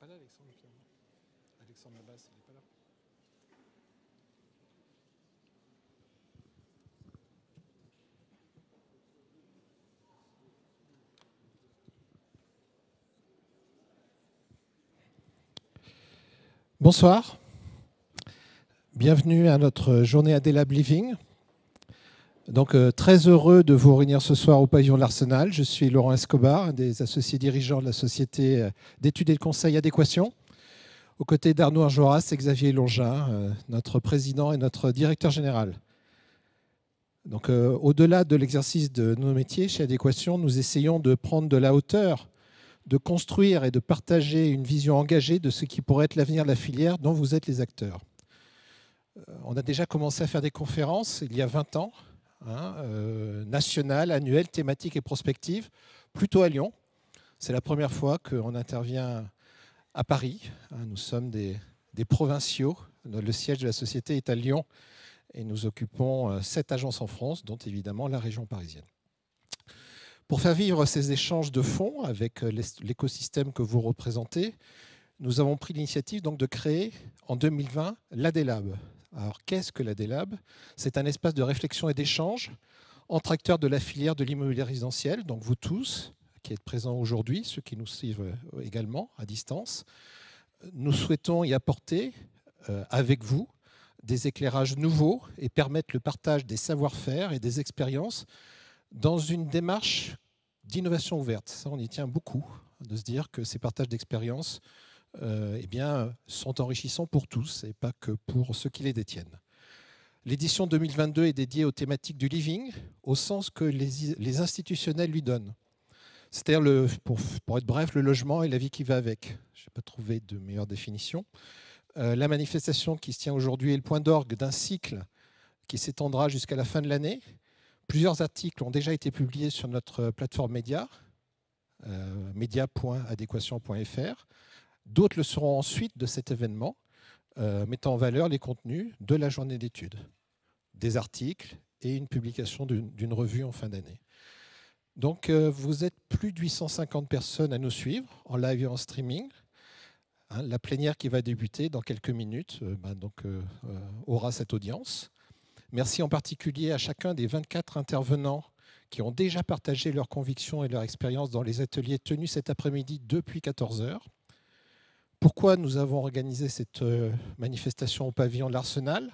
pas là, Alexandre, finalement. Alexandre Labasse, il n'est pas là. Bonsoir. Bienvenue à notre journée Adelab Living. Donc, très heureux de vous réunir ce soir au pavillon de l'Arsenal. Je suis Laurent Escobar, un des associés dirigeants de la société d'études et de conseil Adéquation, aux côtés d'Arnaud Arjoras et Xavier Longin, notre président et notre directeur général. Donc, au-delà de l'exercice de nos métiers, chez Adéquation, nous essayons de prendre de la hauteur, de construire et de partager une vision engagée de ce qui pourrait être l'avenir de la filière dont vous êtes les acteurs. On a déjà commencé à faire des conférences il y a 20 ans, nationales, annuelles, thématiques et prospectives, plutôt à Lyon. C'est la première fois qu'on intervient à Paris. Nous sommes des provinciaux. Le siège de la société est à Lyon et nous occupons 7 agences en France, dont évidemment la région parisienne. Pour faire vivre ces échanges de fonds avec l'écosystème que vous représentez, nous avons pris l'initiative donc de créer en 2020 l'Adelab. Alors qu'est-ce que l'Adelab ? C'est un espace de réflexion et d'échange entre acteurs de la filière de l'immobilier résidentiel, donc vous tous qui êtes présents aujourd'hui, ceux qui nous suivent également à distance. Nous souhaitons y apporter avec vous des éclairages nouveaux et permettre le partage des savoir-faire et des expériences dans une démarche d'innovation ouverte. Ça, on y tient beaucoup, de se dire que ces partages d'expériences sont enrichissants pour tous et pas que pour ceux qui les détiennent. L'édition 2022 est dédiée aux thématiques du living, au sens que les institutionnels lui donnent. C'est-à-dire, pour être bref, le logement et la vie qui va avec. Je n'ai pas trouvé de meilleure définition. La manifestation qui se tient aujourd'hui est le point d'orgue d'un cycle qui s'étendra jusqu'à la fin de l'année. Plusieurs articles ont déjà été publiés sur notre plateforme média, media.adéquation.fr. D'autres le seront ensuite de cet événement, mettant en valeur les contenus de la journée d'études, des articles et une publication d'une revue en fin d'année. Donc, vous êtes plus de 850 personnes à nous suivre en live et en streaming. La plénière qui va débuter dans quelques minutes aura cette audience. Merci en particulier à chacun des 24 intervenants qui ont déjà partagé leurs convictions et leur expérience dans les ateliers tenus cet après-midi depuis 14 heures. Pourquoi nous avons organisé cette manifestation au pavillon de l'Arsenal,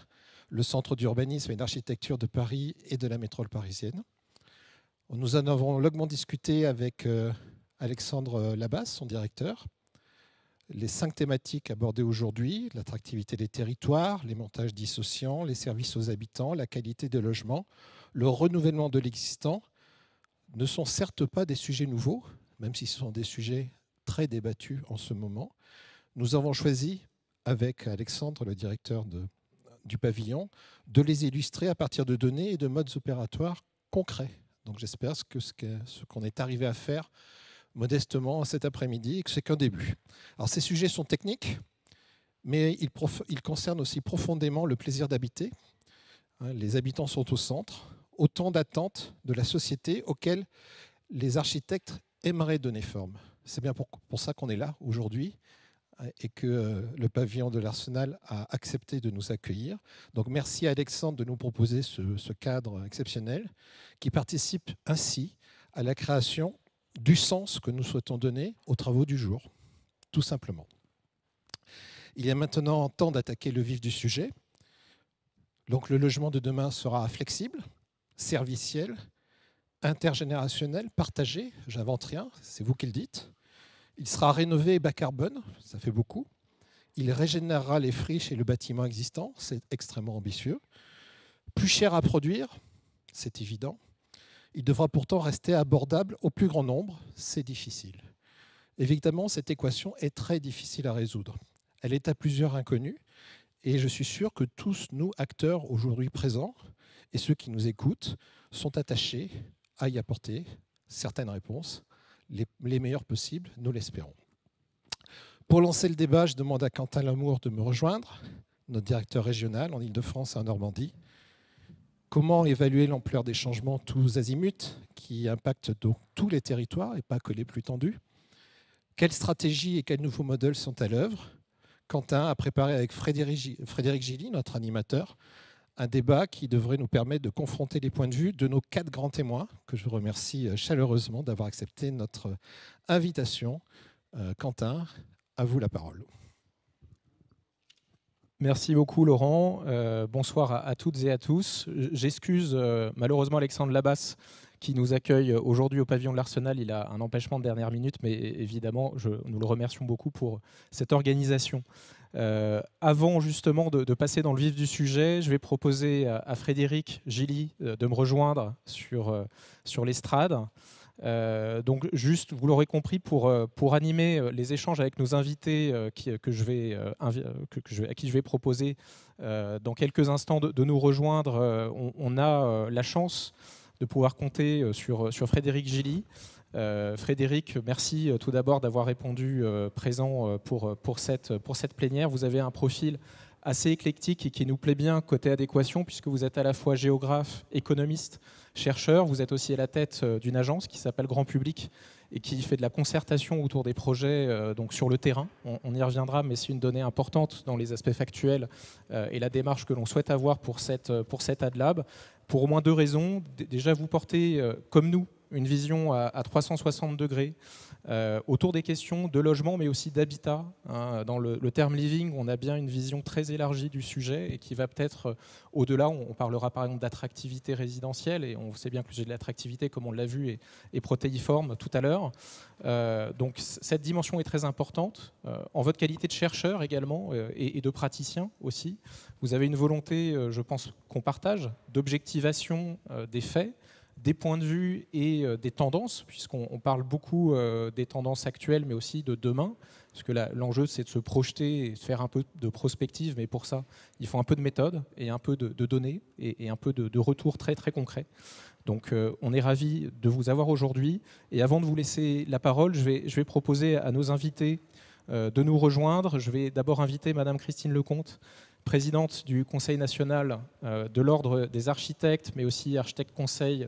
le centre d'urbanisme et d'architecture de Paris et de la métropole parisienne? Nous en avons longuement discuté avec Alexandre Labasse, son directeur. Les 5 thématiques abordées aujourd'hui, l'attractivité des territoires, les montages dissociants, les services aux habitants, la qualité des logements, le renouvellement de l'existant, ne sont certes pas des sujets nouveaux, même si ce sont des sujets très débattus en ce moment. Nous avons choisi, avec Alexandre, le directeur du pavillon, de les illustrer à partir de données et de modes opératoires concrets. Donc j'espère que ce qu'on est arrivé à faire modestement cet après-midi et que c'est qu'un début. Alors ces sujets sont techniques, mais ils concernent aussi profondément le plaisir d'habiter. Les habitants sont au centre, autant d'attentes de la société auxquelles les architectes aimeraient donner forme. C'est bien pour ça qu'on est là aujourd'hui et que le pavillon de l'Arsenal a accepté de nous accueillir. Donc merci à Alexandre de nous proposer ce cadre exceptionnel qui participe ainsi à la création du sens que nous souhaitons donner aux travaux du jour, tout simplement. Il est maintenant temps d'attaquer le vif du sujet. Donc le logement de demain sera flexible, serviciel, intergénérationnel, partagé, j'invente rien, c'est vous qui le dites. Il sera rénové et bas carbone, ça fait beaucoup. Il régénérera les friches et le bâtiment existant, c'est extrêmement ambitieux. Plus cher à produire, c'est évident. Il devra pourtant rester abordable au plus grand nombre, c'est difficile. Évidemment, cette équation est très difficile à résoudre. Elle est à plusieurs inconnus et je suis sûr que tous nous, acteurs aujourd'hui présents et ceux qui nous écoutent, sont attachés à y apporter certaines réponses, les meilleures possibles, nous l'espérons. Pour lancer le débat, je demande à Quentin Lamour de me rejoindre, notre directeur régional en Île-de-France et en Normandie. Comment évaluer l'ampleur des changements tous azimuts qui impactent donc tous les territoires et pas que les plus tendus? Quelles stratégies et quels nouveaux modèles sont à l'œuvre? Quentin a préparé avec Frédéric Gilly, notre animateur, un débat qui devrait nous permettre de confronter les points de vue de nos 4 grands témoins, que je remercie chaleureusement d'avoir accepté notre invitation. Quentin, à vous la parole. Merci beaucoup Laurent. Bonsoir à toutes et à tous. J'excuse malheureusement Alexandre Labasse qui nous accueille aujourd'hui au pavillon de l'Arsenal. Il a un empêchement de dernière minute, mais évidemment, nous le remercions beaucoup pour cette organisation. Avant justement de passer dans le vif du sujet, je vais proposer à Frédéric Gilly de me rejoindre sur l'estrade. Donc juste, vous l'aurez compris, pour animer les échanges avec nos invités à qui je vais proposer dans quelques instants de nous rejoindre, on a la chance de pouvoir compter sur Frédéric Gilly. Frédéric, merci tout d'abord d'avoir répondu présent pour cette plénière. Vous avez un profil assez éclectique et qui nous plaît bien côté adéquation, puisque vous êtes à la fois géographe, économiste, chercheur. Vous êtes aussi à la tête d'une agence qui s'appelle Grand Public et qui fait de la concertation autour des projets donc sur le terrain. On y reviendra, mais c'est une donnée importante dans les aspects factuels et la démarche que l'on souhaite avoir pour cette AdLab, pour au moins 2 raisons. Déjà, vous portez, comme nous, une vision à 360 degrés autour des questions de logement, mais aussi d'habitat. Dans le terme living, on a bien une vision très élargie du sujet et qui va peut-être au-delà. On parlera par exemple d'attractivité résidentielle, et on sait bien que le sujet de l'attractivité, comme on l'a vu, est protéiforme tout à l'heure. Donc cette dimension est très importante. En votre qualité de chercheur également, et de praticien aussi, vous avez une volonté, je pense qu'on partage, d'objectivation des faits, des points de vue et des tendances, puisqu'on parle beaucoup des tendances actuelles, mais aussi de demain, parce que l'enjeu, c'est de se projeter et de faire un peu de prospective, mais pour ça, il faut un peu de méthode et un peu de données et un peu de retours très, très concrets. Donc, on est ravis de vous avoir aujourd'hui. Et avant de vous laisser la parole, je vais proposer à nos invités de nous rejoindre. Je vais d'abord inviter Madame Christine Lecomte, présidente du Conseil national de l'Ordre des architectes, mais aussi architecte conseil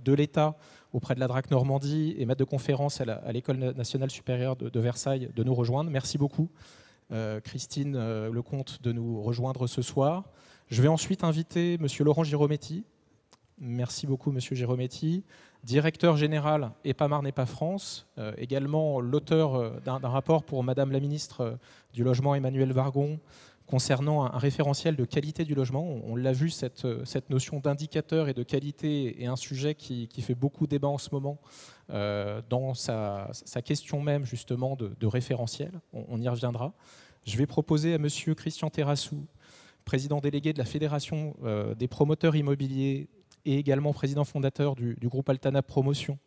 de l'État auprès de la DRAC Normandie et maître de conférence à l'École nationale supérieure de Versailles, de nous rejoindre. Merci beaucoup, Christine Lecomte, de nous rejoindre ce soir. Je vais ensuite inviter Monsieur Laurent Girometti. Merci beaucoup, Monsieur Girometti, directeur général EPA-Marne-EPA France, également l'auteur d'un rapport pour Madame la ministre du Logement, Emmanuelle Wargon, concernant un référentiel de qualité du logement. On l'a vu, cette notion d'indicateur et de qualité est un sujet qui fait beaucoup débat en ce moment dans sa question même justement de référentiel. On y reviendra. Je vais proposer à Monsieur Christian Terrassou, président délégué de la Fédération des promoteurs immobiliers et également président fondateur du groupe Altana Promotion,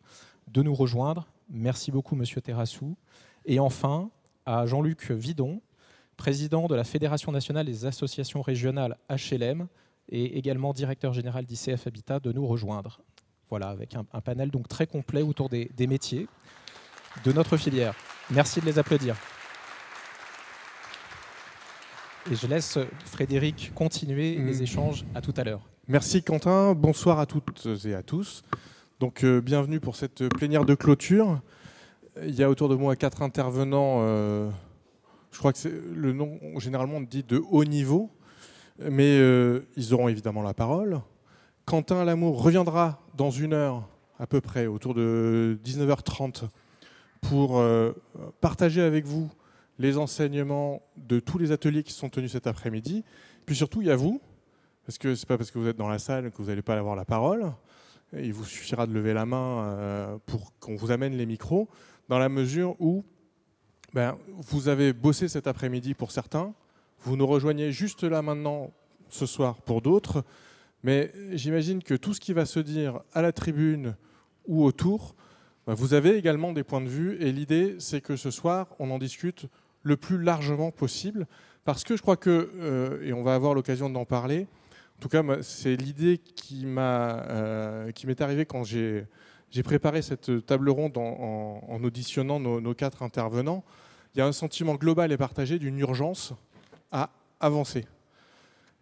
de nous rejoindre. Merci beaucoup, Monsieur Terrassou. Et enfin, à Jean-Luc Vidon, président de la Fédération nationale des associations régionales HLM et également directeur général d'ICF Habitat, de nous rejoindre. Voilà, avec un panel donc très complet autour des métiers de notre filière. Merci de les applaudir. Et je laisse Frédéric continuer les échanges. À tout à l'heure. Merci Quentin, bonsoir à toutes et à tous. Donc bienvenue pour cette plénière de clôture. Il y a autour de moi 4 intervenants. Je crois que le nom généralement dit de haut niveau, mais ils auront évidemment la parole. Quentin Lamour reviendra dans 1 heure à peu près, autour de 19h30, pour partager avec vous les enseignements de tous les ateliers qui sont tenus cet après-midi. Puis surtout, il y a vous, parce que ce n'est pas parce que vous êtes dans la salle que vous n'allez pas avoir la parole. Il vous suffira de lever la main pour qu'on vous amène les micros, dans la mesure où vous avez bossé cet après-midi pour certains, vous nous rejoignez juste là maintenant, ce soir, pour d'autres, mais j'imagine que tout ce qui va se dire à la tribune ou autour, vous avez également des points de vue, et l'idée, c'est que ce soir, on en discute le plus largement possible, parce que je crois que, et on va avoir l'occasion d'en parler, en tout cas, c'est l'idée qui m'est arrivée quand j'ai préparé cette table ronde en auditionnant nos 4 intervenants. Il y a un sentiment global et partagé d'une urgence à avancer.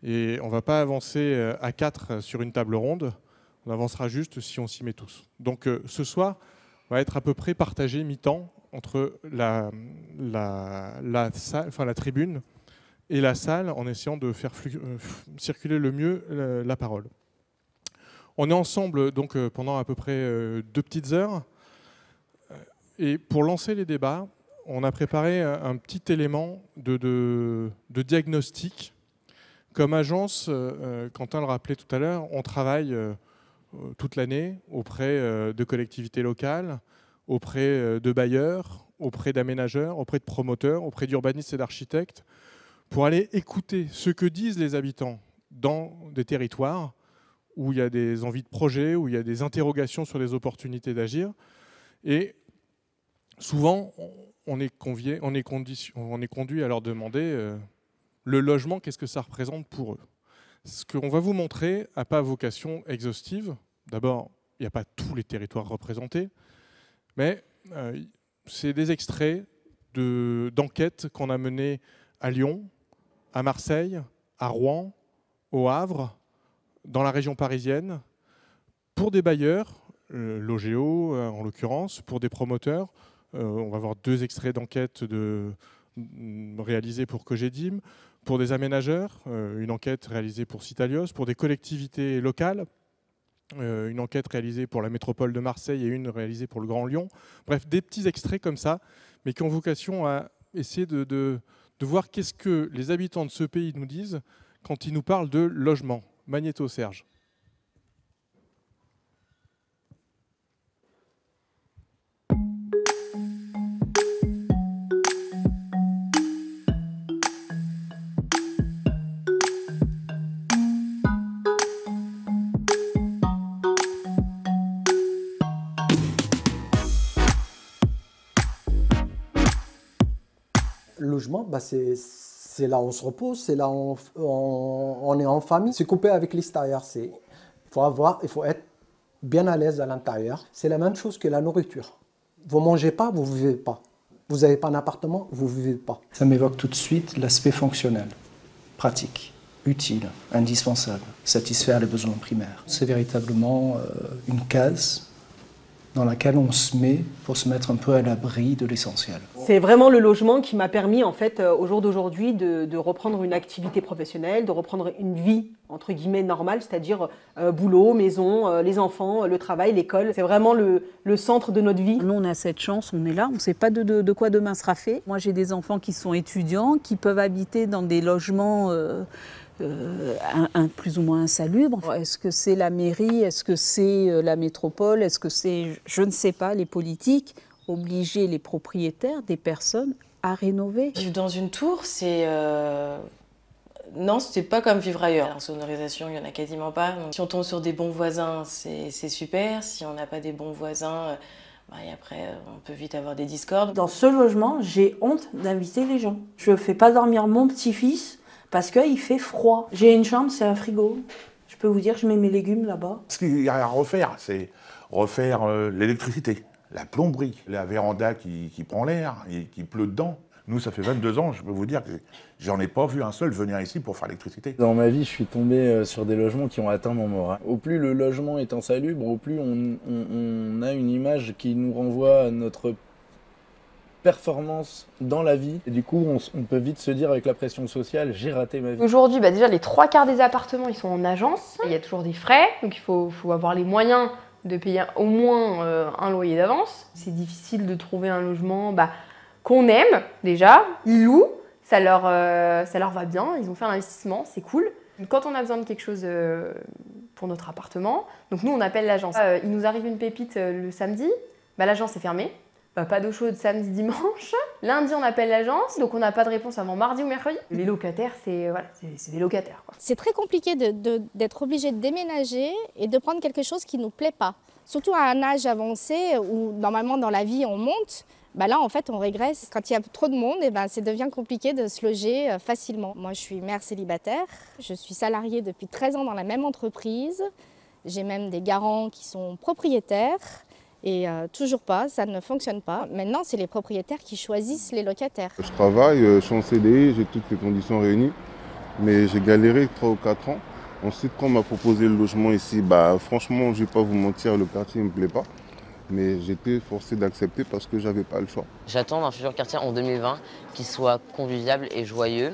Et on ne va pas avancer à 4 sur une table ronde, on avancera juste si on s'y met tous. Donc ce soir, va être à peu près partagé mi-temps entre la tribune et la salle, en essayant de faire circuler le mieux la parole. On est ensemble donc pendant à peu près 2 petites heures. Et pour lancer les débats, on a préparé un petit élément de diagnostic. Comme agence, Quentin le rappelait tout à l'heure, on travaille toute l'année auprès de collectivités locales, auprès de bailleurs, auprès d'aménageurs, auprès de promoteurs, auprès d'urbanistes et d'architectes, pour aller écouter ce que disent les habitants dans des territoires où il y a des envies de projet, où il y a des interrogations sur des opportunités d'agir. Et souvent, on est conduit à leur demander le logement, qu'est-ce que ça représente pour eux. Ce qu'on va vous montrer n'a pas vocation exhaustive. D'abord, il n'y a pas tous les territoires représentés, mais c'est des extraits d'enquêtes qu'on a menées à Lyon, à Marseille, à Rouen, au Havre, dans la région parisienne, pour des bailleurs, Logéo en l'occurrence, pour des promoteurs. On va voir 2 extraits d'enquête réalisés pour Cogedim, pour des aménageurs, une enquête réalisée pour Citalios, pour des collectivités locales, une enquête réalisée pour la métropole de Marseille et une réalisée pour le Grand Lyon. Bref, des petits extraits comme ça, mais qui ont vocation à essayer de voir qu'est-ce que les habitants de ce pays nous disent quand ils nous parlent de logement. Magnéto Serge. Le logement, c'est là où on se repose, c'est là où on est en famille. Se couper avec l'extérieur, il faut être bien à l'aise à l'intérieur. C'est la même chose que la nourriture. Vous ne mangez pas, vous ne vivez pas. Vous n'avez pas un appartement, vous ne vivez pas. Ça m'évoque tout de suite l'aspect fonctionnel, pratique, utile, indispensable, satisfaire les besoins primaires. C'est véritablement une case dans laquelle on se met pour se mettre un peu à l'abri de l'essentiel. C'est vraiment le logement qui m'a permis, en fait, au jour d'aujourd'hui, de reprendre une activité professionnelle, de reprendre une vie, entre guillemets, normale, c'est-à-dire boulot, maison, les enfants, le travail, l'école. C'est vraiment le centre de notre vie. Nous, on a cette chance, on est là, on ne sait pas de quoi demain sera fait. Moi, j'ai des enfants qui sont étudiants, qui peuvent habiter dans des logements plus ou moins insalubre. Est-ce que c'est la mairie, est-ce que c'est la métropole, est-ce que c'est, je ne sais pas, les politiques, obliger les propriétaires des personnes à rénover? Vivre dans une tour, c'est... Non, c'est pas comme vivre ailleurs. La sonorisation, il n'y en a quasiment pas. Donc, si on tombe sur des bons voisins, c'est super. Si on n'a pas des bons voisins, et après, on peut vite avoir des discordes. Dans ce logement, j'ai honte d'inviter les gens. Je ne fais pas dormir mon petit-fils parce qu'il fait froid. J'ai une chambre, c'est un frigo. Je peux vous dire que je mets mes légumes là-bas. Ce qu'il y a à refaire, c'est refaire l'électricité, la plomberie, la véranda qui prend l'air et qui pleut dedans. Nous, ça fait 22 ans, je peux vous dire que j'en ai pas vu un seul venir ici pour faire l'électricité. Dans ma vie, je suis tombé sur des logements qui ont atteint mon moral. Au plus le logement est insalubre, au plus on a une image qui nous renvoie à notre performance dans la vie. Et du coup, on peut vite se dire avec la pression sociale, j'ai raté ma vie. Aujourd'hui, déjà, les 3/4 des appartements, ils sont en agence. Il y a toujours des frais, donc il faut avoir les moyens de payer au moins un loyer d'avance. C'est difficile de trouver un logement qu'on aime déjà, ils louent, ça leur va bien, ils ont fait un investissement, c'est cool. Quand on a besoin de quelque chose pour notre appartement, donc nous on appelle l'agence. Il nous arrive une pépite le samedi, l'agence est fermée. Pas d'eau chaude samedi, dimanche. Lundi, on appelle l'agence, donc on n'a pas de réponse avant mardi ou mercredi. Les locataires, c'est des locataires. C'est très compliqué d'être obligé de déménager et de prendre quelque chose qui ne nous plaît pas. Surtout à un âge avancé où normalement dans la vie on monte, là en fait on régresse. Quand il y a trop de monde, ça devient compliqué de se loger facilement. Moi je suis mère célibataire, je suis salariée depuis 13 ans dans la même entreprise. J'ai même des garants qui sont propriétaires. Et toujours pas, ça ne fonctionne pas. Maintenant, c'est les propriétaires qui choisissent les locataires. Je travaille, je suis en CDI, j'ai toutes les conditions réunies, mais j'ai galéré 3 ou 4 ans. Ensuite, quand on m'a proposé le logement ici, franchement, je ne vais pas vous mentir, le quartier ne me plaît pas. Mais j'étais forcé d'accepter parce que j'avais pas le choix. J'attends d'un futur quartier en 2020 qu'il soit convivial et joyeux,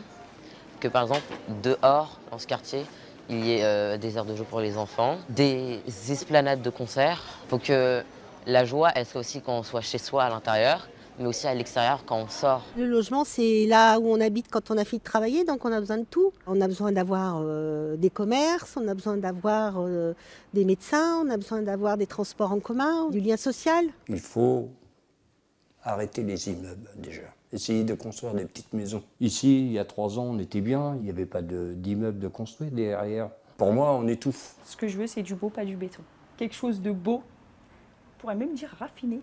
que par exemple dehors, dans ce quartier, il y ait des aires de jeu pour les enfants, des esplanades de concerts. Il faut que la joie, elle soit aussi quand on soit chez soi à l'intérieur, mais aussi à l'extérieur quand on sort. Le logement, c'est là où on habite quand on a fini de travailler, donc on a besoin de tout. On a besoin d'avoir des commerces, on a besoin d'avoir des médecins, on a besoin d'avoir des transports en commun, du lien social. Il faut arrêter les immeubles déjà, essayer de construire des petites maisons. Ici, il y a 3 ans, on était bien, il n'y avait pas d'immeubles de construire derrière. Pour moi, on étouffe. Ce que je veux, c'est du beau, pas du béton. Quelque chose de beau, on pourrait même dire raffiné.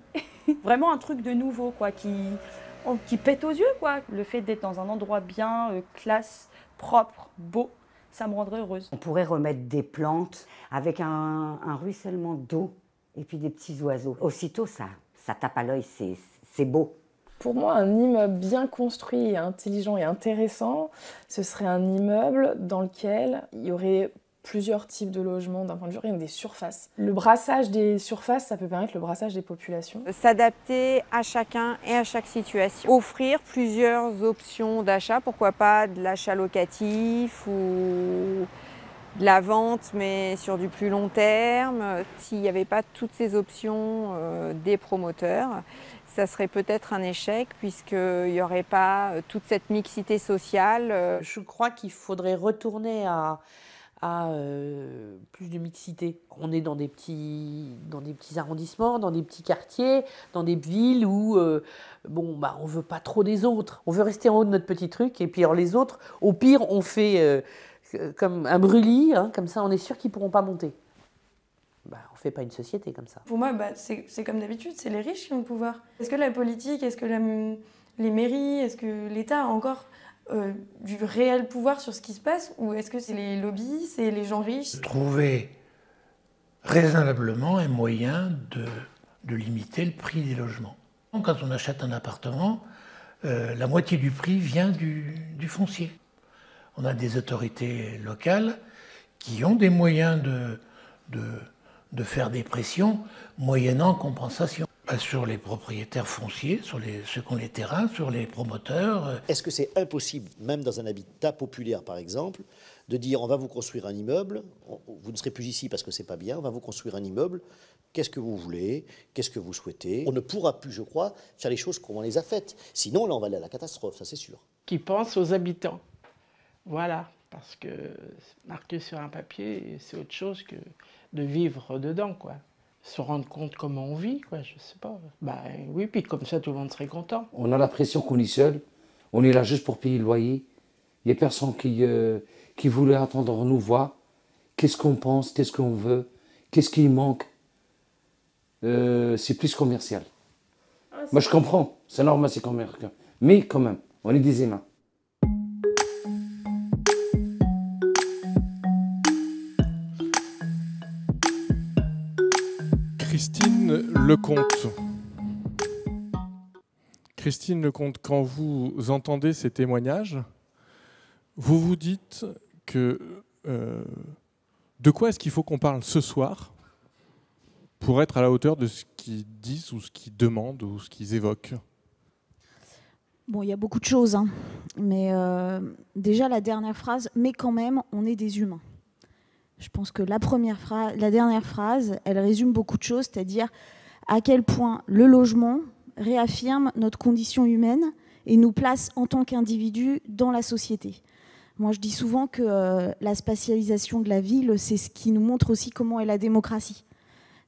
Vraiment un truc de nouveau, quoi, qui pète aux yeux, quoi. Le fait d'être dans un endroit bien, classe, propre, beau, ça me rendrait heureuse. On pourrait remettre des plantes avec un ruissellement d'eau et puis des petits oiseaux. Aussitôt, ça tape à l'œil, c'est beau. Pour moi, un immeuble bien construit, intelligent et intéressant, ce serait un immeuble dans lequel il y aurait plusieurs types de logements d'un point de vue rien que des surfaces. Le brassage des surfaces, ça peut permettre le brassage des populations. S'adapter à chacun et à chaque situation. Offrir plusieurs options d'achat, pourquoi pas de l'achat locatif ou de la vente, mais sur du plus long terme. S'il n'y avait pas toutes ces options des promoteurs, ça serait peut-être un échec puisqu'il n'y aurait pas toute cette mixité sociale. Je crois qu'il faudrait retourner à plus de mixité. On est dans des petits arrondissements, dans des petits quartiers, dans des villes où on veut pas trop des autres. On veut rester en haut de notre petit truc et puis les autres, au pire, on fait comme un brûlis, comme ça on est sûr qu'ils pourront pas monter. On fait pas une société comme ça. Pour moi, c'est comme d'habitude, c'est les riches qui ont le pouvoir. Est-ce que la politique, est-ce que les mairies, est-ce que l'État a encore du réel pouvoir sur ce qui se passe, ou est-ce que c'est les lobbies, c'est les gens riches? Trouver raisonnablement un moyen de limiter le prix des logements. Quand on achète un appartement, la moitié du prix vient du foncier. On a des autorités locales qui ont des moyens de faire des pressions moyennant compensation. Sur les propriétaires fonciers, sur ceux qui ont les terrains, sur les promoteurs. Est-ce que c'est impossible, même dans un habitat populaire par exemple, de dire on va vous construire un immeuble, vous ne serez plus ici parce que c'est pas bien, on va vous construire un immeuble, qu'est-ce que vous voulez, qu'est-ce que vous souhaitez? On ne pourra plus, je crois, faire les choses comme on les a faites. Sinon, là, on va aller à la catastrophe, ça c'est sûr. Qui pense aux habitants. Voilà, parce que marquer sur un papier, c'est autre chose que de vivre dedans, quoi. Se rendre compte comment on vit, quoi, je sais pas. Oui, puis comme ça, tout le monde serait content. On a l'impression qu'on est seul, on est là juste pour payer le loyer. Il n'y a personne qui voulait attendre nous voir. Qu'est-ce qu'on pense, qu'est-ce qu'on veut, qu'est-ce qui manque. C'est plus commercial. Moi, je comprends, c'est normal, c'est commercial. Mais quand même, on est des humains. Christine Lecomte. Christine Lecomte, quand vous entendez ces témoignages, vous vous dites que de quoi est-ce qu'il faut qu'on parle ce soir pour être à la hauteur de ce qu'ils disent ou ce qu'ils demandent ou ce qu'ils évoquent? Bon, il y a beaucoup de choses, hein. Mais déjà la dernière phrase, mais quand même, on est des humains. Je pense que la dernière phrase, elle résume beaucoup de choses, c'est-à-dire à quel point le logement réaffirme notre condition humaine et nous place en tant qu'individus dans la société. Moi, je dis souvent que la spatialisation de la ville, c'est ce qui nous montre aussi comment est la démocratie.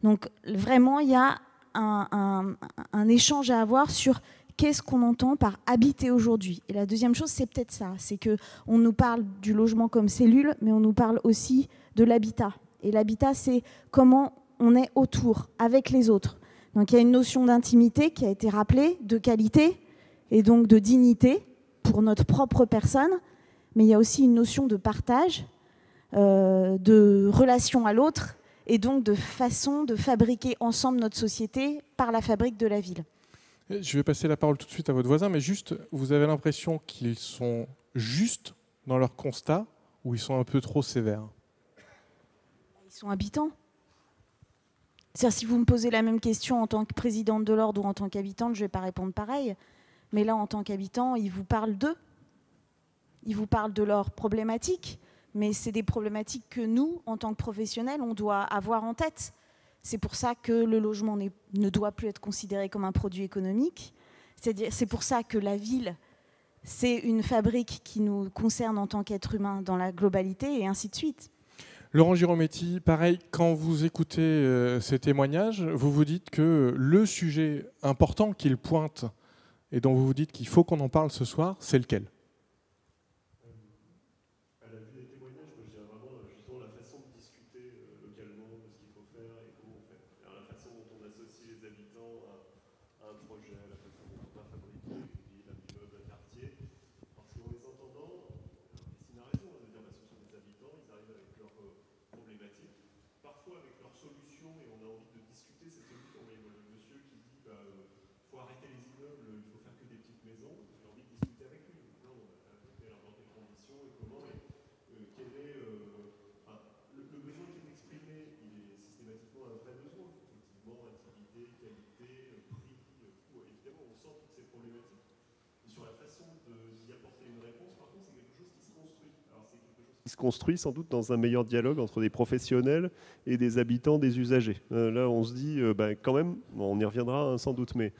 Donc vraiment, il y a un échange à avoir sur qu'est-ce qu'on entend par habiter aujourd'hui. Et la deuxième chose, c'est peut-être ça, c'est qu'on nous parle du logement comme cellule, mais on nous parle aussi de l'habitat. Et l'habitat, c'est comment on est autour, avec les autres. Donc il y a une notion d'intimité qui a été rappelée, de qualité et donc de dignité pour notre propre personne, mais il y a aussi une notion de partage, de relation à l'autre, et donc de façon de fabriquer ensemble notre société par la fabrique de la ville. Je vais passer la parole tout de suite à votre voisin, mais juste, vous avez l'impression qu'ils sont justes dans leur constat ou ils sont un peu trop sévères? Ils sont habitants. C'est-à-dire, si vous me posez la même question en tant que présidente de l'ordre ou en tant qu'habitante, je ne vais pas répondre pareil. Mais là, en tant qu'habitant, ils vous parlent d'eux. Ils vous parlent de leurs problématiques. Mais c'est des problématiques que nous, en tant que professionnels, on doit avoir en tête. C'est pour ça que le logement ne doit plus être considéré comme un produit économique. C'est pour ça que la ville, c'est une fabrique qui nous concerne en tant qu'être humain dans la globalité, et ainsi de suite. Laurent Girometti, pareil, quand vous écoutez ces témoignages, vous vous dites que le sujet important qu'il pointe et dont vous vous dites qu'il faut qu'on en parle ce soir, c'est lequel ? Qui se construit sans doute dans un meilleur dialogue entre des professionnels et des habitants, des usagers. Là, on se dit, quand même, on y reviendra sans doute, mais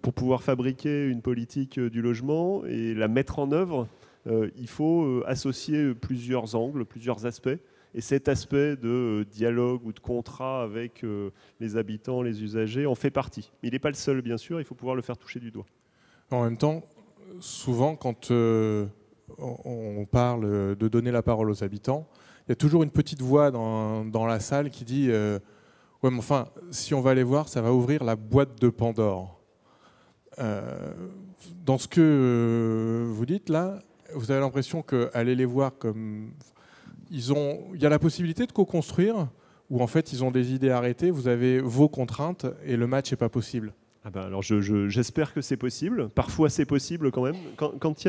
pour pouvoir fabriquer une politique du logement et la mettre en œuvre, il faut associer plusieurs angles, plusieurs aspects. Et cet aspect de dialogue ou de contrat avec les habitants, les usagers, en fait partie. Il n'est pas le seul, bien sûr, il faut pouvoir le faire toucher du doigt. En même temps, souvent, quand on parle de donner la parole aux habitants, il y a toujours une petite voix dans la salle qui dit ouais, mais enfin, si on va aller voir, ça va ouvrir la boîte de Pandore. Dans ce que vous dites là, vous avez l'impression qu'aller les voir comme... il y a la possibilité de co-construire, ou en fait ils ont des idées arrêtées, vous avez vos contraintes et le match n'est pas possible. Ah ben alors j'espère que c'est possible. Parfois c'est possible quand même. Quand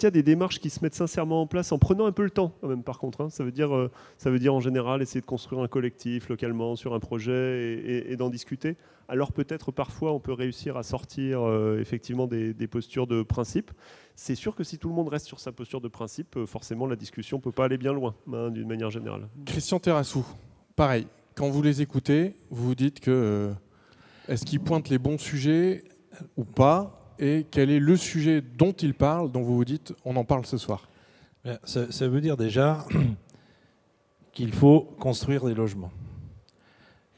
il y a des démarches qui se mettent sincèrement en place, en prenant un peu le temps quand même par contre, hein, ça veut dire en général essayer de construire un collectif localement sur un projet et d'en discuter. Alors peut-être parfois on peut réussir à sortir effectivement des postures de principe. C'est sûr que si tout le monde reste sur sa posture de principe, forcément la discussion ne peut pas aller bien loin, hein, d'une manière générale. Christian Terrassou, pareil, quand vous les écoutez, vous vous dites que est-ce qu'ils pointent les bons sujets ou pas, et quel est le sujet dont ils parlent, dont vous vous dites on en parle ce soir? Ça veut dire déjà qu'il faut construire des logements.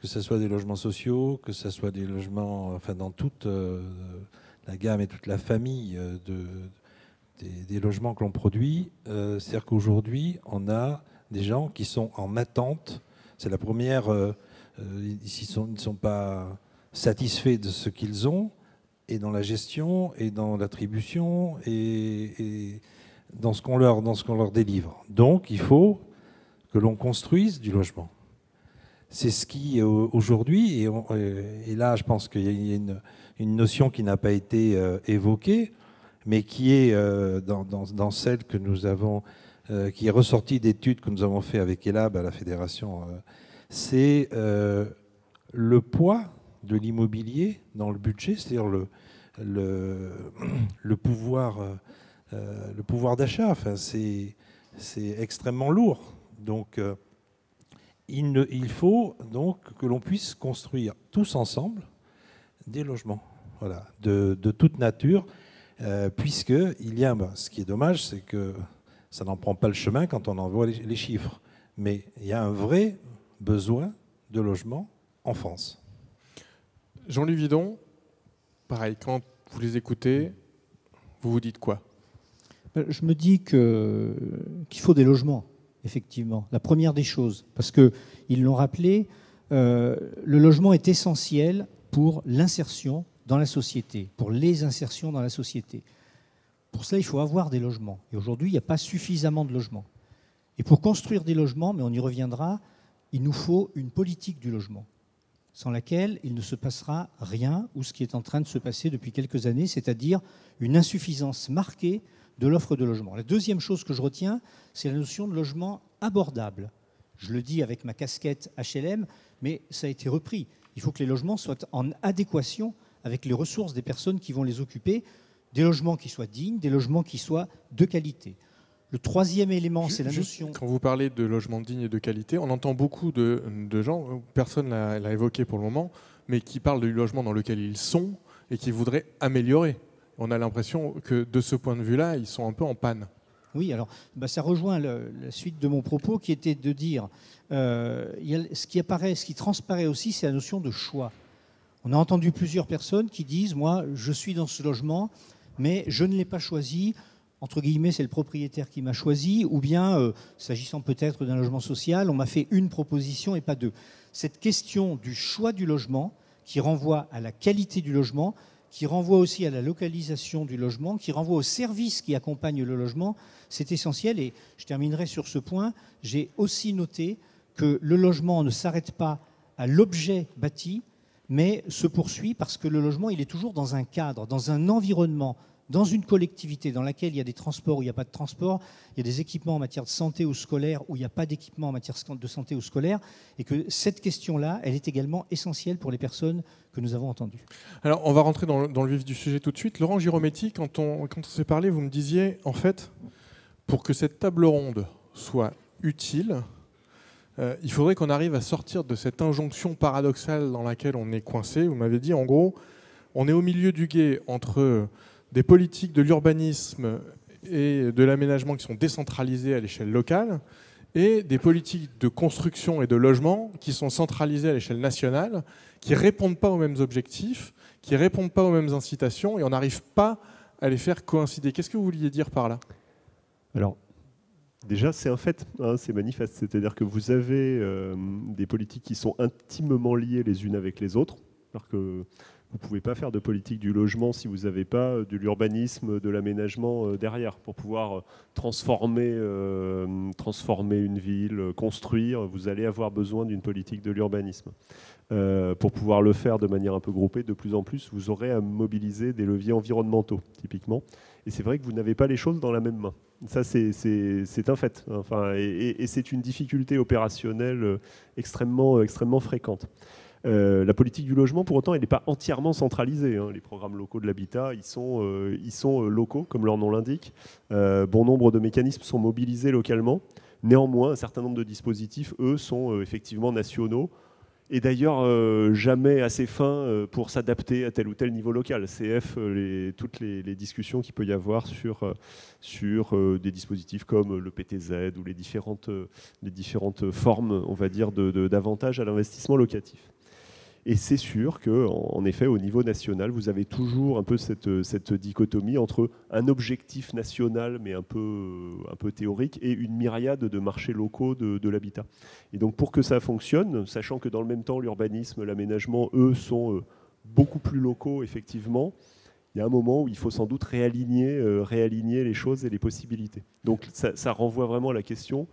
Que ce soit des logements sociaux, que ce soit des logements, enfin dans toute la gamme et toute la famille des logements que l'on produit. C'est-à-dire qu'aujourd'hui, on a des gens qui sont en attente. C'est la première, ils ne sont pas satisfaits de ce qu'ils ont, et dans la gestion, et dans l'attribution, et dans ce qu'on leur délivre. Donc, il faut que l'on construise du logement. C'est ce qui, aujourd'hui, et là, je pense qu'il y a une notion qui n'a pas été évoquée, mais qui est dans celle que nous avons, qui est ressortie d'études que nous avons fait avec ELAB à la Fédération, c'est le poids de l'immobilier dans le budget, c'est-à-dire le pouvoir d'achat. Enfin, c'est extrêmement lourd. Donc, il faut donc que l'on puisse construire tous ensemble des logements, voilà, de toute nature, puisqu'il y a, ce qui est dommage, c'est que ça n'en prend pas le chemin quand on envoie les chiffres. Mais il y a un vrai besoin de logement en France. Jean-Louis Vidon, pareil, quand vous les écoutez, vous vous dites quoi? Je me dis qu'il faut des logements, effectivement. La première des choses, parce qu'ils l'ont rappelé, le logement est essentiel pour l'insertion dans la société, pour les insertions dans la société. Pour cela, il faut avoir des logements. Et aujourd'hui, il n'y a pas suffisamment de logements. Et pour construire des logements, mais on y reviendra, il nous faut une politique du logement, sans laquelle il ne se passera rien, ou ce qui est en train de se passer depuis quelques années, c'est-à-dire une insuffisance marquée de l'offre de logement. La deuxième chose que je retiens, c'est la notion de logement abordable. Je le dis avec ma casquette HLM, mais ça a été repris. Il faut que les logements soient en adéquation avec les ressources des personnes qui vont les occuper, des logements qui soient dignes, des logements qui soient de qualité. Le troisième élément, c'est la notion... Quand vous parlez de logements dignes et de qualité, on entend beaucoup de gens, personne ne l'a évoqué pour le moment, mais qui parlent du logement dans lequel ils sont et qui voudraient améliorer. On a l'impression que de ce point de vue-là, ils sont un peu en panne. Oui, alors ça rejoint la suite de mon propos qui était de dire, ce qui transparaît aussi, c'est la notion de choix. On a entendu plusieurs personnes qui disent, moi, je suis dans ce logement, mais je ne l'ai pas choisi, entre guillemets, c'est le propriétaire qui m'a choisi, ou bien, s'agissant peut-être d'un logement social, on m'a fait une proposition et pas deux. Cette question du choix du logement, qui renvoie à la qualité du logement, qui renvoie aussi à la localisation du logement, qui renvoie aux services qui accompagnent le logement, c'est essentiel. Et je terminerai sur ce point. J'ai aussi noté que le logement ne s'arrête pas à l'objet bâti, mais se poursuit parce que le logement, il est toujours dans un cadre, dans un environnement, dans une collectivité dans laquelle il y a des transports ou il n'y a pas de transport, il y a des équipements en matière de santé ou scolaire où il n'y a pas d'équipement en matière de santé ou scolaire, et que cette question-là, elle est également essentielle pour les personnes que nous avons entendues. Alors, on va rentrer dans le vif du sujet tout de suite. Laurent Girometti, quand on s'est parlé, vous me disiez, en fait, pour que cette table ronde soit utile, il faudrait qu'on arrive à sortir de cette injonction paradoxale dans laquelle on est coincé. Vous m'avez dit, en gros, on est au milieu du gué entre des politiques de l'urbanisme et de l'aménagement qui sont décentralisées à l'échelle locale et des politiques de construction et de logement qui sont centralisées à l'échelle nationale, qui ne répondent pas aux mêmes objectifs, qui ne répondent pas aux mêmes incitations, et on n'arrive pas à les faire coïncider. Qu'est-ce que vous vouliez dire par là ? Alors, déjà, c'est un fait, hein, c'est manifeste. C'est-à-dire que vous avez des politiques qui sont intimement liées les unes avec les autres. Alors que vous ne pouvez pas faire de politique du logement si vous n'avez pas de l'urbanisme, de l'aménagement derrière. Pour pouvoir transformer une ville, construire, vous allez avoir besoin d'une politique de l'urbanisme. Pour pouvoir le faire de manière un peu groupée, de plus en plus, vous aurez à mobiliser des leviers environnementaux, typiquement. Et c'est vrai que vous n'avez pas les choses dans la même main. Ça, c'est un fait. Enfin, et c'est une difficulté opérationnelle extrêmement fréquente. La politique du logement, pour autant, elle n'est pas entièrement centralisée. Hein. Les programmes locaux de l'habitat, ils sont locaux, comme leur nom l'indique. Bon nombre de mécanismes sont mobilisés localement. Néanmoins, un certain nombre de dispositifs, eux, sont effectivement nationaux. Et d'ailleurs, jamais assez fins pour s'adapter à tel ou tel niveau local. CF, toutes les discussions qu'il peut y avoir sur des dispositifs comme le PTZ ou les différentes formes, on va dire, d'avantages à l'investissement locatif. Et c'est sûr qu'en effet, au niveau national, vous avez toujours un peu cette dichotomie entre un objectif national, mais un peu théorique, et une myriade de marchés locaux de l'habitat. Et donc pour que ça fonctionne, sachant que dans le même temps, l'urbanisme, l'aménagement, eux, sont beaucoup plus locaux, effectivement, il y a un moment où il faut sans doute réaligner les choses et les possibilités. Donc ça renvoie vraiment à la question,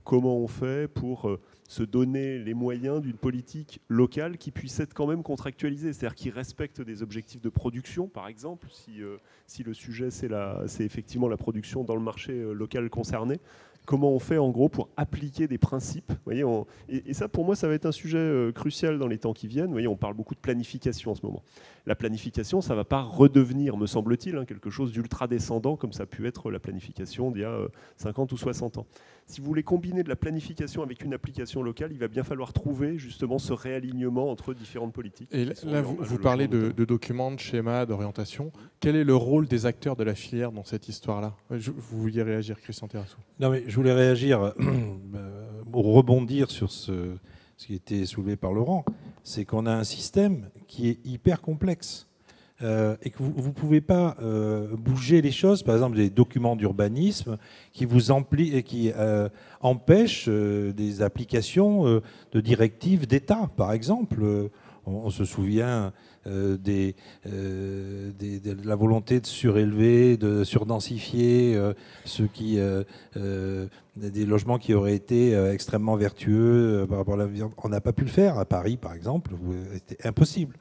comment on fait pour se donner les moyens d'une politique locale qui puisse être quand même contractualisée, c'est-à-dire qui respecte des objectifs de production, par exemple, si le sujet c'est effectivement la production dans le marché local concerné. Comment on fait en gros pour appliquer des principes, vous voyez, et ça pour moi ça va être un sujet crucial dans les temps qui viennent. Vous voyez, on parle beaucoup de planification en ce moment. La planification, ça ne va pas redevenir, me semble-t-il, quelque chose d'ultra descendant comme ça a pu être la planification d'il y a 50 ou 60 ans. Si vous voulez combiner de la planification avec une application locale, il va bien falloir trouver justement ce réalignement entre différentes politiques. Et là, vous parlez de documents, de schémas, d'orientation. Quel est le rôle des acteurs de la filière dans cette histoire-là ? Vous vouliez réagir, Christian Terrassou ? Non, mais je voulais réagir, rebondir sur ce qui était soulevé par Laurent. C'est qu'on a un système qui est hyper complexe. Et que vous ne pouvez pas bouger les choses, par exemple des documents d'urbanisme qui empêchent des applications de directives d'État, par exemple. On se souvient de la volonté de surélever, de surdensifier des logements qui auraient été extrêmement vertueux par rapport à l'environnement. On n'a pas pu le faire à Paris, par exemple. C'était impossible.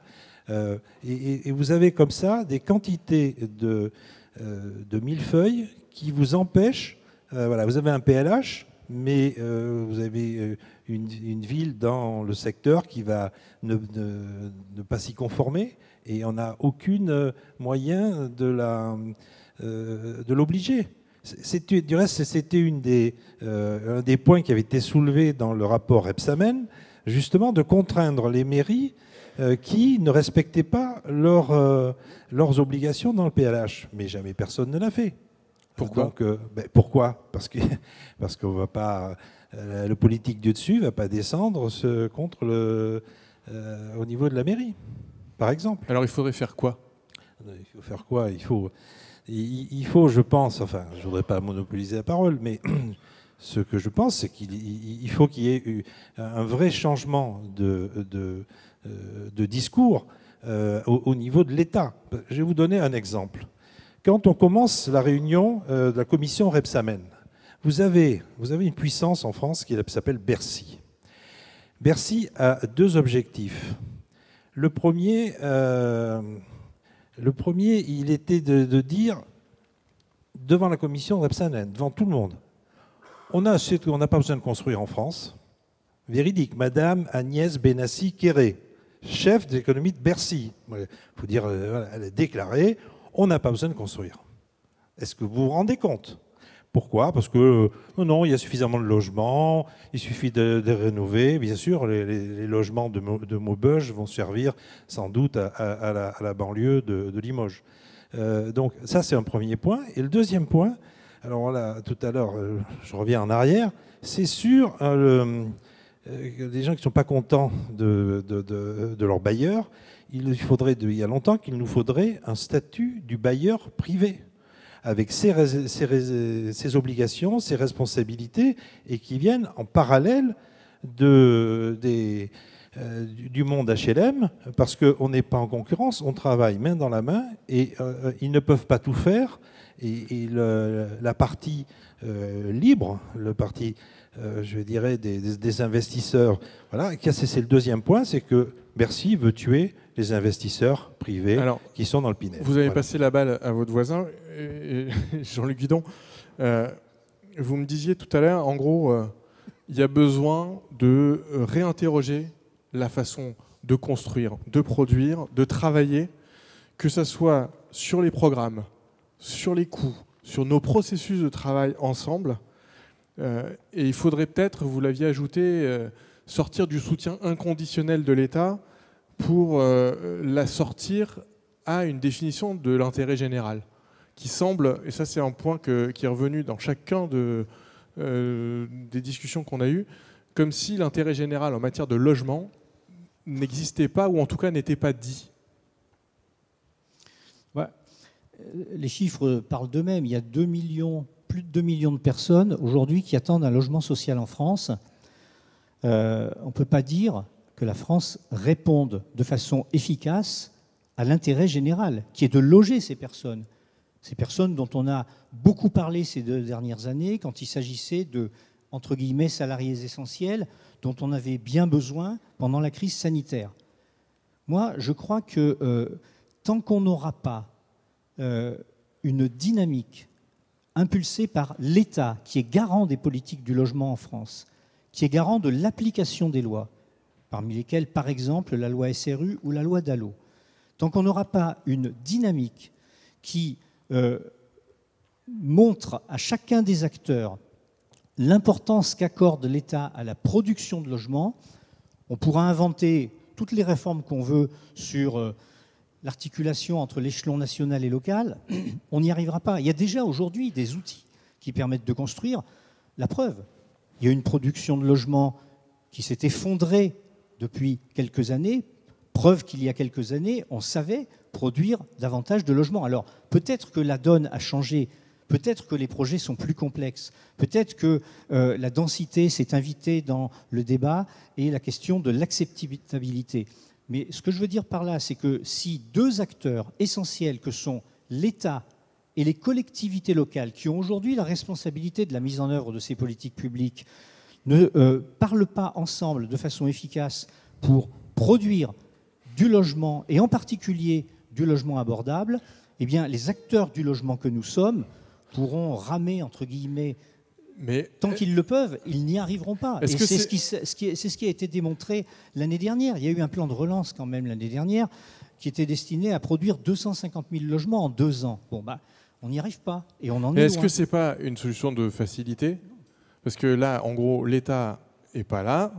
Et vous avez comme ça des quantités de millefeuilles qui vous empêchent. Voilà, vous avez un PLH, mais vous avez une ville dans le secteur qui va ne pas s'y conformer, et on n'a aucun moyen de l'obliger. Du reste, c'était un des points qui avait été soulevé dans le rapport Rebsamen, justement de contraindre les mairies qui ne respectaient pas leurs obligations dans le PLH. Mais jamais personne ne l'a fait. Pourquoi ? Donc, pourquoi ? Parce qu'on va pas, le politique du dessus ne va pas descendre au niveau de la mairie, par exemple. Alors il faudrait faire quoi ? Il faut faire quoi ? Il faut, je pense, enfin, je ne voudrais pas monopoliser la parole, mais ce que je pense, c'est qu'il faut qu'il y ait eu un vrai changement de discours au niveau de l'État. Je vais vous donner un exemple. Quand on commence la réunion de la commission Rebsamen, vous avez une puissance en France qui s'appelle Bercy. Bercy a deux objectifs. Le premier, il était de dire, devant la commission Rebsamen, devant tout le monde, on n'a pas besoin de construire en France. Véridique, Madame Agnès Benassi-Kéré, chef de l'économie de Bercy. Il faut dire, elle a déclaré, on n'a pas besoin de construire. Est-ce que vous vous rendez compte ? Pourquoi ? Parce que non, il y a suffisamment de logements, il suffit de rénover. Bien sûr, les logements de Maubeuge vont servir sans doute à la banlieue de Limoges. Donc ça, c'est un premier point. Et le deuxième point, alors là, tout à l'heure, je reviens en arrière, c'est sur les gens qui ne sont pas contents de leur bailleur. Il y a longtemps qu'il nous faudrait un statut du bailleur privé, avec ses obligations, ses responsabilités, et qui viennent en parallèle du monde HLM, parce qu'on n'est pas en concurrence, on travaille main dans la main, et ils ne peuvent pas tout faire, et la partie libre, le parti, je dirais, des investisseurs, voilà, c'est le deuxième point, c'est que Bercy veut tuer les investisseurs privés qui sont dans le Pinel. Vous avez passé la balle à votre voisin, Jean-Luc Guidon. Vous me disiez tout à l'heure, en gros, il y a besoin de réinterroger la façon de construire, de produire, de travailler, que ce soit sur les programmes, sur les coûts, sur nos processus de travail ensemble. Et il faudrait peut-être, vous l'aviez ajouté, sortir du soutien inconditionnel de l'État pour la sortir à une définition de l'intérêt général, qui semble, et ça c'est un point qui est revenu dans chacun des discussions qu'on a eues, comme si l'intérêt général en matière de logement n'existait pas, ou en tout cas n'était pas dit. Ouais. Les chiffres parlent d'eux-mêmes. Il y a plus de 2 millions de personnes aujourd'hui qui attendent un logement social en France. On ne peut pas dire que la France réponde de façon efficace à l'intérêt général, qui est de loger ces personnes dont on a beaucoup parlé ces 2 dernières années, quand il s'agissait de, entre guillemets, salariés essentiels, dont on avait bien besoin pendant la crise sanitaire. Moi, je crois que tant qu'on n'aura pas une dynamique impulsée par l'État, qui est garant des politiques du logement en France, qui est garant de l'application des lois, parmi lesquelles, par exemple, la loi SRU ou la loi DALLO. Tant qu'on n'aura pas une dynamique qui montre à chacun des acteurs l'importance qu'accorde l'État à la production de logements, on pourra inventer toutes les réformes qu'on veut sur l'articulation entre l'échelon national et local, on n'y arrivera pas. Il y a déjà aujourd'hui des outils qui permettent de construire. La preuve, il y a une production de logements qui s'est effondrée depuis quelques années. Preuve qu'il y a quelques années, on savait produire davantage de logements. Alors, peut-être que la donne a changé, peut-être que les projets sont plus complexes, peut-être que la densité s'est invitée dans le débat et la question de l'acceptabilité. Mais ce que je veux dire par là, c'est que si 2 acteurs essentiels que sont l'État et les collectivités locales, qui ont aujourd'hui la responsabilité de la mise en œuvre de ces politiques publiques, ne parlent pas ensemble de façon efficace pour produire du logement, et en particulier du logement abordable, eh bien, les acteurs du logement que nous sommes pourront ramer, entre guillemets, Mais tant qu'ils le peuvent, ils n'y arriveront pas. Et c'est ce qui a été démontré l'année dernière. Il y a eu un plan de relance quand même l'année dernière qui était destiné à produire 250 000 logements en 2 ans. Bon, on n'y arrive pas et on en est Est-ce loin. que c'est pas une solution de facilité? Parce que là, en gros, l'État est pas là,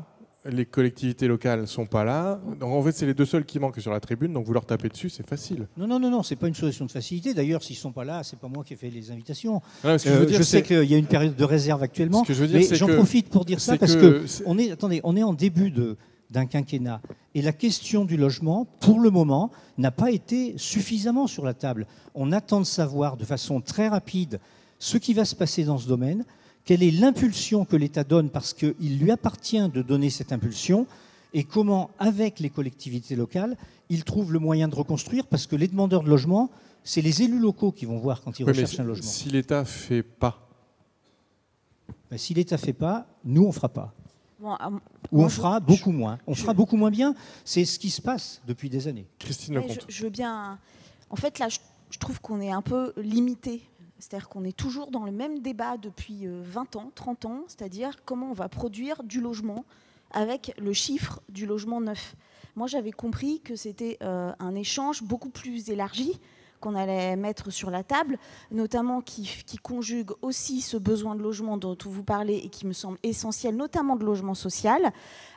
les collectivités locales sont pas là. Donc, en fait, c'est les deux seuls qui manquent sur la tribune. Donc vous leur tapez dessus, c'est facile. Non, c'est pas une solution de facilité. D'ailleurs, s'ils sont pas là, c'est pas moi qui ai fait les invitations. Non, je sais qu'il y a une période de réserve actuellement, ce que je veux dire, mais j'en profite pour dire ça parce que on est en début d'un quinquennat et la question du logement, pour le moment, n'a pas été suffisamment sur la table. On attend de savoir de façon très rapide ce qui va se passer dans ce domaine. Quelle est l'impulsion que l'État donne parce qu'il lui appartient de donner cette impulsion et comment, avec les collectivités locales, il trouve le moyen de reconstruire parce que les demandeurs de logement, c'est les élus locaux qui vont voir quand ils recherchent un logement. Si l'État ne fait pas si l'État ne fait pas, nous, on ne fera pas. Bon, ou on fera beaucoup moins. On fera beaucoup moins bien. C'est ce qui se passe depuis des années. Christine Lecomte. Je veux bien... En fait, là, je trouve qu'on est un peu limité. C'est-à-dire qu'on est toujours dans le même débat depuis 20 ans, 30 ans, c'est-à-dire comment on va produire du logement avec le chiffre du logement neuf. Moi, j'avais compris que c'était un échange beaucoup plus élargi qu'on allait mettre sur la table, notamment qui conjugue aussi ce besoin de logement dont vous parlez et qui me semble essentiel, notamment de logement social,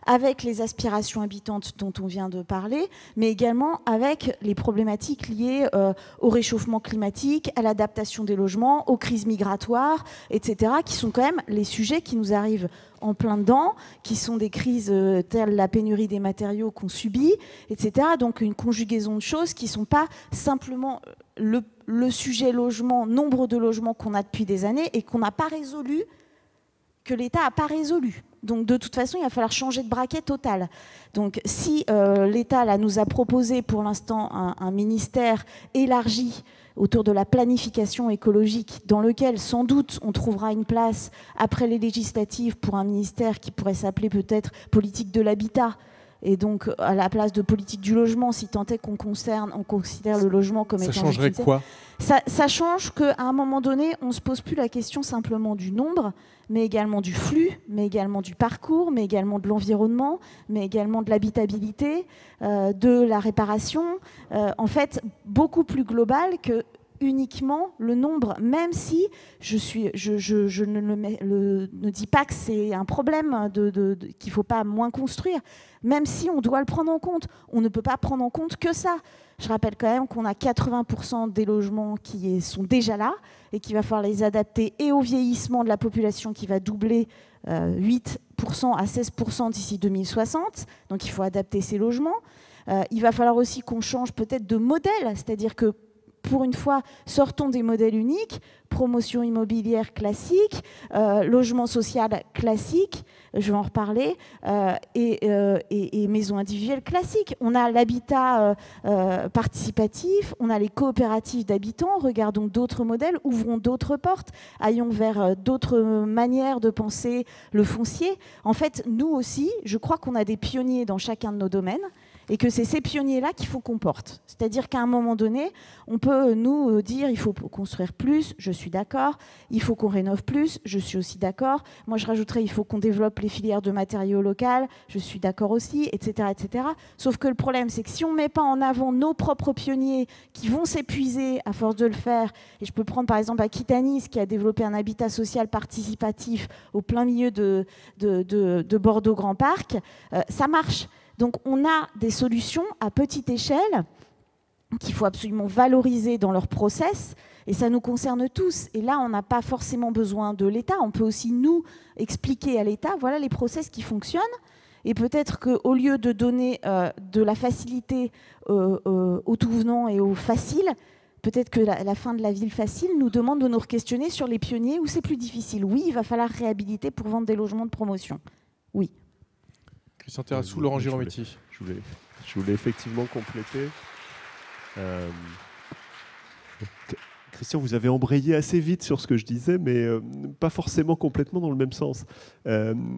avec les aspirations habitantes dont on vient de parler, mais également avec les problématiques liées au réchauffement climatique, à l'adaptation des logements, aux crises migratoires, etc., qui sont quand même les sujets qui nous arrivent en plein dedans, qui sont des crises telles la pénurie des matériaux qu'on subit, etc. Donc une conjugaison de choses qui ne sont pas simplement le sujet logement, nombre de logements qu'on a depuis des années et qu'on n'a pas résolu, que l'État n'a pas résolu. Donc de toute façon, il va falloir changer de braquet total. Donc si l'État là, nous a proposé pour l'instant un ministère élargi autour de la planification écologique, dans lequel sans doute on trouvera une place après les législatives pour un ministère qui pourrait s'appeler peut-être politique de l'habitat, et donc à la place de politique du logement, si tant est qu'on considère le logement comme étant... Ça changerait quoi ? Ça change qu'à un moment donné, on ne se pose plus la question simplement du nombre, mais également du flux, mais également du parcours, mais également de l'environnement, mais également de l'habitabilité, de la réparation. En fait, beaucoup plus global que uniquement le nombre, même si je ne dis pas que c'est un problème qu'il ne faut pas moins construire, même si on doit le prendre en compte. On ne peut pas prendre en compte que ça. Je rappelle quand même qu'on a 80% des logements qui sont déjà là et qu'il va falloir les adapter et au vieillissement de la population qui va doubler 8% à 16% d'ici 2060. Donc il faut adapter ces logements. Il va falloir aussi qu'on change peut-être de modèle, c'est-à-dire que pour une fois, sortons des modèles uniques, promotion immobilière classique, logement social classique, je vais en reparler, et maison individuelle classique. On a l'habitat participatif, on a les coopératives d'habitants, regardons d'autres modèles, ouvrons d'autres portes, aillons vers d'autres manières de penser le foncier. En fait, nous aussi, je crois qu'on a des pionniers dans chacun de nos domaines, et que c'est ces pionniers-là qu'il faut qu'on porte. C'est-à-dire qu'à un moment donné, on peut nous dire il faut construire plus, je suis d'accord, il faut qu'on rénove plus, je suis aussi d'accord. Moi, je rajouterais il faut qu'on développe les filières de matériaux locaux, je suis d'accord aussi, etc., etc. Sauf que le problème, c'est que si on ne met pas en avant nos propres pionniers qui vont s'épuiser à force de le faire, et je peux prendre par exemple Aquitanis qui a développé un habitat social participatif au plein milieu de Bordeaux Grand Parc, ça marche. Donc on a des solutions à petite échelle qu'il faut absolument valoriser dans leur process, et ça nous concerne tous. Et là, on n'a pas forcément besoin de l'État, on peut aussi nous expliquer à l'État, voilà les process qui fonctionnent, et peut-être qu'au lieu de donner de la facilité aux tout venants et aux faciles, peut-être que la fin de la ville facile nous demande de nous re-questionner sur les pionniers où c'est plus difficile. Oui, il va falloir réhabiliter pour vendre des logements de promotion. Oui. Christian Terrassou, Laurent Girometti. Je voulais effectivement compléter. Christian, vous avez embrayé assez vite sur ce que je disais, mais pas forcément complètement dans le même sens.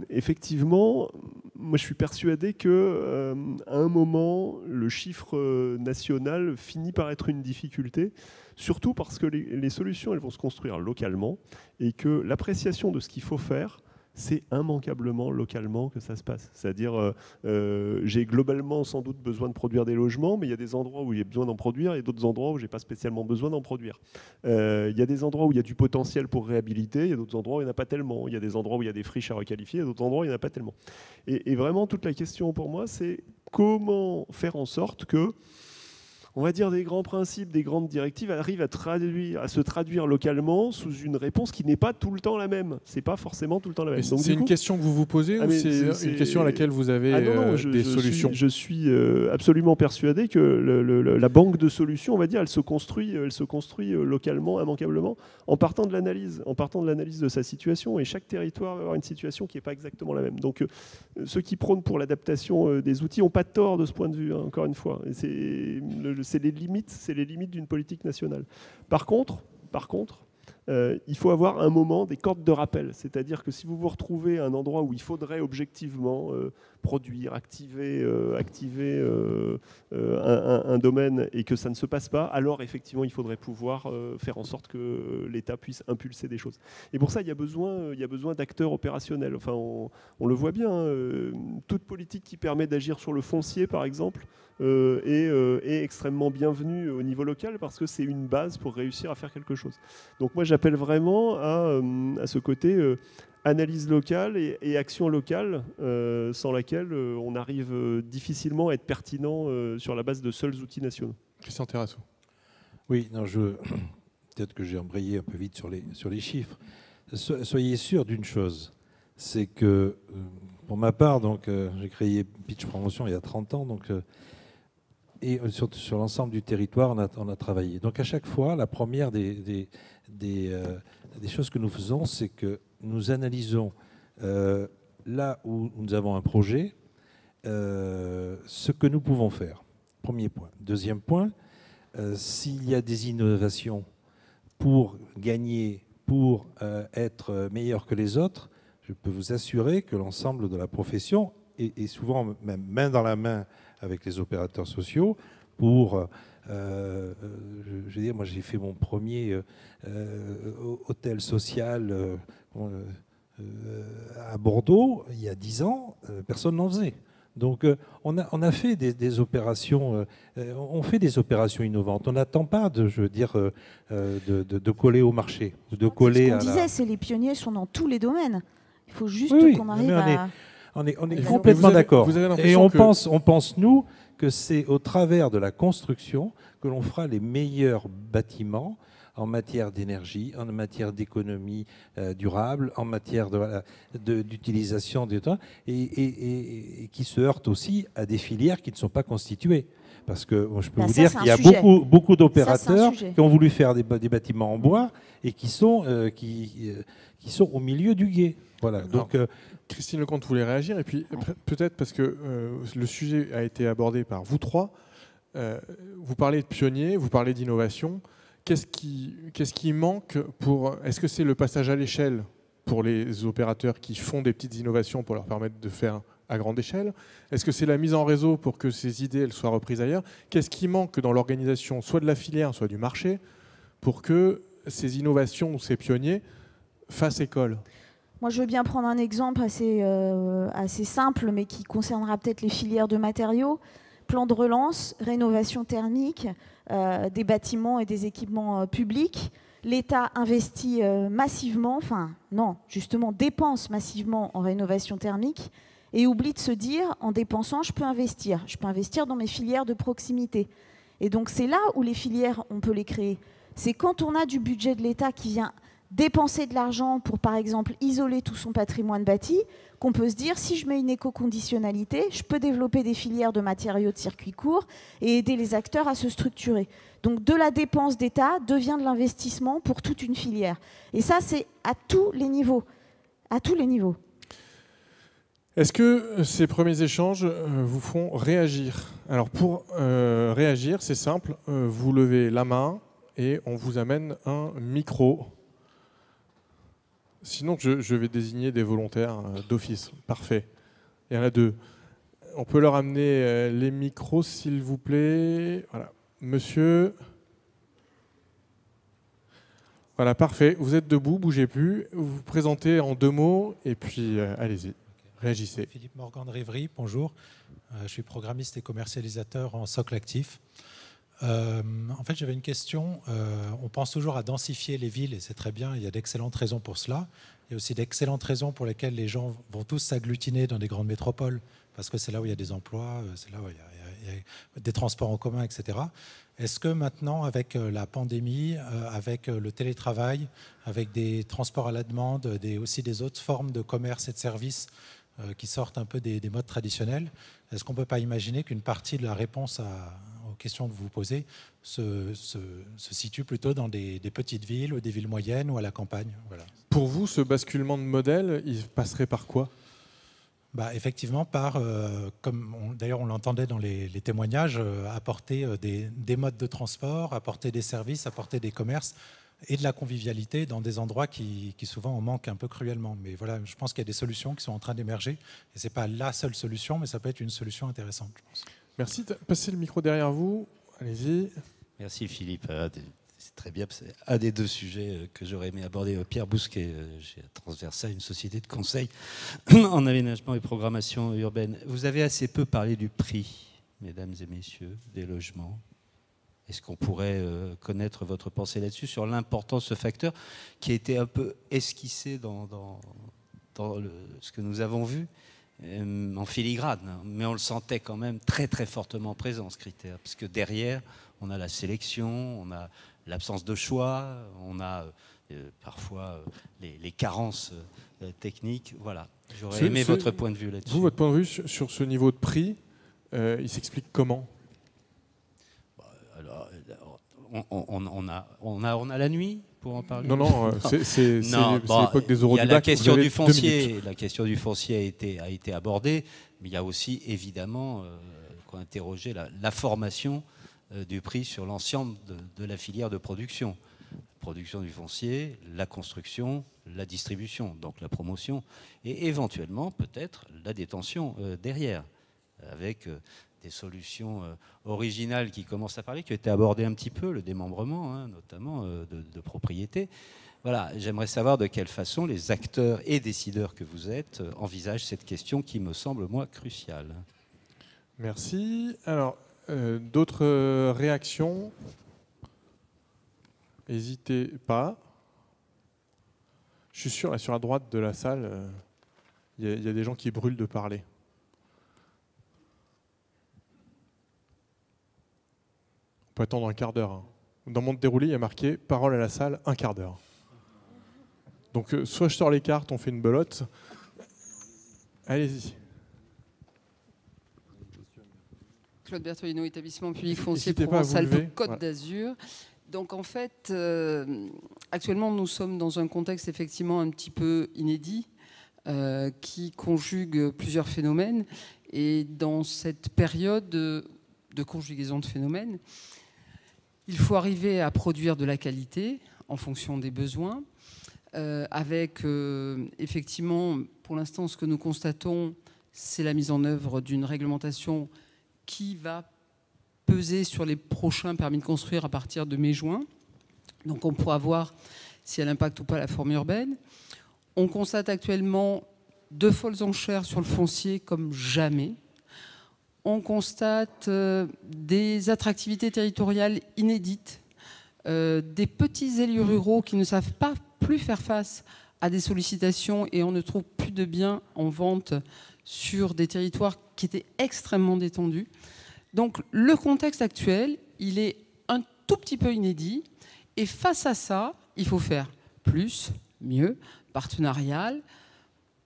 Effectivement, moi je suis persuadé qu'à un moment, le chiffre national finit par être une difficulté, surtout parce que les solutions elles vont se construire localement et que l'appréciation de ce qu'il faut faire, c'est immanquablement localement que ça se passe. C'est-à-dire, j'ai globalement sans doute besoin de produire des logements, mais il y a des endroits où j'ai besoin d'en produire et d'autres endroits où j'ai pas spécialement besoin d'en produire. Il y a des endroits où il y a du potentiel pour réhabiliter, il y a d'autres endroits où il n'y en a pas tellement. Il y a des endroits où il y a des friches à requalifier, il y a d'autres endroits où il n'y en a pas tellement. Et vraiment, toute la question pour moi, c'est comment faire en sorte que, on va dire, des grands principes, des grandes directives arrivent à se traduire localement sous une réponse qui n'est pas tout le temps la même. C'est pas forcément tout le temps la même. C'est une question que vous vous posez ou c'est une question à laquelle vous avez des solutions? Je suis absolument persuadé que la banque de solutions, on va dire, elle se construit localement, immanquablement, en partant de l'analyse de sa situation. Et chaque territoire va avoir une situation qui n'est pas exactement la même. Donc, ceux qui prônent pour l'adaptation des outils n'ont pas tort de ce point de vue, hein, encore une fois. C'est les limites d'une politique nationale. Par contre, il faut avoir un moment des cordes de rappel. C'est-à-dire que si vous vous retrouvez à un endroit où il faudrait objectivement produire, activer un domaine et que ça ne se passe pas, alors effectivement, il faudrait pouvoir faire en sorte que l'État puisse impulser des choses. Et pour ça, il y a besoin d'acteurs opérationnels. Enfin, on le voit bien. Toute politique qui permet d'agir sur le foncier, par exemple, est extrêmement bienvenue au niveau local parce que c'est une base pour réussir à faire quelque chose. Donc moi, j'appelle vraiment à ce côté analyse locale et action locale, sans laquelle on arrive difficilement à être pertinent sur la base de seuls outils nationaux. Christian Terrasso. Oui, non, peut-être que j'ai embrayé un peu vite sur les chiffres. Soyez sûr d'une chose, c'est que pour ma part, donc j'ai créé Pitch Promotion il y a 30 ans, donc et sur l'ensemble du territoire, on a travaillé. Donc à chaque fois, la première des choses que nous faisons, c'est que nous analysons là où nous avons un projet, ce que nous pouvons faire. Premier point. Deuxième point, s'il y a des innovations pour gagner, pour être meilleur que les autres, je peux vous assurer que l'ensemble de la profession est souvent même main dans la main avec les opérateurs sociaux pour, je veux dire, moi j'ai fait mon premier hôtel social à Bordeaux il y a 10 ans, personne n'en faisait. Donc on a fait des opérations, on fait des opérations innovantes. On n'attend pas de coller au marché, de coller. Ce qu'on disait, c'est les pionniers sont dans tous les domaines. Il faut juste qu'on arrive à. On est complètement d'accord. Et on pense, nous, que c'est au travers de la construction que l'on fera les meilleurs bâtiments en matière d'énergie, en matière d'économie durable, en matière d'utilisation des temps, et qui se heurtent aussi à des filières qui ne sont pas constituées. Parce que je peux vous dire qu'il y a beaucoup d'opérateurs qui ont voulu faire des bâtiments en bois et qui sont au milieu du gué. Voilà. Donc, Christine Lecomte voulait réagir, et puis peut-être parce que le sujet a été abordé par vous trois, vous parlez de pionniers, vous parlez d'innovation. Qu'est-ce qui manque pour... Est-ce que c'est le passage à l'échelle pour les opérateurs qui font des petites innovations pour leur permettre de faire à grande échelle? Est-ce que c'est la mise en réseau pour que ces idées elles soient reprises ailleurs? Qu'est-ce qui manque dans l'organisation, soit de la filière, soit du marché, pour que ces innovations ou ces pionniers fassent école? Moi, je veux bien prendre un exemple assez simple, mais qui concernera peut-être les filières de matériaux. Plan de relance, rénovation thermique, des bâtiments et des équipements publics. L'État investit massivement, dépense massivement en rénovation thermique et oublie de se dire, en dépensant, je peux investir dans mes filières de proximité. Et donc, c'est là où les filières, on peut les créer. C'est quand on a du budget de l'État qui vient dépenser de l'argent pour, par exemple, isoler tout son patrimoine bâti, qu'on peut se dire, si je mets une éco-conditionnalité, je peux développer des filières de matériaux de circuit court et aider les acteurs à se structurer. Donc, de la dépense d'État devient de l'investissement pour toute une filière. Et ça, c'est à tous les niveaux. À tous les niveaux. Est-ce que ces premiers échanges vous font réagir? Alors, pour réagir, c'est simple. Vous levez la main. et on vous amène un micro. Sinon, je vais désigner des volontaires d'office. Parfait. Il y en a 2. On peut leur amener les micros, s'il vous plaît. Voilà. Monsieur. Voilà, parfait. Vous êtes debout, bougez plus. Vous vous présentez en 2 mots et puis allez-y, réagissez. Philippe Morgan de Rêverie, bonjour. Je suis programmiste et commercialisateur en socle actif. En fait, j'avais une question. On pense toujours à densifier les villes et c'est très bien. Il y a d'excellentes raisons pour cela. Il y a aussi d'excellentes raisons pour lesquelles les gens vont tous s'agglutiner dans des grandes métropoles parce que c'est là où il y a des emplois, c'est là où il y a des transports en commun, etc. Est-ce que maintenant, avec la pandémie, avec le télétravail, avec des transports à la demande, aussi des autres formes de commerce et de services qui sortent un peu des modes traditionnels, est-ce qu'on ne peut pas imaginer qu'une partie de la réponse aux questions que vous posez se situe plutôt dans des petites villes ou des villes moyennes ou à la campagne? Voilà. Pour vous, ce basculement de modèle, il passerait par quoi? Effectivement, d'ailleurs on l'entendait dans les témoignages, apporter des modes de transport, apporter des services, apporter des commerces et de la convivialité dans des endroits qui souvent en manquent un peu cruellement. Mais voilà, je pense qu'il y a des solutions qui sont en train d'émerger. Et ce n'est pas la seule solution, mais ça peut être une solution intéressante, je pense. Merci. Passez le micro derrière vous. Allez-y. Merci Philippe. C'est très bien. C'est un des 2 sujets que j'aurais aimé aborder. Pierre Bousquet, chez Transversa, une société de conseil en aménagement et programmation urbaine. Vous avez assez peu parlé du prix, mesdames et messieurs, des logements. Est-ce qu'on pourrait connaître votre pensée là-dessus, sur l'importance de ce facteur qui a été un peu esquissé dans ce que nous avons vu en filigrane, mais on le sentait quand même très très fortement présent, ce critère, parce que derrière, on a la sélection, on a l'absence de choix, on a parfois les carences techniques. Voilà, j'aurais aimé votre point de vue là-dessus. Vous, votre point de vue sur ce niveau de prix, il s'explique comment? On a la nuit pour en parler. Non, c'est l'époque des euros du bac. La question du foncier, a été abordée, mais il y a aussi évidemment interroger la formation du prix sur l'ensemble de la filière de production. Production du foncier, la construction, la distribution, donc la promotion, et éventuellement peut-être la détention derrière, avec des solutions originales qui commencent à parler, qui ont été abordées un petit peu, le démembrement, notamment de propriété. Voilà, j'aimerais savoir de quelle façon les acteurs et décideurs que vous êtes envisagent cette question qui me semble, moi, cruciale. Merci. Alors, d'autres réactions? N'hésitez pas. Je suis sûr, là, sur la droite de la salle, il y a des gens qui brûlent de parler. On peut attendre un quart d'heure. Dans mon déroulé, il y a marqué « Parole à la salle, un quart d'heure ». Donc, soit je sors les cartes, on fait une belote. Allez-y. Claude Bertolino, établissement public foncier Provence-Alpes-Côte d'Azur. Donc en fait, actuellement, nous sommes dans un contexte effectivement un petit peu inédit qui conjugue plusieurs phénomènes. Et dans cette période de conjugaison de phénomènes, il faut arriver à produire de la qualité en fonction des besoins, avec effectivement, pour l'instant, ce que nous constatons, c'est la mise en œuvre d'une réglementation qui va peser sur les prochains permis de construire à partir de mai-juin. Donc on pourra voir si elle impacte ou pas la forme urbaine. On constate actuellement de folles enchères sur le foncier comme jamais. On constate des attractivités territoriales inédites, des petits élus ruraux qui ne savent pas plus faire face à des sollicitations et on ne trouve plus de biens en vente sur des territoires qui étaient extrêmement détendus. Donc le contexte actuel, il est un tout petit peu inédit et face à ça, il faut faire plus, mieux, partenarial,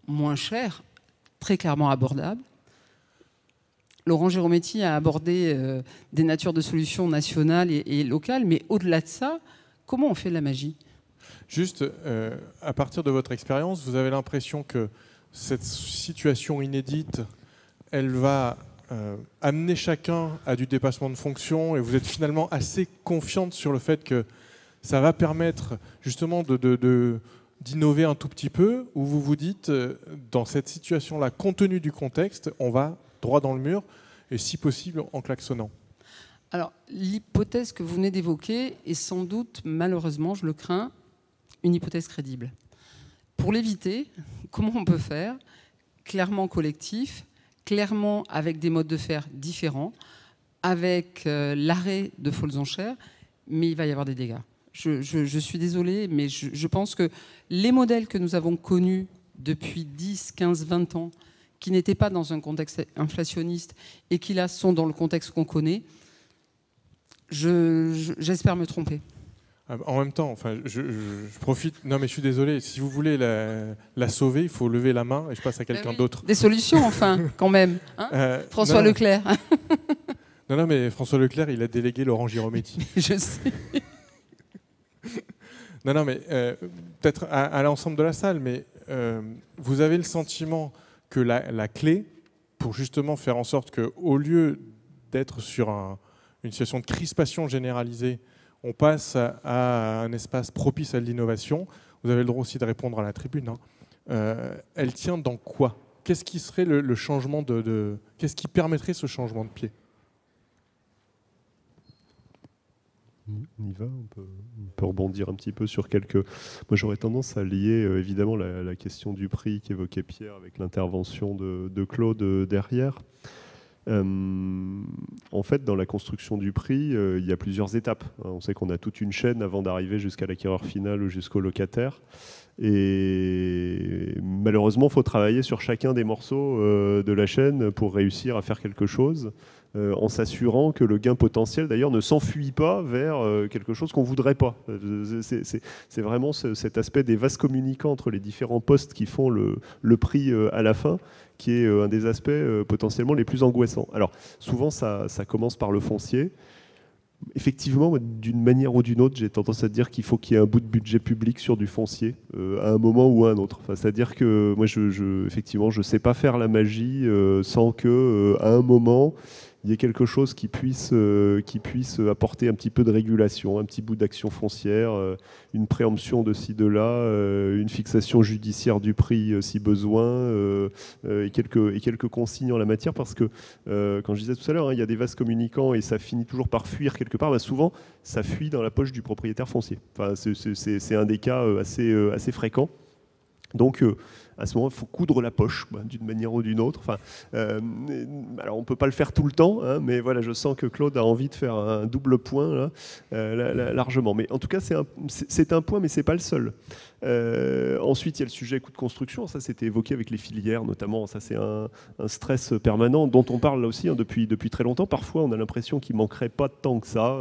moins cher, très clairement abordable. Laurent Girometti a abordé des natures de solutions nationales et locales, mais au-delà de ça, comment on fait de la magie? Juste, à partir de votre expérience, vous avez l'impression que cette situation inédite, elle va amené chacun à du dépassement de fonction et vous êtes finalement assez confiante sur le fait que ça va permettre justement d'innover un tout petit peu, ou vous vous dites, dans cette situation-là, compte tenu du contexte, on va droit dans le mur, et si possible en klaxonnant? Alors, l'hypothèse que vous venez d'évoquer est sans doute, malheureusement, je le crains, une hypothèse crédible. Pour l'éviter, comment on peut faire? Clairement collectif, clairement avec des modes de faire différents, avec l'arrêt de folles enchères, mais il va y avoir des dégâts. Je suis désolée, mais je pense que les modèles que nous avons connus depuis 10, 15, 20 ans, qui n'étaient pas dans un contexte inflationniste et qui là sont dans le contexte qu'on connaît, j'espère me tromper. En même temps, enfin, je profite. Non, mais je suis désolé. Si vous voulez la sauver, il faut lever la main et je passe à quelqu'un d'autre. Des solutions, enfin, quand même. Hein, François Leclerc. Non, mais François Leclerc, il a délégué Laurent Girometti. Je sais. Non, mais peut-être à l'ensemble de la salle, mais vous avez le sentiment que la clé pour justement faire en sorte qu'au lieu d'être sur une situation de crispation généralisée, on passe à un espace propice à l'innovation. Vous avez le droit aussi de répondre à la tribune. Elle tient dans quoi? Qu'est-ce qui serait le changement qu'est-ce qui permettrait ce changement de pied? On y va, on peut rebondir un petit peu sur quelques... Moi, j'aurais tendance à lier évidemment la question du prix qu'évoquait Pierre avec l'intervention de Claude derrière. En fait, dans la construction du prix, il y a plusieurs étapes. On sait qu'on a toute une chaîne avant d'arriver jusqu'à l'acquéreur final ou jusqu'au locataire. Et malheureusement, il faut travailler sur chacun des morceaux de la chaîne pour réussir à faire quelque chose, en s'assurant que le gain potentiel, d'ailleurs, ne s'enfuit pas vers quelque chose qu'on ne voudrait pas. C'est vraiment cet aspect des vases communicants entre les différents postes qui font le prix à la fin, qui est un des aspects potentiellement les plus angoissants. Alors, souvent, ça commence par le foncier. Effectivement, d'une manière ou d'une autre, j'ai tendance à dire qu'il faut qu'il y ait un bout de budget public sur du foncier, à un moment ou à un autre. Enfin, c'est-à-dire que moi, effectivement, je ne sais pas faire la magie sans que, à un moment, il y ait quelque chose qui puisse apporter un petit peu de régulation, un petit bout d'action foncière, une préemption de ci, de là, une fixation judiciaire du prix si besoin, et quelques consignes en la matière, parce que, quand je disais tout à l'heure, il y a des vases communicants et ça finit toujours par fuir quelque part, souvent ça fuit dans la poche du propriétaire foncier. Enfin, c'est un des cas assez fréquents. Donc, à ce moment, il faut coudre la poche, d'une manière ou d'une autre. Enfin, alors, on ne peut pas le faire tout le temps, mais voilà, je sens que Claude a envie de faire un double point, là, largement. Mais en tout cas, c'est un point, mais ce n'est pas le seul. Ensuite, il y a le sujet coût de construction. Ça, c'était évoqué avec les filières, notamment. Ça, c'est un stress permanent dont on parle là aussi depuis très longtemps. Parfois, on a l'impression qu'il ne manquerait pas tant que ça.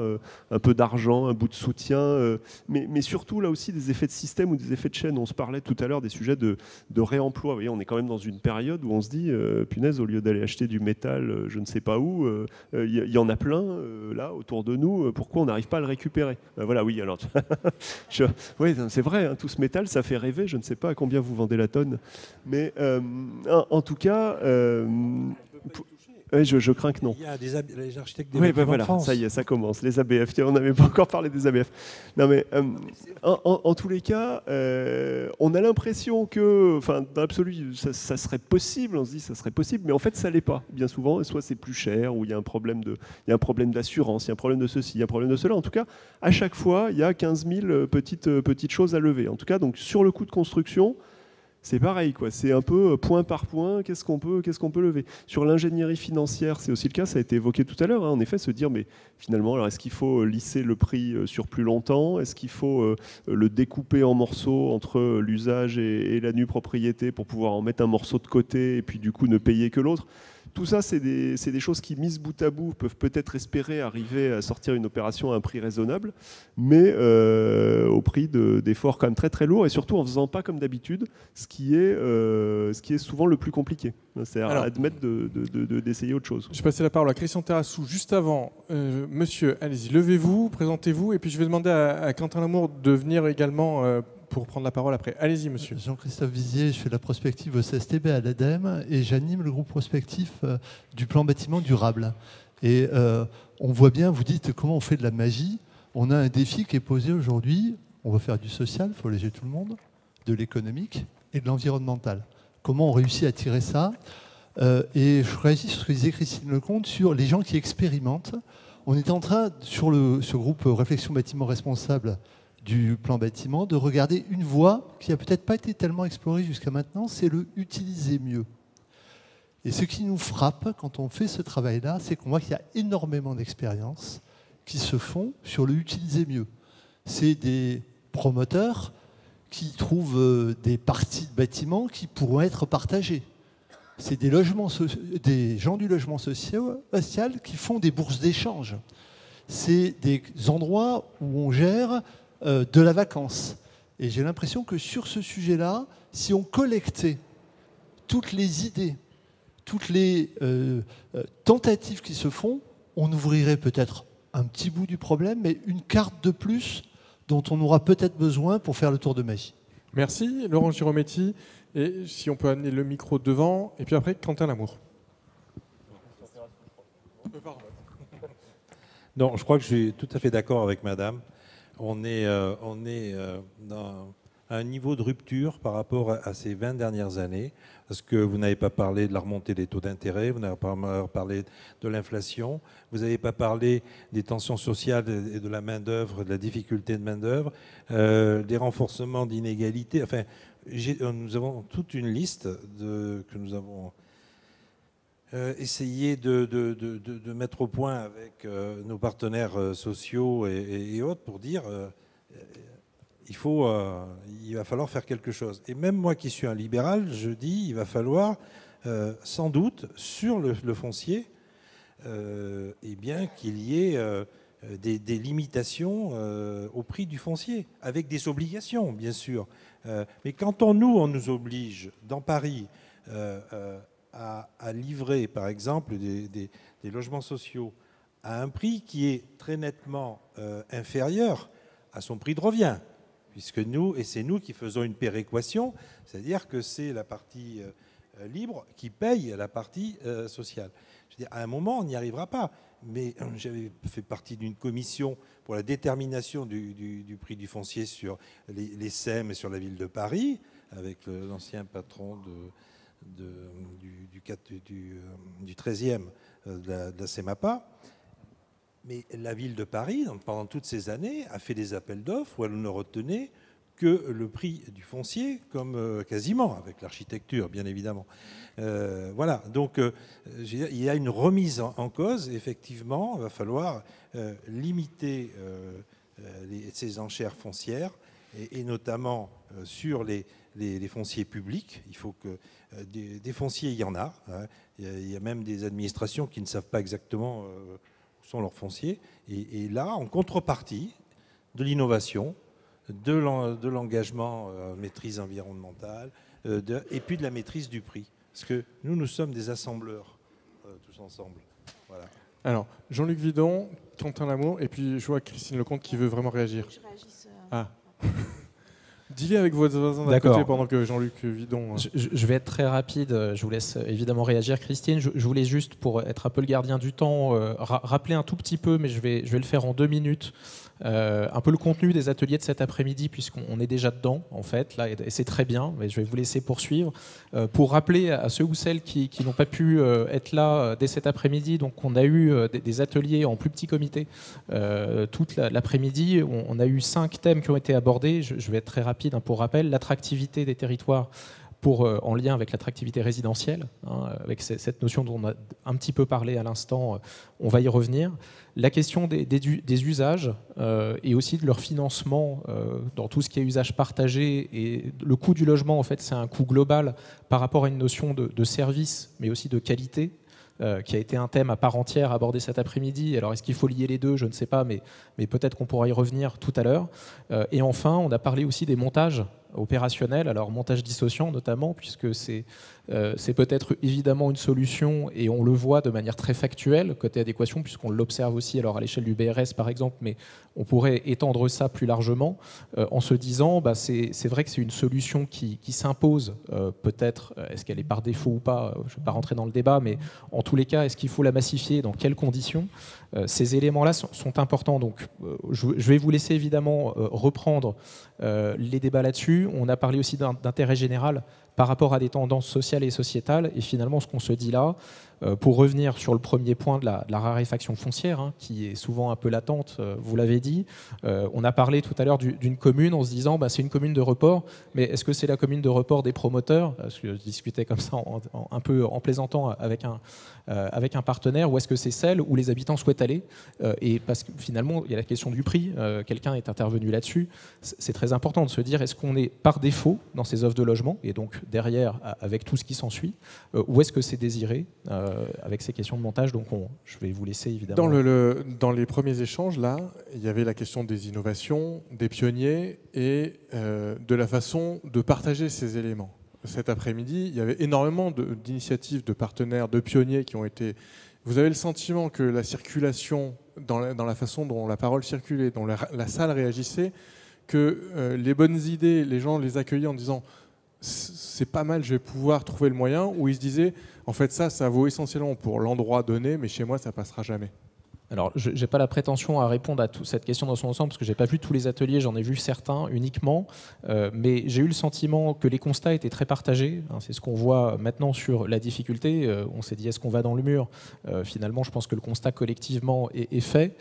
Un peu d'argent, un bout de soutien. Mais surtout, là aussi, des effets de système ou des effets de chaîne. On se parlait tout à l'heure des sujets de réemploi. Vous voyez, on est quand même dans une période où on se dit, punaise, au lieu d'aller acheter du métal, je ne sais pas où, il y en a plein, là, autour de nous. Pourquoi on n'arrive pas à le récupérer? Voilà, oui, alors... oui, c'est vrai, tout ce métal, ça fait rêver. Je ne sais pas à combien vous vendez la tonne. Mais en tout cas... Oui, je crains que non. Il y a les architectes des bâtiments de France. Ça y est, ça commence. Les ABF. On n'avait pas encore parlé des ABF. Non, mais en tous les cas, on a l'impression que, enfin, dans l'absolu, ça serait possible. On se dit, ça serait possible, mais en fait, ça l'est pas. Bien souvent, soit c'est plus cher, ou il y a un problème d'assurance, il y a un problème de ceci, il y a un problème de cela. En tout cas, à chaque fois, il y a 15 000 petites choses à lever. En tout cas, donc sur le coût de construction. C'est pareil, quoi. C'est un peu point par point, qu'est-ce qu'on peut lever. Sur l'ingénierie financière, c'est aussi le cas, ça a été évoqué tout à l'heure, en effet, se dire, mais finalement, alors est-ce qu'il faut lisser le prix sur plus longtemps? Est-ce qu'il faut le découper en morceaux entre l'usage et la nue propriété pour pouvoir en mettre un morceau de côté et puis du coup ne payer que l'autre? Tout ça, c'est des choses qui, mises bout à bout, peuvent peut-être espérer arriver à sortir une opération à un prix raisonnable, mais au prix d'efforts quand même très très lourds, et surtout en faisant pas comme d'habitude, ce qui est souvent le plus compliqué. C'est-à-dire admettre d'essayer autre chose. Je vais passer la parole à Christian Terrassou. Juste avant, monsieur, allez-y, levez-vous, présentez-vous, et puis je vais demander à Quentin Lamour de venir également pour prendre la parole après. Allez-y, monsieur. Jean-Christophe Vizier, je fais la prospective au CSTB à l'ADEME et j'anime le groupe prospectif du plan bâtiment durable. Et on voit bien, vous dites comment on fait de la magie. On a un défi qui est posé aujourd'hui. On va faire du social, il faut léger tout le monde, de l'économique et de l'environnemental. Comment on réussit à tirer ça et je réagis sur ce que disait Christine Lecomte sur les gens qui expérimentent. On était en train, sur ce groupe Réflexion Bâtiment Responsable du plan bâtiment, de regarder une voie qui n'a peut-être pas été tellement explorée jusqu'à maintenant, c'est le utiliser mieux. Et ce qui nous frappe quand on fait ce travail-là, c'est qu'on voit qu'il y a énormément d'expériences qui se font sur le utiliser mieux. C'est des promoteurs qui trouvent des parties de bâtiments qui pourront être partagées. C'est des gens du logement social qui font des bourses d'échange. C'est des endroits où on gère de la vacance. Et j'ai l'impression que sur ce sujet-là, si on collectait toutes les idées, toutes les tentatives qui se font, on ouvrirait peut-être un petit bout du problème, mais une carte de plus dont on aura peut-être besoin pour faire le tour de magie. Merci, Laurent Girometti. Et si on peut amener le micro devant, et puis après, Quentin Lamour. Non, je crois que je suis tout à fait d'accord avec madame. On est dans un niveau de rupture par rapport à ces 20 dernières années, parce que vous n'avez pas parlé de la remontée des taux d'intérêt, vous n'avez pas parlé de l'inflation, vous n'avez pas parlé des tensions sociales et de la main-d'œuvre, de la difficulté de main-d'œuvre, des renforcements d'inégalités. Enfin, nous avons toute une liste que nous avons essayé de mettre au point avec nos partenaires sociaux et autres pour dire il va falloir faire quelque chose. Et même moi qui suis un libéral, je dis il va falloir sans doute sur le foncier qu'il y ait des limitations au prix du foncier, avec des obligations, bien sûr. Mais quand on nous oblige, dans Paris, à livrer, par exemple, des logements sociaux à un prix qui est très nettement inférieur à son prix de revient, puisque c'est nous qui faisons une péréquation, c'est-à-dire que c'est la partie libre qui paye la partie sociale. Je veux dire, à un moment, on n'y arrivera pas. Mais j'avais fait partie d'une commission pour la détermination du prix du foncier sur les SEM et sur la ville de Paris, avec l'ancien patron du 13e de la CEMAPA. Mais la ville de Paris, pendant toutes ces années, a fait des appels d'offres où elle ne retenait que le prix du foncier, comme quasiment, avec l'architecture, bien évidemment. Voilà, donc il y a une remise en cause, effectivement, il va falloir limiter ces enchères foncières, et notamment sur les fonciers publics. Il faut que des fonciers, il y en a. Hein. Il y a même des administrations qui ne savent pas exactement où sont leurs fonciers. Et là, en contrepartie de l'innovation, de l'engagement maîtrise environnementale, et puis de la maîtrise du prix. Parce que nous sommes des assembleurs, tous ensemble. Voilà. Alors, Jean-Luc Vidon, Quentin Lamour, et puis je vois Christine Lecomte qui veut vraiment réagir. Je réagisse. Ah. Dis-le avec votre voisin d'à côté pendant que Jean-Luc Vidon... Je vais être très rapide, je vous laisse évidemment réagir Christine. Je voulais juste, pour être un peu le gardien du temps, rappeler un tout petit peu, mais je vais le faire en 2 minutes, un peu le contenu des ateliers de cet après-midi, puisqu'on est déjà dedans, en fait, là, et c'est très bien, mais je vais vous laisser poursuivre. Pour rappeler à ceux ou celles qui n'ont pas pu être là dès cet après-midi, donc on a eu des ateliers en plus petit comité toute l'après-midi. On a eu 5 thèmes qui ont été abordés. Je vais être très rapide pour rappel. L'attractivité des territoires en lien avec l'attractivité résidentielle, avec cette notion dont on a un petit peu parlé à l'instant, on va y revenir. La question des usages et aussi de leur financement dans tout ce qui est usage partagé, et le coût du logement, en fait, c'est un coût global par rapport à une notion de service, mais aussi de qualité, qui a été un thème à part entière abordé cet après-midi. Alors, est-ce qu'il faut lier les deux? Je ne sais pas, mais peut-être qu'on pourra y revenir tout à l'heure. Et enfin, on a parlé aussi des montages opérationnels, alors montage dissociant notamment, puisque c'est peut-être évidemment une solution, et on le voit de manière très factuelle côté adéquation, puisqu'on l'observe aussi alors à l'échelle du BRS par exemple, mais on pourrait étendre ça plus largement en se disant c'est vrai que c'est une solution qui s'impose, peut-être, est-ce qu'elle est par défaut ou pas, je ne vais pas rentrer dans le débat, mais en tous les cas, est-ce qu'il faut la massifier, dans quelles conditions? Ces éléments-là sont importants, donc je vais vous laisser évidemment reprendre les débats là-dessus. On a parlé aussi d'intérêt général par rapport à des tendances sociales et sociétales, et finalement ce qu'on se dit là, pour revenir sur le premier point de la raréfaction foncière, qui est souvent un peu latente, vous l'avez dit, on a parlé tout à l'heure d'une commune en se disant c'est une commune de report, mais est-ce que c'est la commune de report des promoteurs? Parce que je discutais comme ça un peu en plaisantant avec un partenaire, ou est-ce que c'est celle où les habitants souhaitent aller? Et parce que finalement il y a la question du prix, quelqu'un est intervenu là-dessus, c'est très important de se dire est-ce qu'on est par défaut dans ces offres de logement, et donc derrière avec tout ce qui s'ensuit, ou est-ce que c'est désiré avec ces questions de montage? Donc je vais vous laisser évidemment. Dans les premiers échanges, là, il y avait la question des innovations, des pionniers et de la façon de partager ces éléments. Cet après-midi, il y avait énormément d'initiatives, de partenaires, de pionniers qui ont été... Vous avez le sentiment que la circulation, dans la façon dont la parole circulait, dont la salle réagissait, que les bonnes idées, les gens les accueillaient en disant c'est pas mal, je vais pouvoir trouver le moyen, ou ils se disaient en fait ça vaut essentiellement pour l'endroit donné, mais chez moi ça passera jamais. Alors, je n'ai pas la prétention à répondre à cette question dans son ensemble, parce que je n'ai pas vu tous les ateliers, j'en ai vu certains uniquement, mais j'ai eu le sentiment que les constats étaient très partagés. C'est ce qu'on voit maintenant sur la difficulté. On s'est dit, est-ce qu'on va dans le mur? Finalement, je pense que le constat collectivement est fait.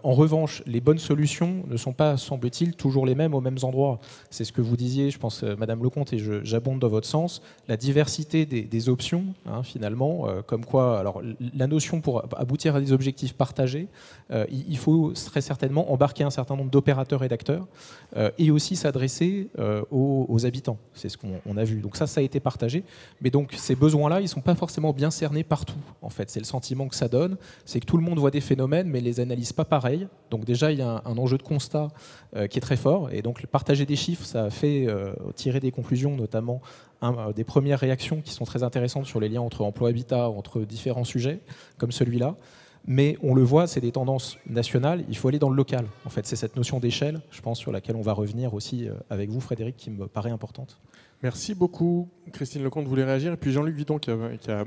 En revanche, les bonnes solutions ne sont pas, semble-t-il, toujours les mêmes aux mêmes endroits. C'est ce que vous disiez, je pense, Madame Lecomte, et j'abonde dans votre sens, la diversité des options, finalement, comme quoi, alors, la notion pour aboutir à des objectifs partagés, il faut très certainement embarquer un certain nombre d'opérateurs et d'acteurs et aussi s'adresser aux habitants. C'est ce qu'on a vu. Donc ça a été partagé. Mais donc ces besoins-là, ils ne sont pas forcément bien cernés partout. En fait, c'est le sentiment que ça donne. C'est que tout le monde voit des phénomènes, mais les analyse pas pareil. Donc déjà, il y a un enjeu de constat qui est très fort. Et donc partager des chiffres, ça a fait tirer des conclusions, notamment des premières réactions qui sont très intéressantes sur les liens entre emploi-habitat, entre différents sujets, comme celui-là. Mais on le voit, c'est des tendances nationales, il faut aller dans le local. En fait, c'est cette notion d'échelle, je pense, sur laquelle on va revenir aussi avec vous, Frédéric, qui me paraît importante. Merci beaucoup. Christine Lecomte voulait réagir, et puis Jean-Luc Vidon qui a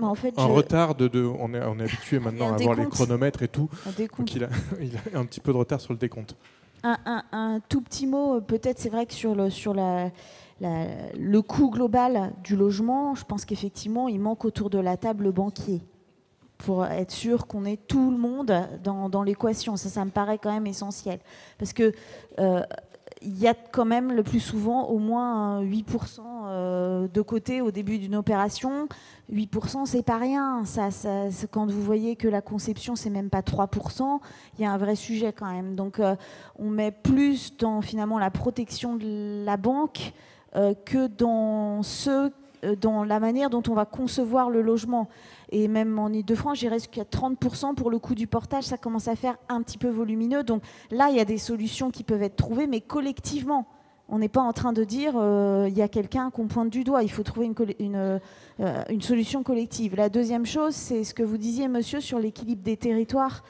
en fait, un retard on est habitué maintenant à avoir les chronomètres et tout, donc il a un petit peu de retard sur le décompte. Un tout petit mot, peut-être, c'est vrai que sur le coût global du logement, je pense qu'effectivement, il manque autour de la table le banquier, pour être sûr qu'on ait tout le monde dans l'équation. Ça me paraît quand même essentiel. Parce que il y a quand même le plus souvent au moins 8% de côté au début d'une opération. 8%, c'est pas rien. Quand vous voyez que la conception, c'est même pas 3%, il y a un vrai sujet quand même. Donc on met plus dans finalement la protection de la banque que dans la manière dont on va concevoir le logement. Et même en Ile-de-France, j'irais jusqu'à 30% pour le coût du portage, ça commence à faire un petit peu volumineux. Donc là, il y a des solutions qui peuvent être trouvées, mais collectivement. On n'est pas en train de dire il y a quelqu'un qu'on pointe du doigt. Il faut trouver une solution collective. La deuxième chose, c'est ce que vous disiez, monsieur, sur l'équilibre des territoires.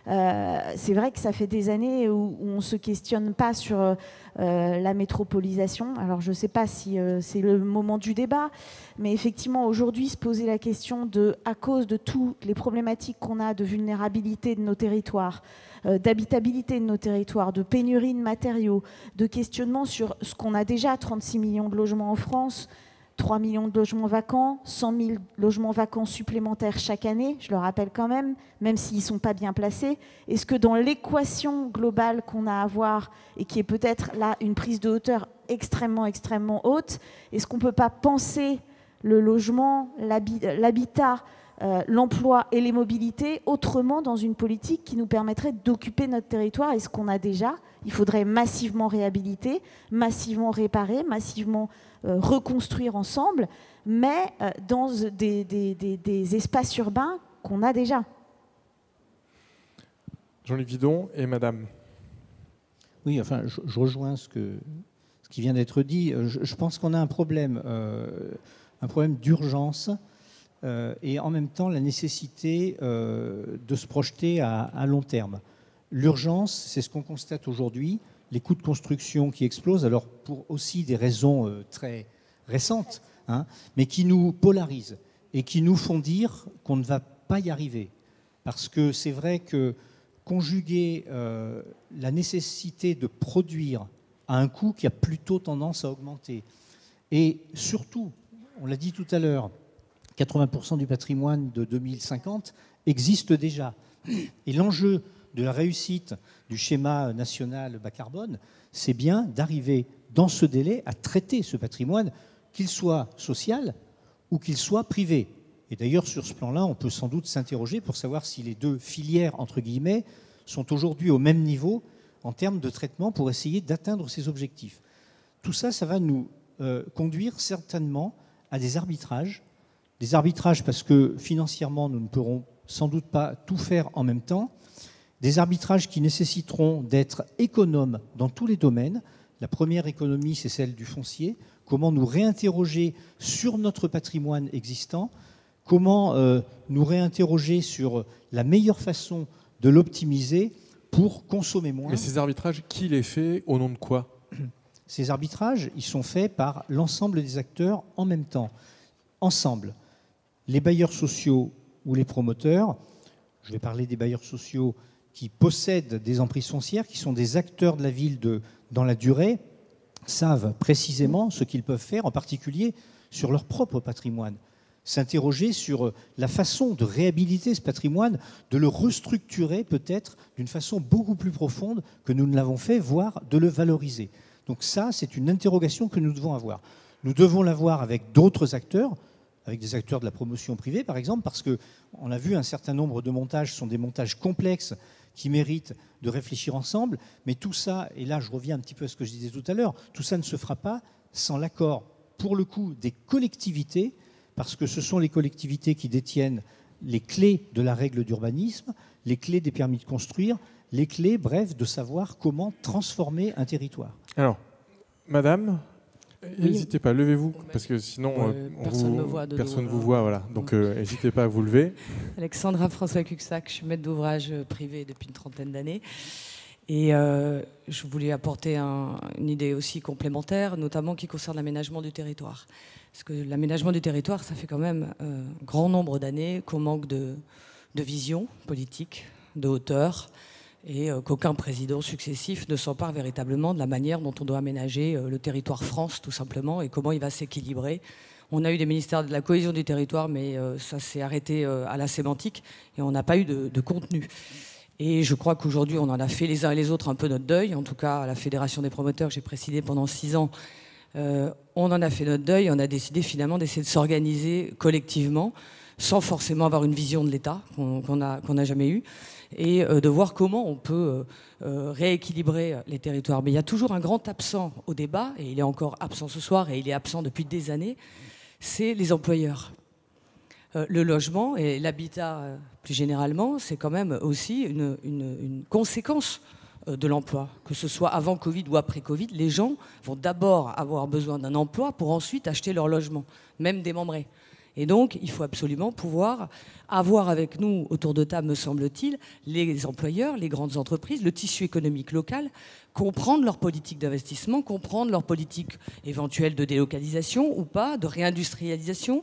C'est vrai que ça fait des années où on ne se questionne pas sur la métropolisation. Alors je ne sais pas si c'est le moment du débat, mais effectivement aujourd'hui se poser la question à cause de toutes les problématiques qu'on a de vulnérabilité de nos territoires, d'habitabilité de nos territoires, de pénurie de matériaux, de questionnement sur ce qu'on a déjà, 36 millions de logements en France, 3 millions de logements vacants, 100 000 logements vacants supplémentaires chaque année, je le rappelle quand même s'ils ne sont pas bien placés. Est-ce que dans l'équation globale qu'on a à avoir, et qui est peut-être là une prise de hauteur extrêmement, extrêmement haute, est-ce qu'on ne peut pas penser le logement, l'habitat, l'emploi et les mobilités autrement dans une politique qui nous permettrait d'occuper notre territoire? Et ce qu'on a déjà, il faudrait massivement réhabiliter, massivement réparer, massivement reconstruire ensemble, mais dans des espaces urbains qu'on a déjà. Jean-Luc Vidon et Madame. Oui, enfin, je rejoins ce qui vient d'être dit. Je pense qu'on a un problème d'urgence et en même temps la nécessité de se projeter à long terme. L'urgence, c'est ce qu'on constate aujourd'hui, les coûts de construction qui explosent, alors pour aussi des raisons très récentes, hein, mais qui nous polarisent et qui nous font dire qu'on ne va pas y arriver. Parce que c'est vrai que conjuguer la nécessité de produire à un coût qui a plutôt tendance à augmenter, et surtout, on l'a dit tout à l'heure, 80% du patrimoine de 2050 existe déjà. Et l'enjeu de la réussite du schéma national bas carbone, c'est bien d'arriver dans ce délai à traiter ce patrimoine, qu'il soit social ou qu'il soit privé. Et d'ailleurs, sur ce plan-là, on peut sans doute s'interroger pour savoir si les deux filières, entre guillemets, sont aujourd'hui au même niveau en termes de traitement pour essayer d'atteindre ces objectifs. Tout ça, ça va nous conduire certainement à des arbitrages parce que financièrement, nous ne pourrons sans doute pas tout faire en même temps, des arbitrages qui nécessiteront d'être économes dans tous les domaines. La première économie, c'est celle du foncier. Comment nous réinterroger sur notre patrimoine existant, comment nous réinterroger sur la meilleure façon de l'optimiser pour consommer moins. Mais ces arbitrages, qui les fait, au nom de quoi? Ces arbitrages, ils sont faits par l'ensemble des acteurs en même temps. Ensemble, les bailleurs sociaux ou les promoteurs, je vais parler des bailleurs sociaux qui possèdent des emprises foncières, qui sont des acteurs de la ville dans la durée, savent précisément ce qu'ils peuvent faire, en particulier sur leur propre patrimoine. S'interroger sur la façon de réhabiliter ce patrimoine, de le restructurer peut-être d'une façon beaucoup plus profonde que nous ne l'avons fait, voire de le valoriser. Donc ça, c'est une interrogation que nous devons avoir. Nous devons l'avoir avec d'autres acteurs, avec des acteurs de la promotion privée par exemple, parce qu'on a vu un certain nombre de montages sont des montages complexes qui méritent de réfléchir ensemble, mais tout ça, et là je reviens un petit peu à ce que je disais tout à l'heure, tout ça ne se fera pas sans l'accord, pour le coup, des collectivités, parce que ce sont les collectivités qui détiennent les clés de la règle d'urbanisme, les clés des permis de construire, les clés, bref, de savoir comment transformer un territoire. Alors, madame, n'hésitez pas, levez-vous, parce que sinon personne ne vous voit. Voilà. Donc n'hésitez pas à vous lever. Alexandra François-Cuxac, je suis maître d'ouvrage privé depuis une trentaine d'années. Et je voulais apporter une idée aussi complémentaire, notamment qui concerne l'aménagement du territoire. Parce que l'aménagement du territoire, ça fait quand même un grand nombre d'années qu'on manque de vision politique, de hauteur, et qu'aucun président successif ne s'empare véritablement de la manière dont on doit aménager le territoire France, tout simplement, et comment il va s'équilibrer. On a eu des ministères de la cohésion du territoire, mais ça s'est arrêté à la sémantique, et on n'a pas eu de contenu. Et je crois qu'aujourd'hui, on en a fait les uns et les autres un peu notre deuil. En tout cas, à la Fédération des promoteurs que j'ai présidée pendant 6 ans, on en a fait notre deuil. On a décidé finalement d'essayer de s'organiser collectivement, sans forcément avoir une vision de l'État qu'on n'a jamais eue, et de voir comment on peut rééquilibrer les territoires. Mais il y a toujours un grand absent au débat, et il est encore absent ce soir, et il est absent depuis des années, c'est les employeurs. Le logement et l'habitat, plus généralement, c'est quand même aussi une conséquence de l'emploi. Que ce soit avant Covid ou après Covid, les gens vont d'abord avoir besoin d'un emploi pour ensuite acheter leur logement, même démembré. Et donc, il faut absolument pouvoir avoir avec nous, autour de table, me semble-t-il, les employeurs, les grandes entreprises, le tissu économique local, comprendre leur politique d'investissement, comprendre leur politique éventuelle de délocalisation ou pas, de réindustrialisation,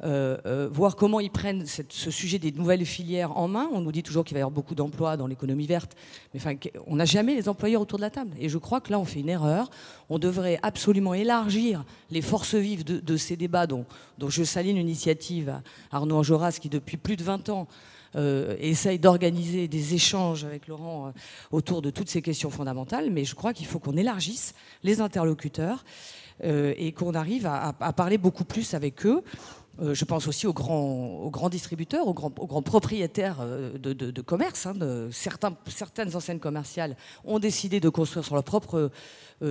voir comment ils prennent ce sujet des nouvelles filières en main. On nous dit toujours qu'il va y avoir beaucoup d'emplois dans l'économie verte, mais enfin, on n'a jamais les employeurs autour de la table. Et je crois que là, on fait une erreur. On devrait absolument élargir les forces vives de ces débats dont je salue l'initiative Arnaud Enjolras, qui depuis plus de 20 ans essaye d'organiser des échanges avec Laurent autour de toutes ces questions fondamentales, mais je crois qu'il faut qu'on élargisse les interlocuteurs et qu'on arrive à parler beaucoup plus avec eux. Je pense aussi aux grands distributeurs, aux grands propriétaires de commerce. Certaines enseignes commerciales ont décidé de construire sur leur propre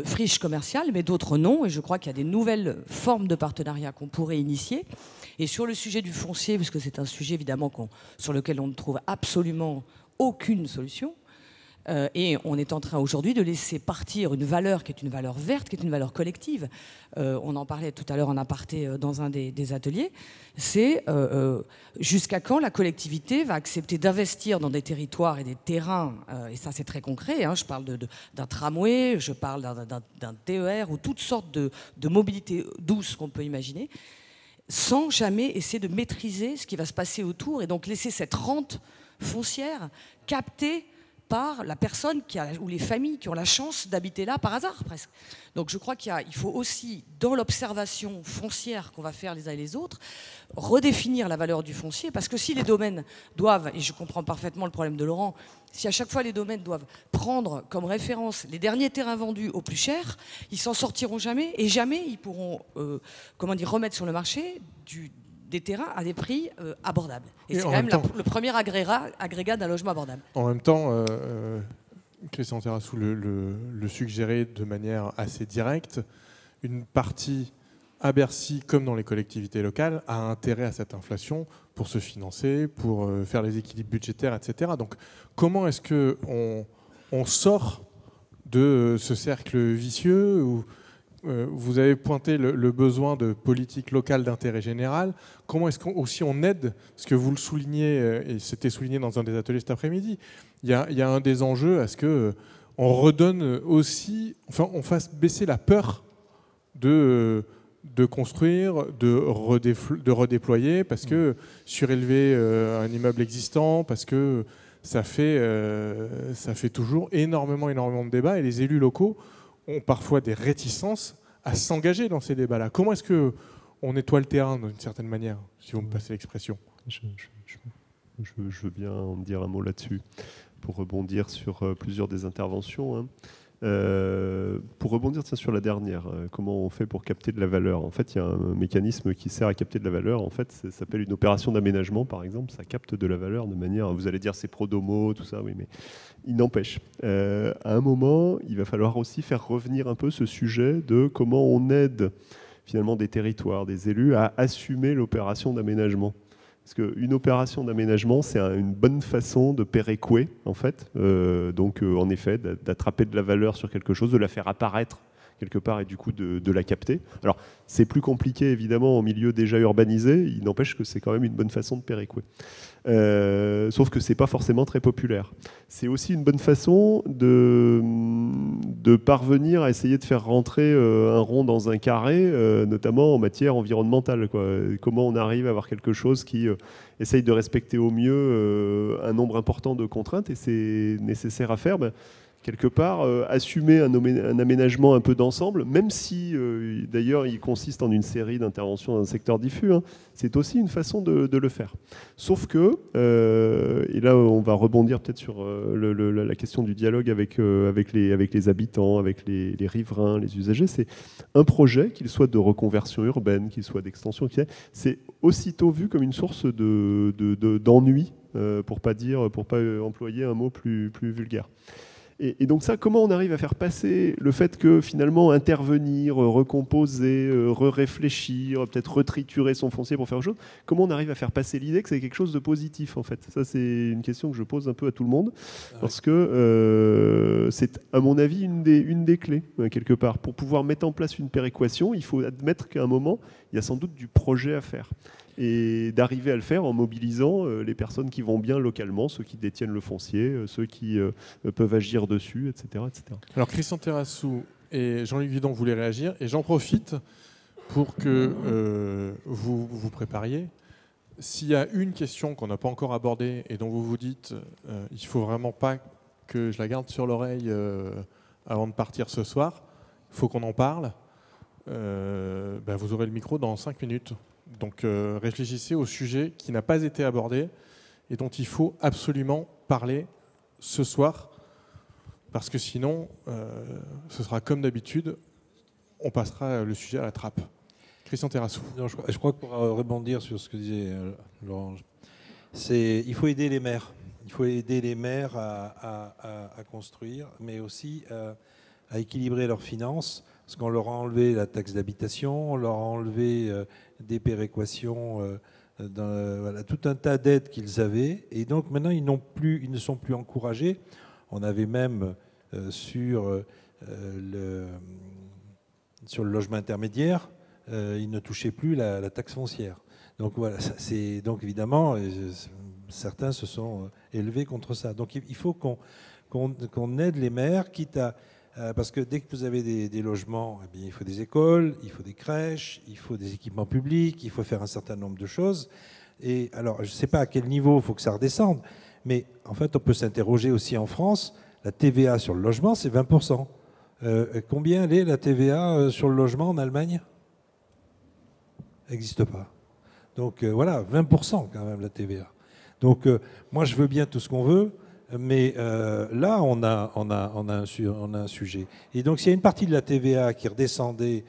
friche commerciale, mais d'autres non. Et je crois qu'il y a des nouvelles formes de partenariat qu'on pourrait initier. Et sur le sujet du foncier, parce que c'est un sujet évidemment sur lequel on ne trouve absolument aucune solution, Et on est en train aujourd'hui de laisser partir une valeur qui est une valeur verte, qui est une valeur collective. On en parlait tout à l'heure en aparté dans un des ateliers. C'est jusqu'à quand la collectivité va accepter d'investir dans des territoires et des terrains, et ça c'est très concret, hein, je parle d'un tramway, je parle d'un TER ou toutes sortes de mobilités douces qu'on peut imaginer, sans jamais essayer de maîtriser ce qui va se passer autour et donc laisser cette rente foncière captée par la personne ou les familles qui ont la chance d'habiter là par hasard presque. Donc je crois qu'il faut aussi, dans l'observation foncière qu'on va faire les uns et les autres, redéfinir la valeur du foncier, parce que si les domaines doivent, et je comprends parfaitement le problème de Laurent, si à chaque fois les domaines doivent prendre comme référence les derniers terrains vendus au plus cher, ils s'en sortiront jamais, et jamais ils pourront remettre sur le marché des terrains à des prix abordables. Et c'est quand même le premier agrégat d'un logement abordable. En même temps, Christian Terrassou le suggérait de manière assez directe, une partie à Bercy, comme dans les collectivités locales, a intérêt à cette inflation pour se financer, pour faire les équilibres budgétaires, etc. Donc comment est-ce qu'on sort de ce cercle vicieux où vous avez pointé le besoin de politique locale d'intérêt général. Comment est-ce qu'on aide, parce que vous le soulignez, et c'était souligné dans un des ateliers cet après-midi, il y a un des enjeux à ce qu'on redonne aussi, enfin on fasse baisser la peur de construire, de redéployer, parce que surélever un immeuble existant, parce que ça fait toujours énormément de débats, et les élus locaux ont parfois des réticences à s'engager dans ces débats-là. Comment est-ce qu'on nettoie le terrain d'une certaine manière, si vous me passez l'expression? Je veux bien en dire un mot là-dessus, pour rebondir sur plusieurs des interventions. Hein. Pour rebondir sur la dernière, comment on fait pour capter de la valeur? En fait, il y a un mécanisme qui sert à capter de la valeur. En fait, ça s'appelle une opération d'aménagement, par exemple. Ça capte de la valeur de manière... Vous allez dire c'est pro-domo, tout ça, oui, mais il n'empêche. À un moment, il va falloir aussi faire revenir un peu ce sujet de comment on aide finalement des territoires, des élus à assumer l'opération d'aménagement. Parce qu'une opération d'aménagement, c'est une bonne façon de péréquer, en fait. Donc, en effet, d'attraper de la valeur sur quelque chose, de la faire apparaître quelque part et du coup de la capter. Alors, c'est plus compliqué, évidemment, en milieu déjà urbanisé. Il n'empêche que c'est quand même une bonne façon de péréquer. Sauf que c'est pas forcément très populaire. C'est aussi une bonne façon de parvenir à essayer de faire rentrer un rond dans un carré, notamment en matière environnementale, quoi. Comment on arrive à avoir quelque chose qui essaye de respecter au mieux un nombre important de contraintes, et c'est nécessaire à faire. Quelque part, assumer un aménagement un peu d'ensemble, même si d'ailleurs il consiste en une série d'interventions dans un secteur diffus, hein, c'est aussi une façon de le faire. Sauf que, et là on va rebondir peut-être sur la question du dialogue avec les habitants, avec les riverains, les usagers, c'est un projet, qu'il soit de reconversion urbaine, qu'il soit d'extension, c'est aussitôt vu comme une source d'ennui, pour pas employer un mot plus vulgaire. Et donc ça, comment on arrive à faire passer le fait que finalement intervenir, recomposer, réfléchir, peut-être retriturer son foncier pour faire autre chose, comment on arrive à faire passer l'idée que c'est quelque chose de positif en fait? Ça c'est une question que je pose un peu à tout le monde, parce que c'est à mon avis une des clés quelque part. Pour pouvoir mettre en place une péréquation, il faut admettre qu'à un moment, il y a sans doute du projet à faire. Et d'arriver à le faire en mobilisant les personnes qui vont bien localement, ceux qui détiennent le foncier, ceux qui peuvent agir dessus, etc., etc. Alors Christian Terrassou et Jean-Luc Vidon voulaient réagir, et j'en profite pour que vous vous prépariez. S'il y a une question qu'on n'a pas encore abordée et dont vous vous dites il ne faut vraiment pas que je la garde sur l'oreille avant de partir ce soir, il faut qu'on en parle, vous aurez le micro dans 5 minutes. Donc réfléchissez au sujet qui n'a pas été abordé et dont il faut absolument parler ce soir, parce que sinon, ce sera comme d'habitude, on passera le sujet à la trappe. Christian Terrassou. Non, je crois que pour rebondir sur ce que disait Laurent, il faut aider les maires. Il faut aider les maires à construire, mais aussi à équilibrer leurs finances, parce qu'on leur a enlevé la taxe d'habitation, on leur a enlevé des péréquations, voilà, tout un tas d'aides qu'ils avaient, et donc maintenant ils ne sont plus encouragés. On avait même sur le logement intermédiaire, ils ne touchaient plus la taxe foncière. Donc voilà, donc évidemment, certains se sont élevés contre ça. Donc il faut qu'on aide les maires, quitte à... parce que dès que vous avez des logements, eh bien, il faut des écoles, il faut des crèches, il faut des équipements publics, il faut faire un certain nombre de choses. Et alors, je ne sais pas à quel niveau il faut que ça redescende, mais en fait, on peut s'interroger aussi en France. La TVA sur le logement, c'est 20%. Combien elle est, la TVA sur le logement en Allemagne? N'existe pas. Donc voilà, 20% quand même la TVA. Donc moi, je veux bien tout ce qu'on veut, mais là, on a un sujet. Et donc, s'il y a une partie de la TVA qui redescendait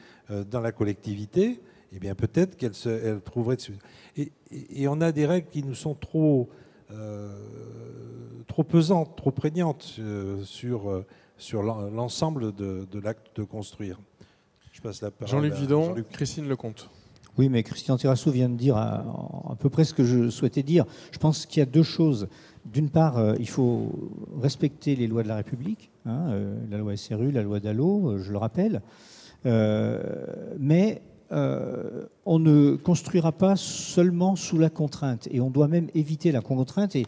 dans la collectivité, eh bien peut-être qu'elle trouverait dessus. Et on a des règles qui nous sont trop pesantes, trop prégnantes sur l'ensemble de l'acte de construire. Je passe la parole Jean-Luc à Vidon, Jean-Luc. Christine Lecomte. Oui, mais Christian Terrasso vient de dire à peu près ce que je souhaitais dire. Je pense qu'il y a deux choses. D'une part, il faut respecter les lois de la République, la loi SRU, la loi DALLO, je le rappelle. Mais on ne construira pas seulement sous la contrainte. Et on doit même éviter la contrainte. Et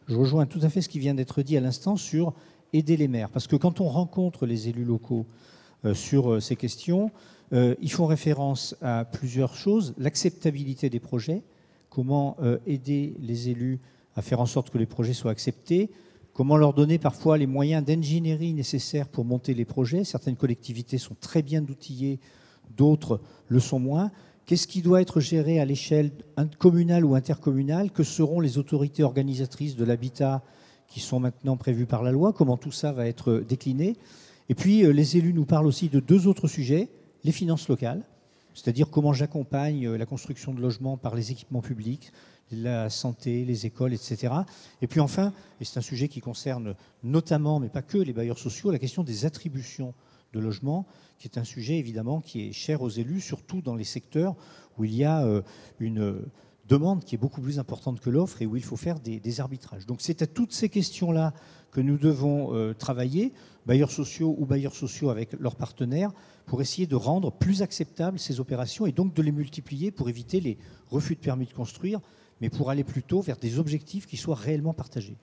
je rejoins tout à fait ce qui vient d'être dit à l'instant sur aider les maires. Parce que quand on rencontre les élus locaux sur ces questions, ils font référence à plusieurs choses. L'acceptabilité des projets, comment aider les élus à faire en sorte que les projets soient acceptés, comment leur donner parfois les moyens d'ingénierie nécessaires pour monter les projets. Certaines collectivités sont très bien outillées, d'autres le sont moins. Qu'est-ce qui doit être géré à l'échelle communale ou intercommunale? Que seront les autorités organisatrices de l'habitat qui sont maintenant prévues par la loi? Comment tout ça va être décliné? Et puis, les élus nous parlent aussi de deux autres sujets. Les finances locales, c'est-à-dire comment j'accompagne la construction de logements par les équipements publics, la santé, les écoles, etc. Et puis enfin, et c'est un sujet qui concerne notamment, mais pas que, les bailleurs sociaux, la question des attributions de logements, qui est un sujet évidemment qui est cher aux élus, surtout dans les secteurs où il y a une demande qui est beaucoup plus importante que l'offre et où il faut faire des arbitrages. Donc c'est à toutes ces questions-là que nous devons travailler, bailleurs sociaux ou bailleurs sociaux avec leurs partenaires, pour essayer de rendre plus acceptables ces opérations et donc de les multiplier pour éviter les refus de permis de construire, mais pour aller plutôt vers des objectifs qui soient réellement partagés.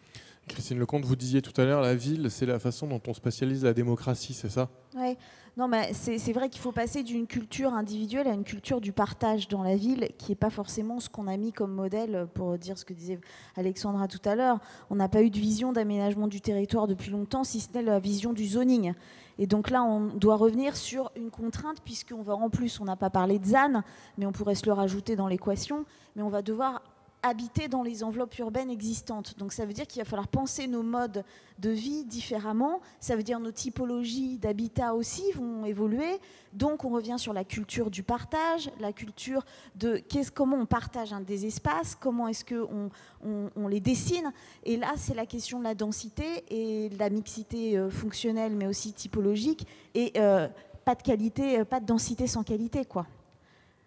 Christine Lecomte, vous disiez tout à l'heure, la ville, c'est la façon dont on spatialise la démocratie, c'est ça? Oui, non, mais c'est vrai qu'il faut passer d'une culture individuelle à une culture du partage dans la ville, qui n'est pas forcément ce qu'on a mis comme modèle, pour dire ce que disait Alexandra tout à l'heure. On n'a pas eu de vision d'aménagement du territoire depuis longtemps, si ce n'est la vision du zoning. Et donc là, on doit revenir sur une contrainte, puisqu'on va en plus, on n'a pas parlé de ZAN, mais on pourrait se le rajouter dans l'équation, mais on va devoir habiter dans les enveloppes urbaines existantes. Donc ça veut dire qu'il va falloir penser nos modes de vie différemment. Ça veut dire nos typologies d'habitat aussi vont évoluer. Donc on revient sur la culture du partage, la culture de comment on partage des espaces, comment est-ce qu'on les dessine. Et là, c'est la question de la densité et de la mixité fonctionnelle, mais aussi typologique. Et pas de qualité, pas de densité sans qualité, quoi.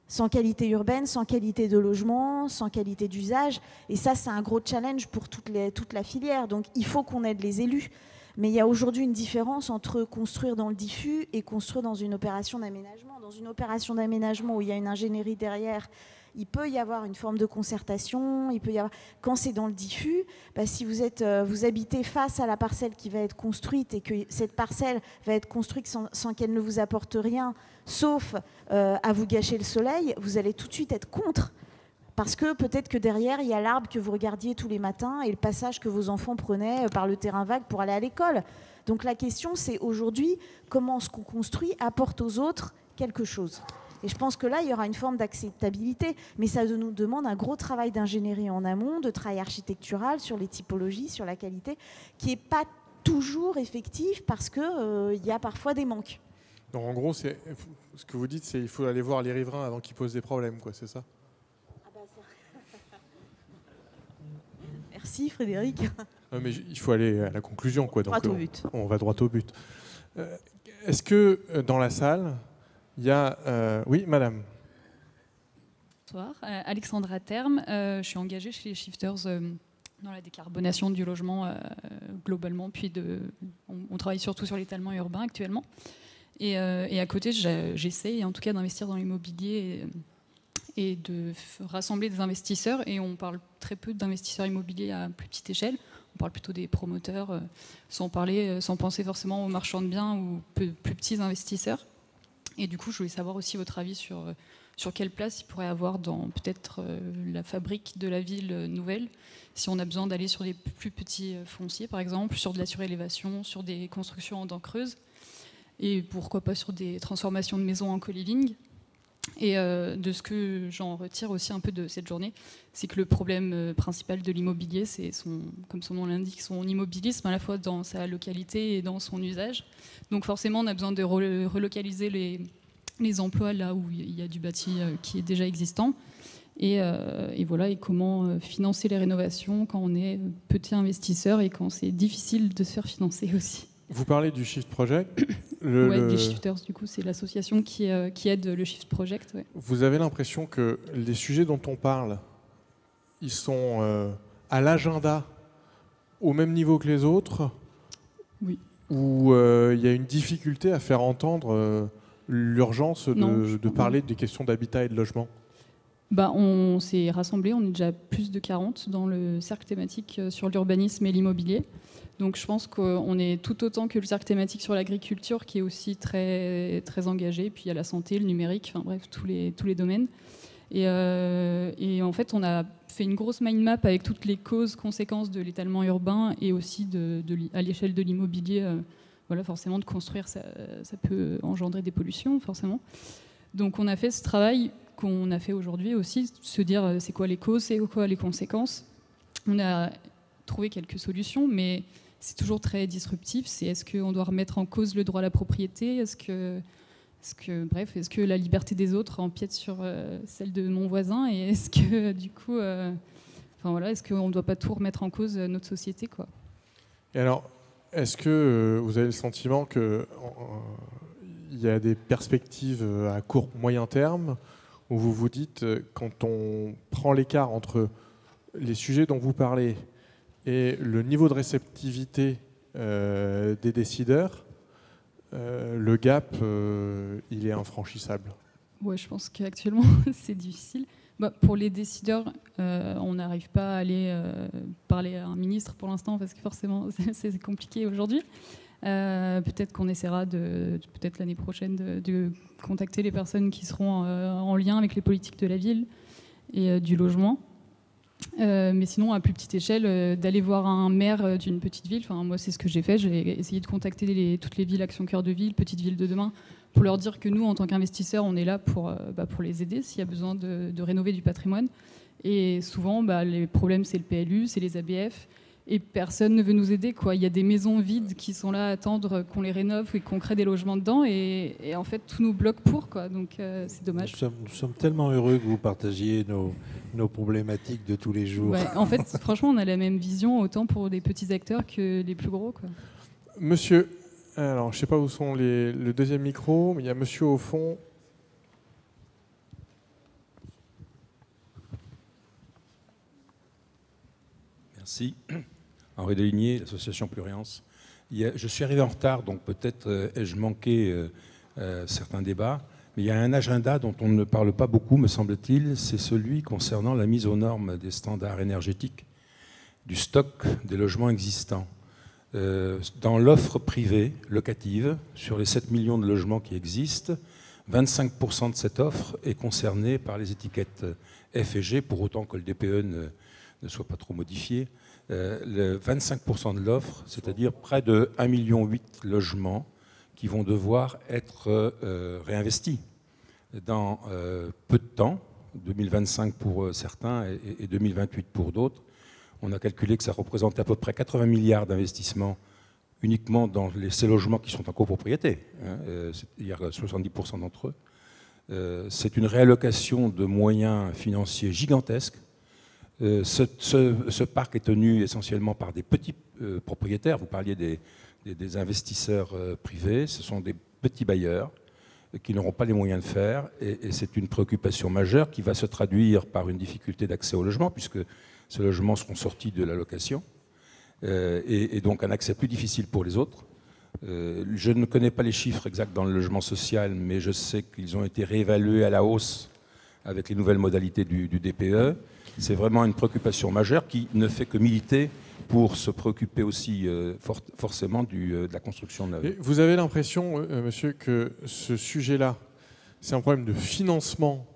Sans qualité urbaine, sans qualité de logement, sans qualité d'usage. Et ça, c'est un gros challenge pour toute la filière. Donc, il faut qu'on aide les élus. Mais il y a aujourd'hui une différence entre construire dans le diffus et construire dans une opération d'aménagement. Dans une opération d'aménagement où il y a une ingénierie derrière, il peut y avoir une forme de concertation. Il peut y avoir... Quand c'est dans le diffus, si vous habitez face à la parcelle qui va être construite et que cette parcelle va être construite sans qu'elle ne vous apporte rien, sauf à vous gâcher le soleil, vous allez tout de suite être contre. Parce que peut-être que derrière, il y a l'arbre que vous regardiez tous les matins et le passage que vos enfants prenaient par le terrain vague pour aller à l'école. Donc la question, c'est aujourd'hui, comment ce qu'on construit apporte aux autres quelque chose. Et je pense que là, il y aura une forme d'acceptabilité, mais ça nous demande un gros travail d'ingénierie en amont, de travail architectural sur les typologies, sur la qualité, qui n'est pas toujours effectif parce qu'il y a parfois des manques. Donc en gros, ce que vous dites, c'est qu'il faut aller voir les riverains avant qu'ils posent des problèmes, quoi, c'est ça? Merci Frédéric. Non, mais il faut aller à la conclusion, quoi. Donc, droit au but. On va droit au but. Est-ce que dans la salle, il y a... Oui, madame. Bonsoir, Alexandra Terme. Je suis engagée chez les Shifters dans la décarbonation du logement globalement. Puis on travaille surtout sur l'étalement urbain actuellement. Et à côté, j'essaie en tout cas d'investir dans l'immobilier et de rassembler des investisseurs. Et on parle très peu d'investisseurs immobiliers à plus petite échelle. On parle plutôt des promoteurs, sans penser forcément aux marchands de biens ou plus petits investisseurs. Et du coup, je voulais savoir aussi votre avis sur quelle place il pourrait avoir dans peut-être la fabrique de la ville nouvelle, si on a besoin d'aller sur des plus petits fonciers, par exemple, sur de la surélévation, sur des constructions en dents creuses, et pourquoi pas sur des transformations de maisons en co-living. Et de ce que j'en retire aussi un peu de cette journée, c'est que le problème principal de l'immobilier, c'est, comme son nom l'indique, son immobilisme à la fois dans sa localité et dans son usage. Donc forcément, on a besoin de relocaliser les emplois là où il y a du bâti qui est déjà existant. Et voilà, et comment financer les rénovations quand on est petit investisseur et quand c'est difficile de se faire financer aussi. Vous parlez du Shift Project. Les Shifters, du coup, c'est l'association qui aide le Shift Project. Ouais. Vous avez l'impression que les sujets dont on parle, ils sont à l'agenda au même niveau que les autres? Oui. Ou il y a une difficulté à faire entendre l'urgence de parler des questions d'habitat et de logement? On s'est rassemblés, on est déjà plus de 40 dans le cercle thématique sur l'urbanisme et l'immobilier. Donc je pense qu'on est tout autant que le cercle thématique sur l'agriculture qui est aussi très, très engagé. Puis il y a la santé, le numérique, enfin bref, tous les domaines. Et en fait, on a fait une grosse mind map avec toutes les causes, conséquences de l'étalement urbain et aussi à l'échelle de l'immobilier. Voilà, forcément, de construire, ça peut engendrer des pollutions, forcément. Donc on a fait ce travail qu'on a fait aujourd'hui aussi, se dire c'est quoi les causes, c'est quoi les conséquences. On a trouvé quelques solutions, mais c'est toujours très disruptif. C'est est-ce qu'on doit remettre en cause le droit à la propriété, est-ce que la liberté des autres empiète sur celle de mon voisin, et est-ce que du coup, est-ce qu'on ne doit pas tout remettre en cause notre société, quoi. Et alors, est-ce que vous avez le sentiment qu'il y a des perspectives à court, moyen terme, où vous vous dites, quand on prend l'écart entre les sujets dont vous parlez et le niveau de réceptivité des décideurs, le gap, il est infranchissable? Ouais, je pense qu'actuellement, c'est difficile. Pour les décideurs, on n'arrive pas à aller parler à un ministre pour l'instant, parce que forcément, c'est compliqué aujourd'hui. Peut-être qu'on essaiera peut-être l'année prochaine de contacter les personnes qui seront en lien avec les politiques de la ville et du logement. Mais sinon, à plus petite échelle, d'aller voir un maire d'une petite ville. Enfin, moi, c'est ce que j'ai fait. J'ai essayé de contacter toutes les villes Action Cœur de Ville, Petites Villes de demain, pour leur dire que nous, en tant qu'investisseurs, on est là pour les aider s'il y a besoin de rénover du patrimoine. Et souvent, les problèmes, c'est le PLU, c'est les ABF. Et personne ne veut nous aider, quoi. Il y a des maisons vides qui sont là à attendre qu'on les rénove et qu'on crée des logements dedans, et en fait tout nous bloque quoi. Donc c'est dommage. Nous sommes tellement heureux que vous partagiez nos problématiques de tous les jours. Ouais, en fait, franchement, on a la même vision autant pour les petits acteurs que les plus gros, quoi. Monsieur, alors je sais pas où sont le deuxième micro, mais il y a monsieur au fond. Merci. Henri Deligné, l'association Pluriance. Je suis arrivé en retard, donc peut-être ai-je manqué certains débats, mais il y a un agenda dont on ne parle pas beaucoup, me semble-t-il, c'est celui concernant la mise aux normes des standards énergétiques du stock des logements existants. Dans l'offre privée locative, sur les 7 millions de logements qui existent, 25% de cette offre est concernée par les étiquettes F et G, pour autant que le DPE ne soit pas trop modifié. Le 25% de l'offre, c'est-à-dire près de 1,8 million de logements qui vont devoir être réinvestis dans peu de temps, 2025 pour certains et 2028 pour d'autres. On a calculé que ça représente à peu près 80 milliards d'investissements uniquement dans ces logements qui sont en copropriété. Il y a 70% d'entre eux. C'est une réallocation de moyens financiers gigantesques. Ce parc est tenu essentiellement par des petits propriétaires. Vous parliez des investisseurs privés. Ce sont des petits bailleurs qui n'auront pas les moyens de faire, et c'est une préoccupation majeure qui va se traduire par une difficulté d'accès au logement, puisque ces logements seront sortis de la location, et donc un accès plus difficile pour les autres. Je ne connais pas les chiffres exacts dans le logement social, mais je sais qu'ils ont été réévalués à la hausse avec les nouvelles modalités du DPE. C'est vraiment une préoccupation majeure qui ne fait que militer pour se préoccuper aussi forcément de la construction neuve. Et vous avez l'impression, monsieur, que ce sujet-là, c'est un problème de financement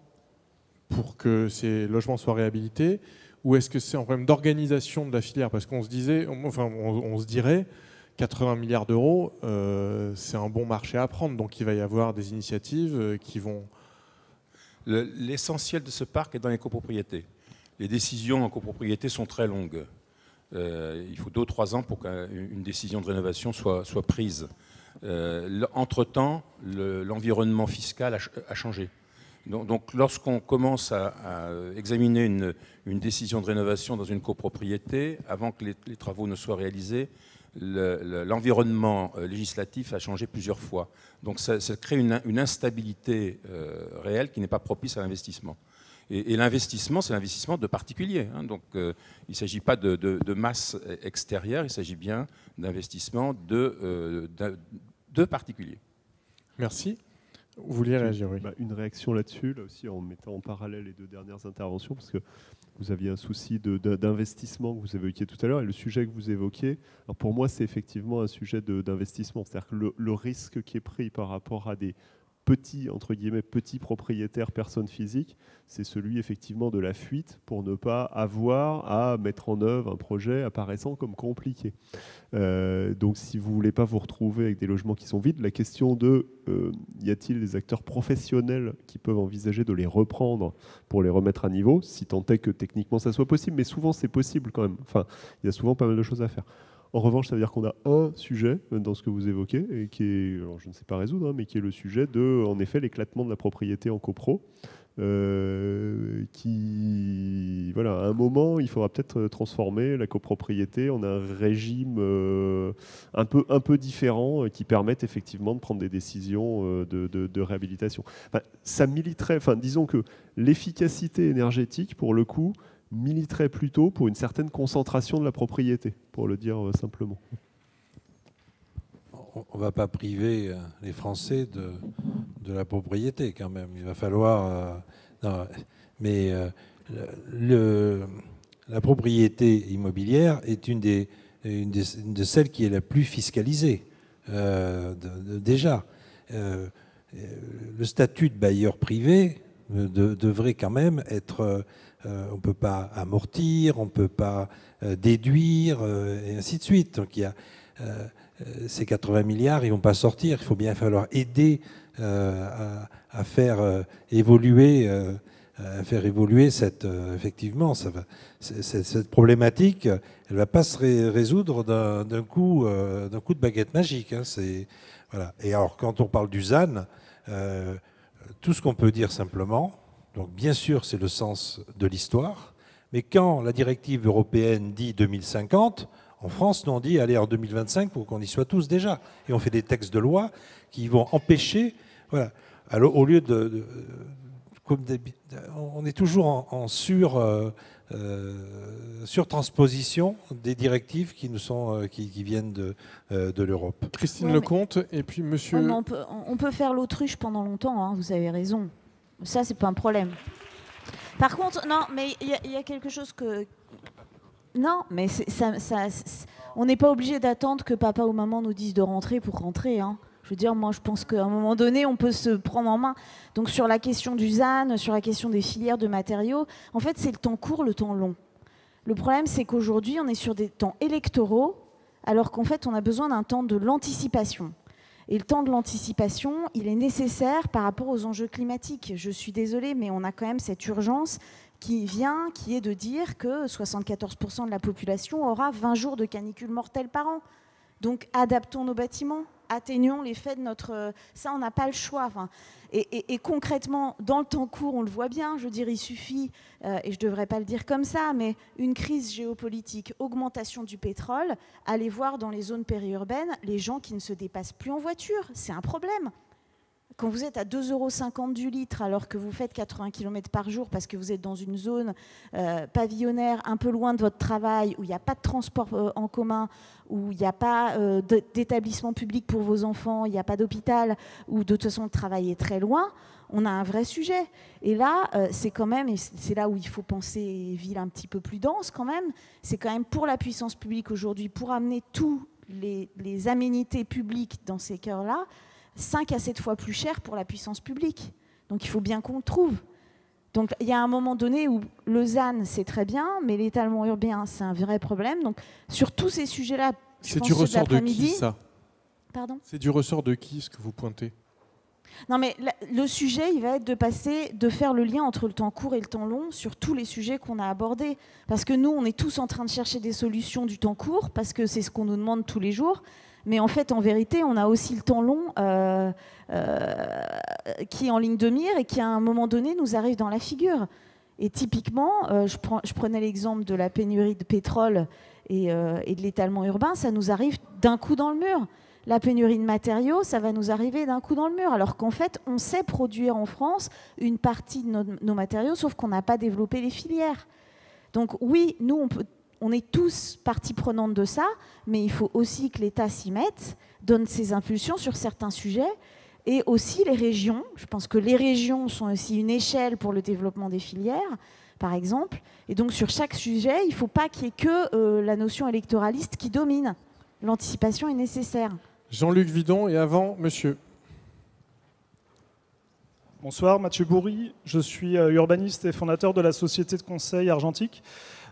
pour que ces logements soient réhabilités, ou est-ce que c'est un problème d'organisation de la filière? Parce qu'on se disait, enfin, on se dirait, 80 milliards d'euros, c'est un bon marché à prendre, donc il va y avoir des initiatives qui vont... L'essentiel de ce parc est dans les copropriétés. Les décisions en copropriété sont très longues. Il faut 2 ou 3 ans pour qu'une décision de rénovation soit prise. Entre-temps, l'environnement fiscal a changé. Donc lorsqu'on commence à examiner une décision de rénovation dans une copropriété, avant que les travaux ne soient réalisés, l'environnement législatif a changé plusieurs fois. Donc ça crée une instabilité réelle qui n'est pas propice à l'investissement. Et l'investissement, c'est l'investissement de particuliers. Hein. Donc il ne s'agit pas de masse extérieure, il s'agit bien d'investissement de particuliers. Merci. Vous vouliez réagir, oui. Une réaction là-dessus, là aussi en mettant en parallèle les 2 dernières interventions, parce que vous aviez un souci d'investissement que vous évoquiez tout à l'heure, et le sujet que vous évoquiez, alors pour moi c'est effectivement un sujet d'investissement, c'est-à-dire que le risque qui est pris par rapport à des petits, entre guillemets, petits propriétaires, personnes physiques, c'est celui effectivement de la fuite pour ne pas avoir à mettre en œuvre un projet apparaissant comme compliqué. Donc si vous ne voulez pas vous retrouver avec des logements qui sont vides, la question de y a-t-il des acteurs professionnels qui peuvent envisager de les reprendre pour les remettre à niveau, si tant est que techniquement ça soit possible, mais souvent c'est possible quand même. Enfin, il y a souvent pas mal de choses à faire. En revanche, ça veut dire qu'on a un sujet dans ce que vous évoquez, et qui est, alors je ne sais pas résoudre, hein, mais qui est le sujet de, en effet, l'éclatement de la propriété en copro. Qui, voilà, à un moment, il faudra peut-être transformer la copropriété en un régime un peu différent, qui permette effectivement de prendre des décisions de réhabilitation. Enfin, ça militerait, enfin, disons que l'efficacité énergétique, pour le coup, militerait plutôt pour une certaine concentration de la propriété, pour le dire simplement. On ne va pas priver les Français de la propriété quand même. Il va falloir... mais la propriété immobilière est une de celles qui est la plus fiscalisée déjà. Le statut de bailleur privé devrait quand même être... on ne peut pas amortir, on ne peut pas déduire, et ainsi de suite. Donc il y a ces 80 milliards, ils ne vont pas sortir. Il faut bien falloir aider à faire évoluer cette, effectivement, cette problématique. Elle ne va pas se résoudre d'un coup de baguette magique. Hein, voilà. Et alors, quand on parle du ZAN, tout ce qu'on peut dire simplement, donc bien sûr, c'est le sens de l'histoire, mais quand la directive européenne dit 2050, en France, nous on dit allez en 2025 pour qu'on y soit tous déjà. Et on fait des textes de loi qui vont empêcher, voilà. Alors, au lieu on est toujours en surtransposition des directives qui viennent de l'Europe. Christine Lecomte et puis monsieur... On peut faire l'autruche pendant longtemps, hein, vous avez raison. Ça, c'est pas un problème. Par contre, non, mais il y a quelque chose que... Non, mais on n'est pas obligé d'attendre que papa ou maman nous disent de rentrer pour rentrer. Hein. Je veux dire, moi, je pense qu'à un moment donné, on peut se prendre en main. Donc, sur la question du ZAN, sur la question des filières de matériaux, en fait, c'est le temps court, le temps long. Le problème, c'est qu'aujourd'hui, on est sur des temps électoraux, alors qu'en fait, on a besoin d'un temps de l'anticipation. Et le temps de l'anticipation, il est nécessaire par rapport aux enjeux climatiques. Je suis désolée, mais on a quand même cette urgence qui est de dire que 74% de la population aura 20 jours de canicule mortelle par an. Donc, adaptons nos bâtiments, atténuons l'effet de notre... Ça, on n'a pas le choix. Enfin, et concrètement, dans le temps court, on le voit bien. Je veux dire, il suffit, et je ne devrais pas le dire comme ça, mais une crise géopolitique, augmentation du pétrole, allez voir dans les zones périurbaines les gens qui ne se dépassent plus en voiture. C'est un problème. quand vous êtes à 2,50 € du litre alors que vous faites 80 km par jour parce que vous êtes dans une zone pavillonnaire un peu loin de votre travail, où il n'y a pas de transport en commun, où il n'y a pas d'établissement public pour vos enfants, il n'y a pas d'hôpital, où de toute façon le travail est très loin, on a un vrai sujet. Et là, c'est quand même, et c'est là où il faut penser ville un petit peu plus dense quand même, c'est quand même pour la puissance publique aujourd'hui, pour amener tous les aménités publiques dans ces cœurs-là, 5 à 7 fois plus cher pour la puissance publique. Donc il faut bien qu'on le trouve. Donc il y a un moment donné où le ZAN, c'est très bien, mais l'étalement urbain, c'est un vrai problème. Donc sur tous ces sujets-là, c'est du ressort de qui, ça? Pardon? C'est du ressort de qui, ce que vous pointez? Non, mais le sujet, il va être de faire le lien entre le temps court et le temps long sur tous les sujets qu'on a abordés. Parce que nous, on est tous en train de chercher des solutions du temps court, parce que c'est ce qu'on nous demande tous les jours. Mais en fait, en vérité, on a aussi le temps long qui est en ligne de mire et qui, à un moment donné, nous arrive dans la figure. Et typiquement, je prenais l'exemple de la pénurie de pétrole et de l'étalement urbain, ça nous arrive d'un coup dans le mur. La pénurie de matériaux, ça va nous arriver d'un coup dans le mur. Alors qu'en fait, on sait produire en France une partie de nos matériaux, sauf qu'on n'a pas développé les filières. Donc oui, nous, on est tous partie prenante de ça, mais il faut aussi que l'État s'y mette, donne ses impulsions sur certains sujets, et aussi les régions. Je pense que les régions sont aussi une échelle pour le développement des filières, par exemple. Et donc sur chaque sujet, il ne faut pas qu'il y ait que la notion électoraliste qui domine. L'anticipation est nécessaire. Jean-Luc Vidon, et avant, monsieur. Bonsoir, Mathieu Bourri. Je suis urbaniste et fondateur de la société de conseil Argentique.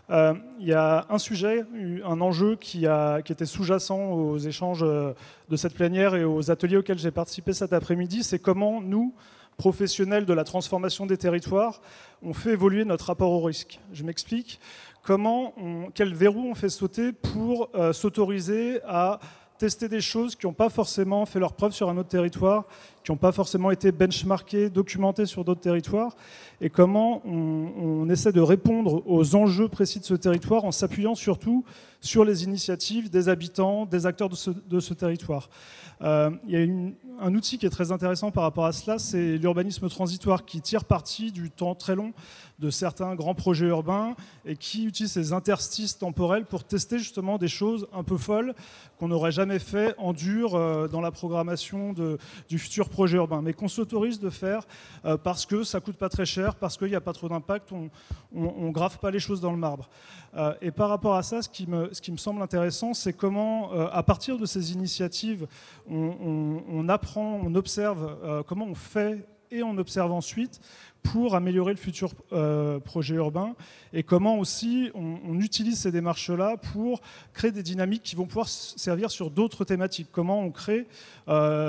Il y a un sujet, un enjeu qui était sous-jacent aux échanges de cette plénière et aux ateliers auxquels j'ai participé cet après-midi, c'est comment nous, professionnels de la transformation des territoires, on fait évoluer notre rapport au risque. Je m'explique. Quel verrou on fait sauter pour s'autoriser à tester des choses qui n'ont pas forcément fait leur preuve sur un autre territoire, qui n'ont pas forcément été benchmarkées, documentées sur d'autres territoires, et comment on essaie de répondre aux enjeux précis de ce territoire en s'appuyant surtout sur les initiatives des habitants, des acteurs de ce territoire. Il y a un outil qui est très intéressant par rapport à cela, c'est l'urbanisme transitoire qui tire parti du temps très long de certains grands projets urbains et qui utilise ces interstices temporels pour tester justement des choses un peu folles qu'on n'aurait jamais fait en dur dans la programmation du futur projet urbain, mais qu'on s'autorise de faire parce que ça coûte pas très cher, parce qu'il n'y a pas trop d'impact, on grave pas les choses dans le marbre. Et par rapport à ça, ce qui me semble intéressant, c'est comment, à partir de ces initiatives, on apprend, on observe comment on fait et on observe ensuite pour améliorer le futur projet urbain et comment aussi on utilise ces démarches-là pour créer des dynamiques qui vont pouvoir servir sur d'autres thématiques. Comment on crée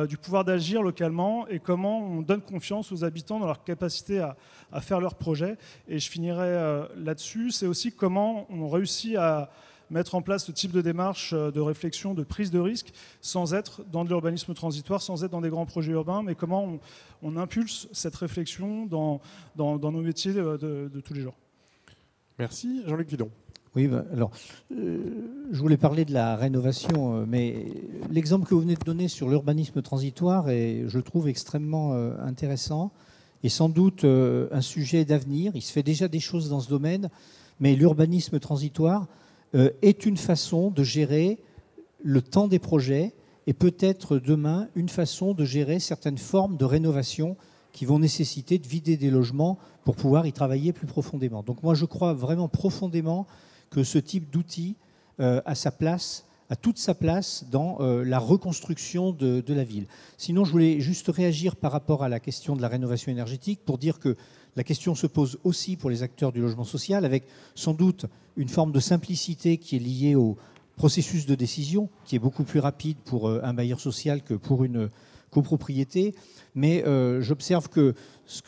du pouvoir d'agir localement et comment on donne confiance aux habitants dans leur capacité à faire leurs projets. Et je finirai là-dessus. C'est aussi comment on réussit à mettre en place ce type de démarche de réflexion, de prise de risque, sans être dans de l'urbanisme transitoire, sans être dans des grands projets urbains, mais comment on impulse cette réflexion dans nos métiers de tous les jours. Merci. Jean-Luc Vidon. Oui, alors, je voulais parler de la rénovation, mais l'exemple que vous venez de donner sur l'urbanisme transitoire est, je le trouve, extrêmement intéressant et sans doute un sujet d'avenir. Il se fait déjà des choses dans ce domaine, mais l'urbanisme transitoire est une façon de gérer le temps des projets et peut-être demain une façon de gérer certaines formes de rénovation qui vont nécessiter de vider des logements pour pouvoir y travailler plus profondément. Donc moi je crois vraiment profondément que ce type d'outil a toute sa place dans la reconstruction de la ville. Sinon je voulais juste réagir par rapport à la question de la rénovation énergétique pour dire que la question se pose aussi pour les acteurs du logement social, avec sans doute une forme de simplicité qui est liée au processus de décision, qui est beaucoup plus rapide pour un bailleur social que pour une copropriété. Mais j'observe que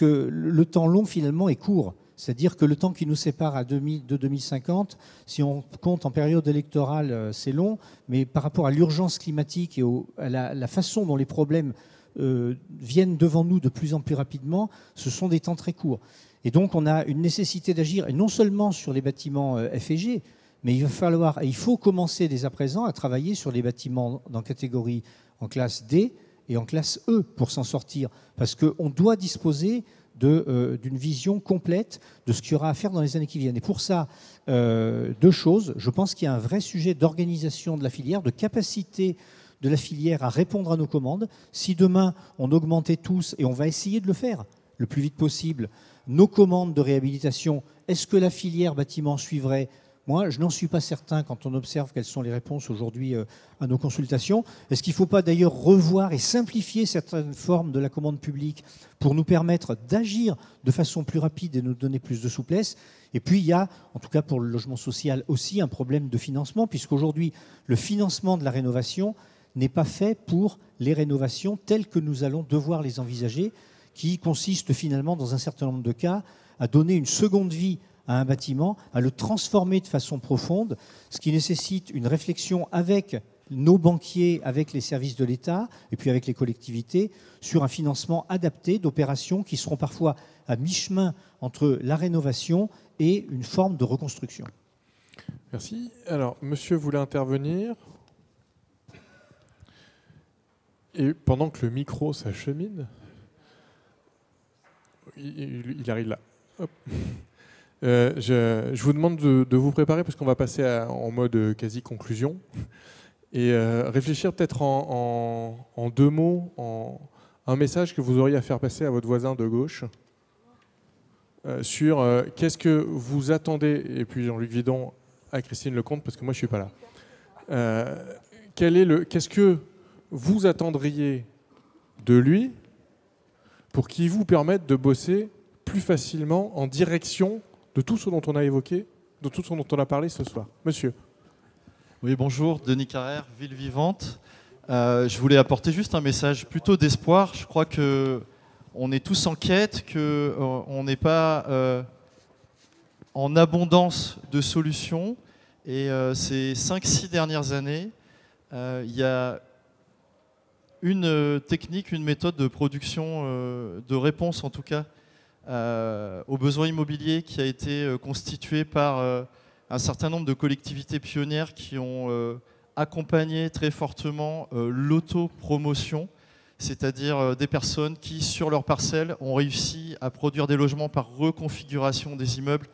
le temps long, finalement, est court. C'est-à-dire que le temps qui nous sépare de 2050, si on compte en période électorale, c'est long, mais par rapport à l'urgence climatique et à la façon dont les problèmes viennent devant nous de plus en plus rapidement, ce sont des temps très courts. Et donc on a une nécessité d'agir, et non seulement sur les bâtiments F et G, mais il faut commencer dès à présent à travailler sur les bâtiments en classe D et en classe E pour s'en sortir. Parce qu'on doit disposer d'une vision complète de ce qu'il y aura à faire dans les années qui viennent. Et pour ça, deux choses. Je pense qu'il y a un vrai sujet d'organisation de la filière, de capacité de la filière à répondre à nos commandes. Si demain, on augmentait tous, et on va essayer de le faire le plus vite possible, nos commandes de réhabilitation, est-ce que la filière bâtiment suivrait ? Moi, je n'en suis pas certain quand on observe quelles sont les réponses aujourd'hui à nos consultations. Est-ce qu'il ne faut pas d'ailleurs revoir et simplifier certaines formes de la commande publique pour nous permettre d'agir de façon plus rapide et nous donner plus de souplesse ? Et puis, il y a, en tout cas pour le logement social aussi, un problème de financement, puisqu'aujourd'hui, le financement de la rénovation n'est pas fait pour les rénovations telles que nous allons devoir les envisager, qui consistent finalement, dans un certain nombre de cas, à donner une seconde vie à un bâtiment, à le transformer de façon profonde, ce qui nécessite une réflexion avec nos banquiers, avec les services de l'État et puis avec les collectivités sur un financement adapté d'opérations qui seront parfois à mi-chemin entre la rénovation et une forme de reconstruction. Merci. Alors, monsieur voulait intervenir. Et pendant que le micro s'achemine, il arrive là. Hop. Je vous demande de vous préparer parce qu'on va passer en mode quasi-conclusion et réfléchir peut-être en deux mots, un message que vous auriez à faire passer à votre voisin de gauche sur qu'est-ce que vous attendez, et puis Jean-Luc Vidon à Christine Lecomte parce que moi je ne suis pas là. Qu'est-ce que vous attendriez de lui pour qu'il vous permette de bosser plus facilement en direction de tout ce dont on a évoqué, de tout ce dont on a parlé ce soir. Monsieur. Oui, bonjour, Denis Carrère, Ville Vivante. Je voulais apporter juste un message plutôt d'espoir. Je crois qu'on est tous en quête, qu'on n'est pas en abondance de solutions. Et ces 5-6 dernières années, il y a une technique, une méthode de production, de réponse en tout cas, aux besoins immobiliers qui a été constituée par un certain nombre de collectivités pionnières qui ont accompagné très fortement l'autopromotion, c'est-à-dire des personnes qui, sur leur parcelle, ont réussi à produire des logements par reconfiguration des immeubles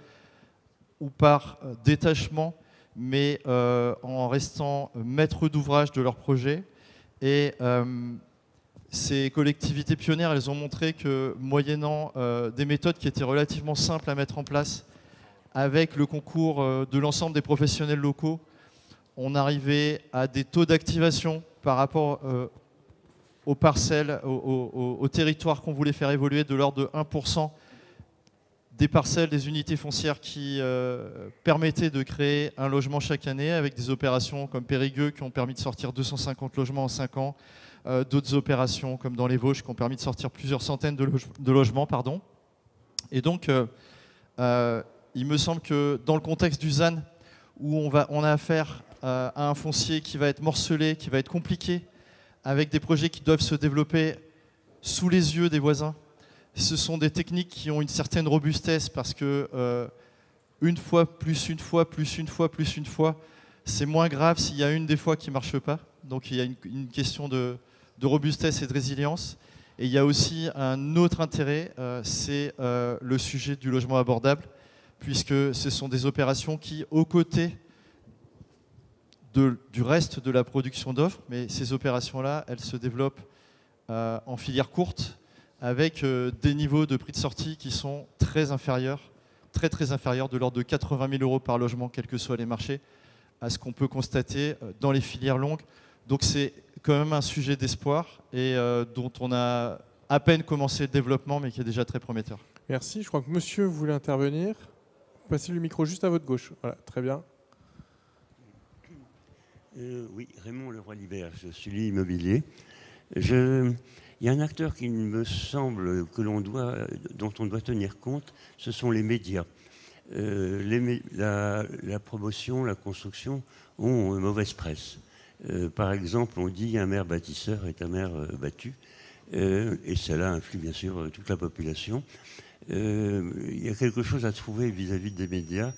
ou par détachement, mais en restant maître d'ouvrage de leur projet. Et ces collectivités pionnières, elles ont montré que, moyennant des méthodes qui étaient relativement simples à mettre en place, avec le concours de l'ensemble des professionnels locaux, on arrivait à des taux d'activation par rapport aux parcelles, aux territoires qu'on voulait faire évoluer de l'ordre de 1% des parcelles, des unités foncières qui permettaient de créer un logement chaque année, avec des opérations comme Périgueux qui ont permis de sortir 250 logements en 5 ans, d'autres opérations comme dans les Vosges qui ont permis de sortir plusieurs centaines de logements. Pardon. Et donc, il me semble que dans le contexte du ZAN, où on a affaire à un foncier qui va être morcelé, qui va être compliqué, avec des projets qui doivent se développer sous les yeux des voisins, ce sont des techniques qui ont une certaine robustesse parce que une fois, plus une fois, plus une fois, plus une fois, c'est moins grave s'il y a une des fois qui ne marche pas. Donc il y a une question de robustesse et de résilience. Et il y a aussi un autre intérêt, c'est le sujet du logement abordable, puisque ce sont des opérations qui, aux côtés du reste de la production d'offres, mais ces opérations-là, elles se développent en filière courte, avec des niveaux de prix de sortie qui sont très inférieurs, très inférieurs, de l'ordre de 80 000 € par logement, quels que soient les marchés, à ce qu'on peut constater dans les filières longues. Donc c'est quand même un sujet d'espoir et dont on a à peine commencé le développement, mais qui est déjà très prometteur. Merci. Je crois que monsieur voulait intervenir. Passez le micro juste à votre gauche. Voilà, très bien. Oui, Raymond Leroy-Libert, je suis immobilier. Il y a un acteur qui me semble dont on doit tenir compte, ce sont les médias. La promotion, la construction ont une mauvaise presse. Par exemple, on dit un maire bâtisseur est un maire battu, et cela influe bien sûr toute la population. Il y a quelque chose à trouver vis-à-vis des médias,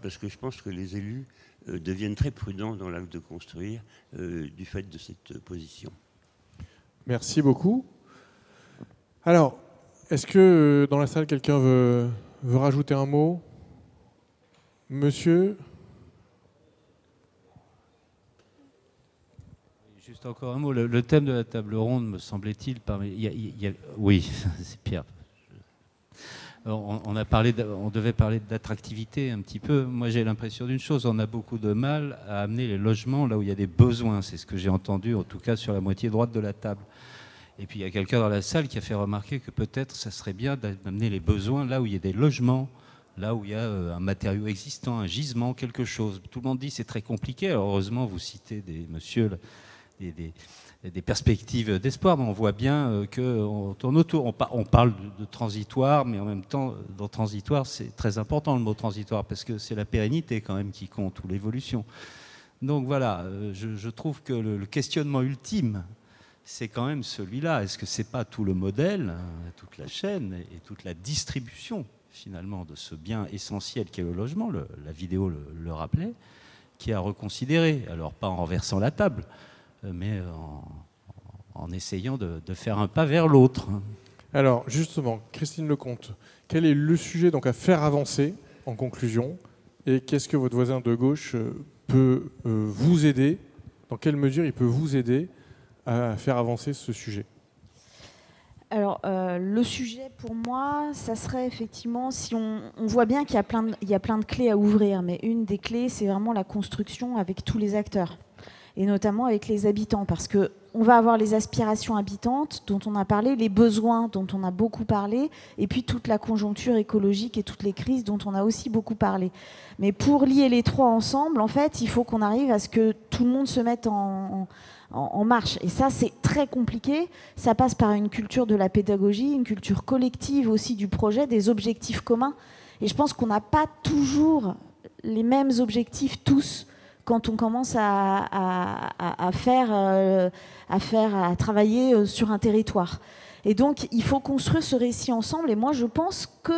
parce que je pense que les élus deviennent très prudents dans l'acte de construire du fait de cette position. Merci beaucoup. Alors, est-ce que dans la salle, quelqu'un veut rajouter un mot? Monsieur? Juste encore un mot. Le thème de la table ronde, me semblait-il, oui, c'est Pierre. On devait parler d'attractivité un petit peu. Moi, j'ai l'impression d'une chose, on a beaucoup de mal à amener les logements là où il y a des besoins. C'est ce que j'ai entendu, en tout cas, sur la moitié droite de la table. Et puis, il y a quelqu'un dans la salle qui a fait remarquer que peut-être, ça serait bien d'amener les besoins là où il y a des logements, là où il y a un matériau existant, un gisement, quelque chose. Tout le monde dit que c'est très compliqué. Alors, heureusement, vous citez des perspectives d'espoir, mais on voit bien qu'on tourne autour. On parle de transitoire, mais en même temps, dans transitoire, c'est très important le mot transitoire, parce que c'est la pérennité quand même qui compte, ou l'évolution. Donc voilà, je trouve que le questionnement ultime, c'est quand même celui-là. Est-ce que c'est pas tout le modèle, toute la chaîne et toute la distribution, finalement, de ce bien essentiel qu'est le logement, la vidéo le rappelait, qui est à reconsidérer. Alors pas en renversant la table, mais en essayant de faire un pas vers l'autre. Alors, justement, Christine Lecomte, quel est le sujet donc à faire avancer, en conclusion, et qu'est-ce que votre voisin de gauche peut vous aider, dans quelle mesure il peut vous aider à faire avancer ce sujet? Alors, le sujet, pour moi, ça serait effectivement, si on voit bien qu'il y a plein de clés à ouvrir, mais une des clés, c'est vraiment la construction avec tous les acteurs, et notamment avec les habitants, parce qu'on va avoir les aspirations habitantes dont on a parlé, les besoins dont on a beaucoup parlé, et puis toute la conjoncture écologique et toutes les crises dont on a aussi beaucoup parlé. Mais pour lier les trois ensemble, en fait, il faut qu'on arrive à ce que tout le monde se mette en marche. Et ça, c'est très compliqué. Ça passe par une culture de la pédagogie, une culture collective aussi du projet, des objectifs communs. Et je pense qu'on n'a pas toujours les mêmes objectifs tous quand on commence à travailler sur un territoire. Et donc, il faut construire ce récit ensemble. Et moi, je pense que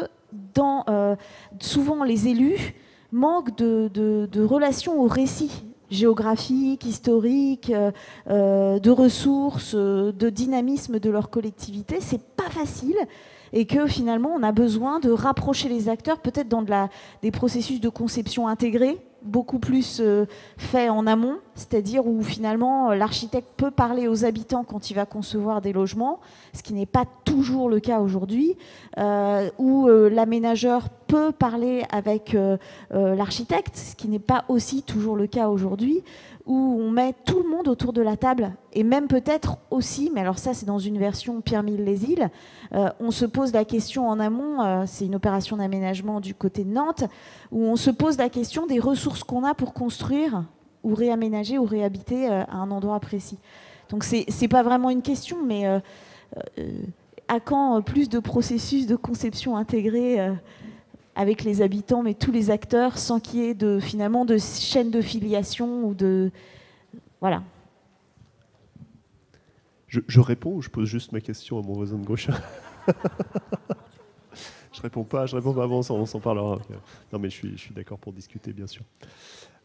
souvent, les élus manquent de relation au récit géographique, historique, de ressources, de dynamisme de leur collectivité. C'est pas facile. Et que finalement, on a besoin de rapprocher les acteurs, peut-être dans des processus de conception intégrée, beaucoup plus fait en amont, c'est-à-dire où finalement l'architecte peut parler aux habitants quand il va concevoir des logements, ce qui n'est pas toujours le cas aujourd'hui, où l'aménageur peut parler avec l'architecte, ce qui n'est pas aussi toujours le cas aujourd'hui, où on met tout le monde autour de la table, et même peut-être aussi, mais alors ça c'est dans une version Pierre-Mille-les-Îles, on se pose la question en amont, c'est une opération d'aménagement du côté de Nantes, où on se pose la question des ressources qu'on a pour construire, ou réaménager, ou réhabiter à un endroit précis. Donc c'est pas vraiment une question, mais à quand plus de processus de conception intégrés avec les habitants, mais tous les acteurs, sans qu'il y ait finalement de chaîne de filiation ou de... Voilà. Je réponds ou je pose juste ma question à mon voisin de gauche? Je réponds pas avant, on s'en parlera. Non mais je suis d'accord pour discuter, bien sûr.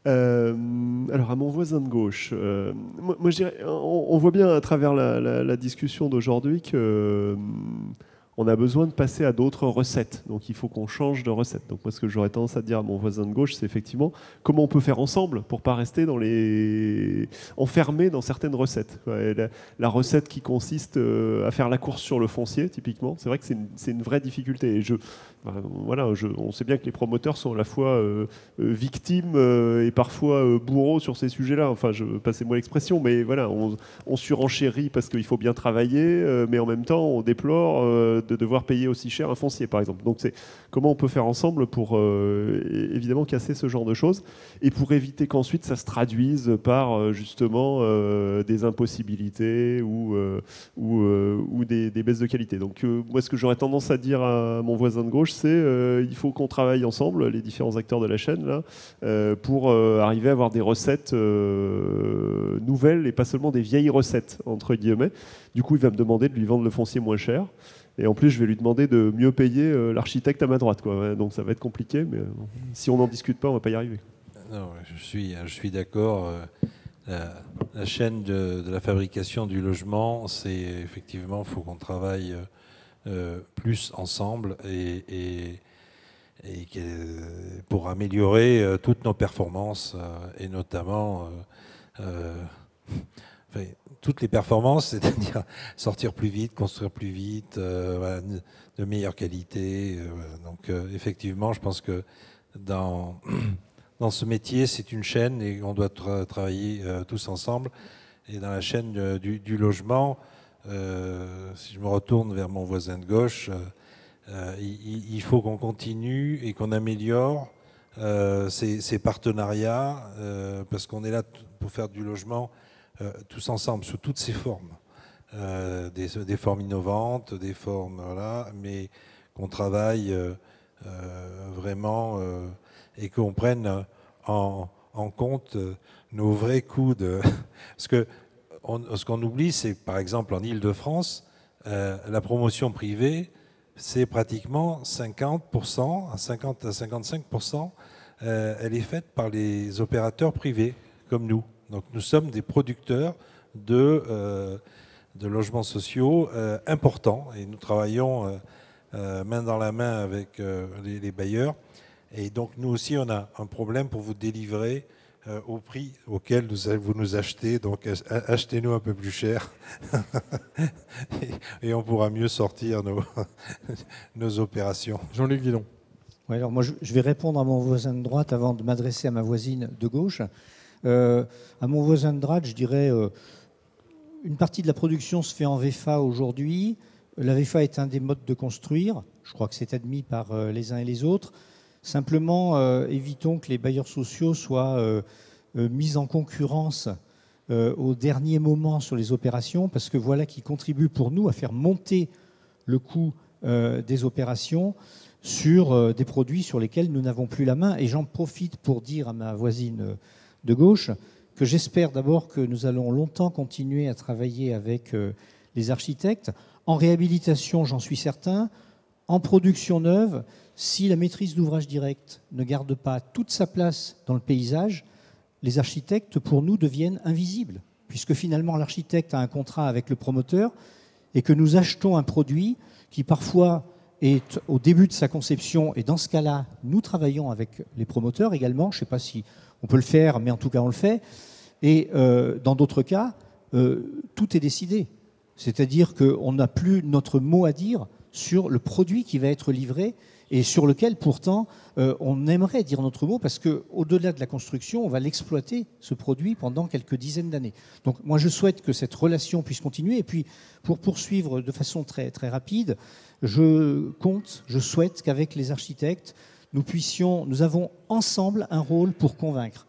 Alors à mon voisin de gauche, moi je dirais, on voit bien à travers la discussion d'aujourd'hui que... on a besoin de passer à d'autres recettes. Donc il faut qu'on change de recette. Donc moi, ce que j'aurais tendance à dire à mon voisin de gauche, c'est effectivement comment on peut faire ensemble pour ne pas rester enfermé dans certaines recettes. La recette qui consiste à faire la course sur le foncier, typiquement, c'est vrai que c'est une vraie difficulté. Et on sait bien que les promoteurs sont à la fois victimes et parfois bourreaux sur ces sujets-là. Enfin, passez-moi l'expression, mais voilà, on surenchérit parce qu'il faut bien travailler, mais en même temps, on déplore de devoir payer aussi cher un foncier, par exemple. Donc, c'est comment on peut faire ensemble pour évidemment casser ce genre de choses et pour éviter qu'ensuite ça se traduise par justement des impossibilités ou des baisses de qualité. Donc, moi, ce que j'aurais tendance à dire à mon voisin de gauche, c'est il faut qu'on travaille ensemble, les différents acteurs de la chaîne, là, pour arriver à avoir des recettes nouvelles et pas seulement des vieilles recettes, entre guillemets. Du coup, il va me demander de lui vendre le foncier moins cher. Et en plus, je vais lui demander de mieux payer l'architecte à ma droite, quoi. Donc ça va être compliqué, mais si on n'en discute pas, on ne va pas y arriver. Non, je suis d'accord. la chaîne de la fabrication du logement, c'est effectivement, il faut qu'on travaille plus ensemble et pour améliorer toutes nos performances et notamment toutes les performances, c'est-à-dire sortir plus vite, construire plus vite, de meilleure qualité. Donc effectivement, je pense que dans ce métier, c'est une chaîne et on doit travailler tous ensemble. Et dans la chaîne du logement, si je me retourne vers mon voisin de gauche, il faut qu'on continue et qu'on améliore ces partenariats parce qu'on est là pour faire du logement tous ensemble, sous toutes ses formes. Des formes innovantes, des formes, voilà, mais qu'on travaille vraiment et qu'on prenne en compte nos vrais coûts de... Parce que ce qu'on oublie, c'est par exemple en Île-de-France, la promotion privée, c'est pratiquement 50%, à 50 à 55%, elle est faite par les opérateurs privés, comme nous. Donc nous sommes des producteurs de logements sociaux importants et nous travaillons main dans la main avec les bailleurs. Et donc nous aussi, on a un problème pour vous délivrer au prix auquel vous nous achetez. Donc achetez-nous un peu plus cher et on pourra mieux sortir nos opérations. Jean-Luc Guidon. Ouais, alors moi, je vais répondre à mon voisin de droite avant de m'adresser à ma voisine de gauche. À mon voisin de droite, je dirais une partie de la production se fait en VFA aujourd'hui. La VFA est un des modes de construire. Je crois que c'est admis par les uns et les autres. Simplement, évitons que les bailleurs sociaux soient mis en concurrence au dernier moment sur les opérations, parce que voilà qui contribue pour nous à faire monter le coût des opérations sur des produits sur lesquels nous n'avons plus la main. Et j'en profite pour dire à ma voisine de gauche que j'espère d'abord que nous allons longtemps continuer à travailler avec les architectes. En réhabilitation, j'en suis certain. En production neuve, si la maîtrise d'ouvrage direct ne garde pas toute sa place dans le paysage, les architectes, pour nous, deviennent invisibles, puisque finalement l'architecte a un contrat avec le promoteur et que nous achetons un produit qui parfois est au début de sa conception, et dans ce cas-là, nous travaillons avec les promoteurs également. Je ne sais pas si on peut le faire, mais en tout cas on le fait. Et dans d'autres cas, tout est décidé. C'est-à-dire qu'on n'a plus notre mot à dire sur le produit qui va être livré et sur lequel pourtant on aimerait dire notre mot, parce qu'au-delà de la construction, on va l'exploiter, ce produit, pendant quelques dizaines d'années. Donc moi je souhaite que cette relation puisse continuer. Et puis pour poursuivre de façon très, très rapide, je souhaite qu'avec les architectes, nous avons ensemble un rôle pour convaincre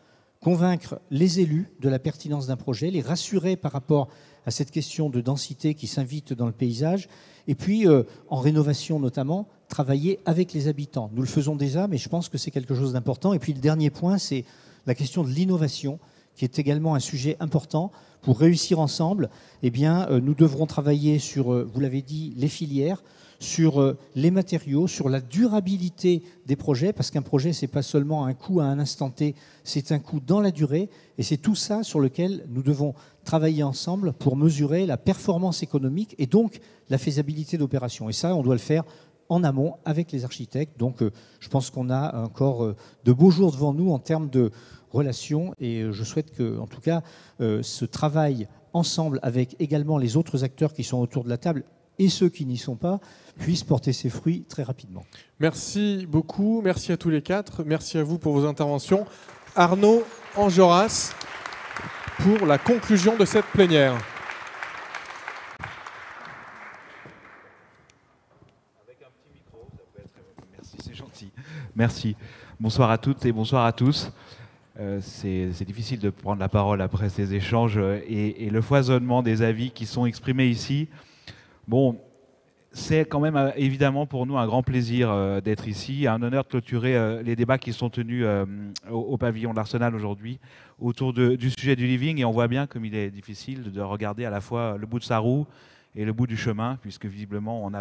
les élus de la pertinence d'un projet, les rassurer par rapport à cette question de densité qui s'invite dans le paysage, et puis en rénovation notamment, travailler avec les habitants. Nous le faisons déjà, mais je pense que c'est quelque chose d'important. Et puis le dernier point, c'est la question de l'innovation, qui est également un sujet important. Pour réussir ensemble, eh bien, nous devrons travailler sur, vous l'avez dit, les filières, sur les matériaux, sur la durabilité des projets, parce qu'un projet, ce n'est pas seulement un coût à un instant T, c'est un coût dans la durée, et c'est tout ça sur lequel nous devons travailler ensemble pour mesurer la performance économique et donc la faisabilité d'opération. Et ça, on doit le faire en amont avec les architectes. Donc je pense qu'on a encore de beaux jours devant nous en termes de relations, et je souhaite que, en tout cas, ce travail ensemble avec également les autres acteurs qui sont autour de la table et ceux qui n'y sont pas, puissent porter ses fruits très rapidement. Merci beaucoup, merci à tous les quatre, merci à vous pour vos interventions. Arnaud Enjolras pour la conclusion de cette plénière. Merci, c'est gentil. Merci. Bonsoir à toutes et bonsoir à tous. C'est difficile de prendre la parole après ces échanges et le foisonnement des avis qui sont exprimés ici. Bon, c'est quand même évidemment pour nous un grand plaisir d'être ici, un honneur de clôturer les débats qui sont tenus au pavillon de l'Arsenal aujourd'hui autour du sujet du living. Et on voit bien comme il est difficile de regarder à la fois le bout de sa roue et le bout du chemin, puisque visiblement on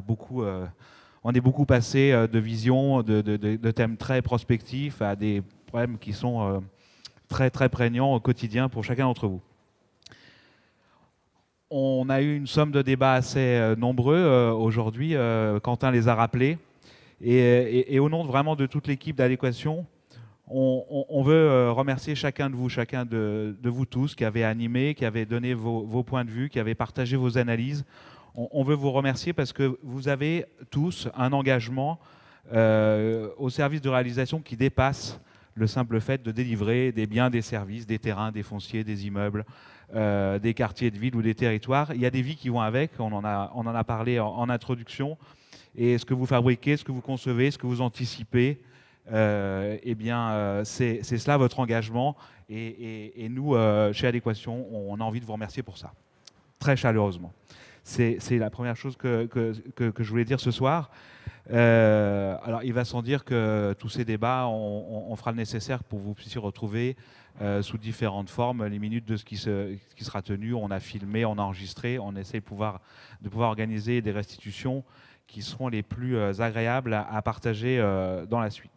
est beaucoup passé de visions, de thèmes très prospectifs à des problèmes qui sont très très prégnants au quotidien pour chacun d'entre vous. On a eu une somme de débats assez nombreux aujourd'hui. Quentin les a rappelés. Et au nom vraiment de toute l'équipe d'Adéquation, on veut remercier chacun de vous tous qui avez animé, qui avez donné vos points de vue, qui avez partagé vos analyses. On veut vous remercier parce que vous avez tous un engagement au service de réalisation qui dépasse le simple fait de délivrer des biens, des services, des terrains, des fonciers, des immeubles, des quartiers de ville ou des territoires. Il y a des vies qui vont avec, on en a parlé en introduction. Et ce que vous fabriquez, ce que vous concevez, ce que vous anticipez, eh bien, c'est cela votre engagement. Et nous, chez Adéquation, on a envie de vous remercier pour ça, très chaleureusement. C'est la première chose que je voulais dire ce soir. Alors, il va sans dire que tous ces débats, on fera le nécessaire pour que vous puissiez retrouver sous différentes formes les minutes de ce qui sera tenu. On a filmé, on a enregistré, on essaie de pouvoir organiser des restitutions qui seront les plus agréables à partager dans la suite.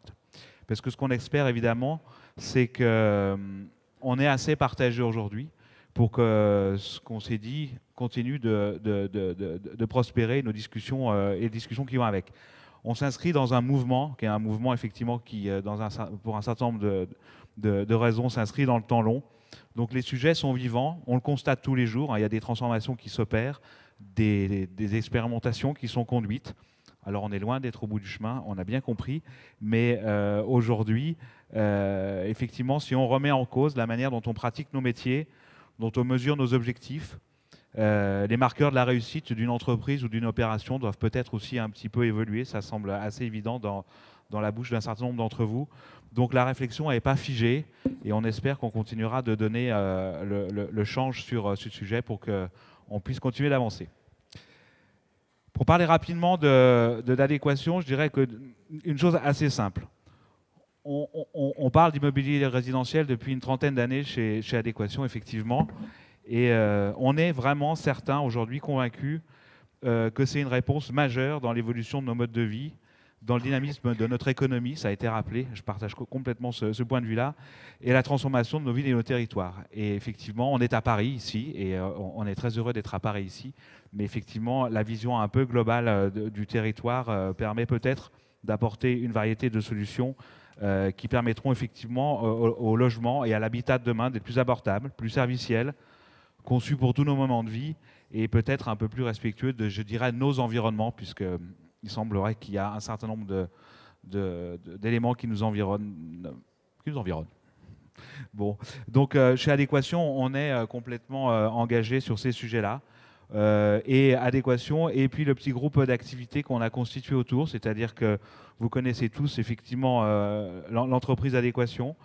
Parce que ce qu'on espère, évidemment, c'est qu'on est assez partagé aujourd'hui pour que ce qu'on s'est dit continue de prospérer, nos discussions et les discussions qui vont avec. On s'inscrit dans un mouvement, qui est un mouvement effectivement qui, pour un certain nombre de raisons, s'inscrit dans le temps long. Donc les sujets sont vivants, on le constate tous les jours, hein, il y a des transformations qui s'opèrent, des expérimentations qui sont conduites. Alors on est loin d'être au bout du chemin, on a bien compris, mais aujourd'hui, effectivement, si on remet en cause la manière dont on pratique nos métiers, dont on mesure nos objectifs, les marqueurs de la réussite d'une entreprise ou d'une opération doivent peut-être aussi un petit peu évoluer, ça semble assez évident dans la bouche d'un certain nombre d'entre vous. Donc la réflexion n'est pas figée et on espère qu'on continuera de donner le change sur ce sujet pour qu'on puisse continuer d'avancer. Pour parler rapidement de l'adéquation, je dirais qu'une chose assez simple. On parle d'immobilier résidentiel depuis une trentaine d'années chez Adéquation, effectivement. Et on est vraiment certains aujourd'hui convaincus que c'est une réponse majeure dans l'évolution de nos modes de vie, dans le dynamisme de notre économie, ça a été rappelé, je partage complètement ce point de vue-là, et la transformation de nos villes et nos territoires. Et effectivement, on est à Paris ici, et on est très heureux d'être à Paris ici, mais effectivement, la vision un peu globale du territoire permet peut-être d'apporter une variété de solutions qui permettront effectivement au logement et à l'habitat de demain d'être plus abordables, plus serviciels, conçus pour tous nos moments de vie, et peut-être un peu plus respectueux de, je dirais, nos environnements, puisque il semblerait qu'il y a un certain nombre d'éléments qui nous environnent. Bon, donc chez Adéquation, on est complètement engagé sur ces sujets-là. Et Adéquation, et puis le petit groupe d'activités qu'on a constitué autour, c'est-à-dire que vous connaissez tous effectivement l'entreprise Adéquation.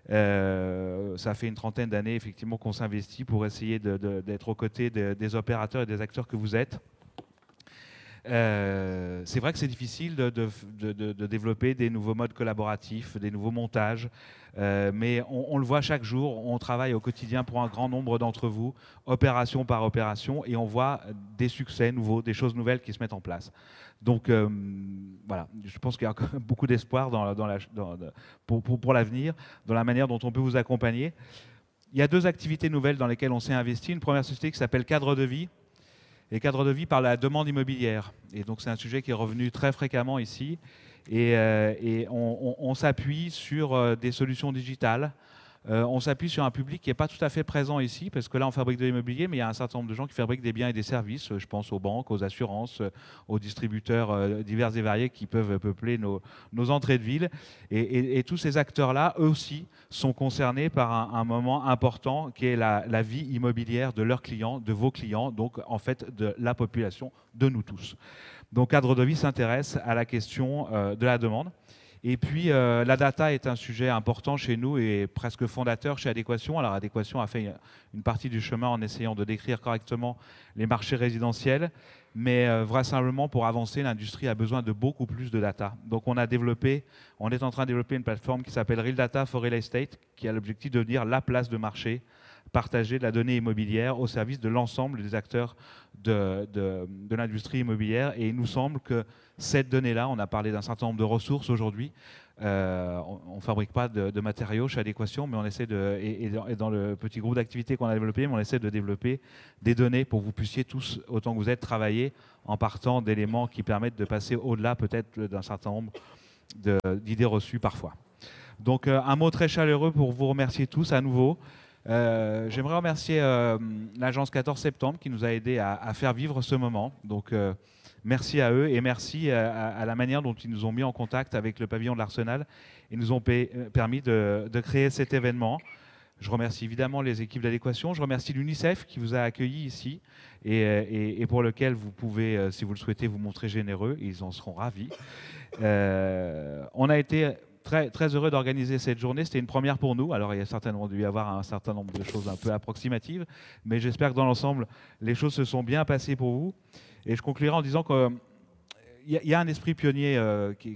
Ça fait une trentaine d'années effectivement qu'on s'investit pour essayer d'être aux côtés des opérateurs et des acteurs que vous êtes. C'est vrai que c'est difficile de développer des nouveaux modes collaboratifs, des nouveaux montages, mais on le voit chaque jour, on travaille au quotidien pour un grand nombre d'entre vous, opération par opération, et on voit des succès nouveaux, des choses nouvelles qui se mettent en place. Donc voilà, je pense qu'il y a encore beaucoup d'espoir pour l'avenir, dans la manière dont on peut vous accompagner. Il y a deux activités nouvelles dans lesquelles on s'est investi. Une première société qui s'appelle Cadre de Vie. Et Cadre de Vie par la demande immobilière. Et donc c'est un sujet qui est revenu très fréquemment ici. Et on s'appuie sur des solutions digitales. On s'appuie sur un public qui n'est pas tout à fait présent ici, parce que là on fabrique de l'immobilier, mais il y a un certain nombre de gens qui fabriquent des biens et des services. Je pense aux banques, aux assurances, aux distributeurs divers et variés qui peuvent peupler nos entrées de ville. Et tous ces acteurs-là, eux aussi, sont concernés par un moment important qui est la vie immobilière de leurs clients, de vos clients, donc en fait de la population, de nous tous. Donc Cadre de Vie s'intéresse à la question de la demande. Et puis la data est un sujet important chez nous et presque fondateur chez Adéquation. Alors Adéquation a fait une partie du chemin en essayant de décrire correctement les marchés résidentiels, mais vraisemblablement pour avancer, l'industrie a besoin de beaucoup plus de data. Donc on est en train de développer une plateforme qui s'appelle Real Data for Real Estate, qui a l'objectif de devenir la place de marché partagée de la donnée immobilière au service de l'ensemble des acteurs de l'industrie immobilière. Et il nous semble que cette donnée-là, on a parlé d'un certain nombre de ressources aujourd'hui, on ne fabrique pas de matériaux chez Adéquation, mais on essaie et dans le petit groupe d'activités qu'on a développé, on essaie de développer des données pour que vous puissiez tous, autant que vous êtes, travailler en partant d'éléments qui permettent de passer au-delà peut-être d'un certain nombre d'idées reçues parfois. Donc un mot très chaleureux pour vous remercier tous à nouveau. J'aimerais remercier l'agence 14 septembre qui nous a aidés à faire vivre ce moment. Donc merci à eux et merci à la manière dont ils nous ont mis en contact avec le pavillon de l'Arsenal et nous ont permis de créer cet événement. Je remercie évidemment les équipes d'Adéquation. Je remercie l'UNICEF qui vous a accueillis ici et pour lequel vous pouvez, si vous le souhaitez, vous montrer généreux. Ils en seront ravis. On a été très, très heureux d'organiser cette journée. C'était une première pour nous. Alors, il y a certainement dû y avoir un certain nombre de choses un peu approximatives, mais j'espère que dans l'ensemble, les choses se sont bien passées pour vous. Et je conclurai en disant qu'il y a un esprit pionnier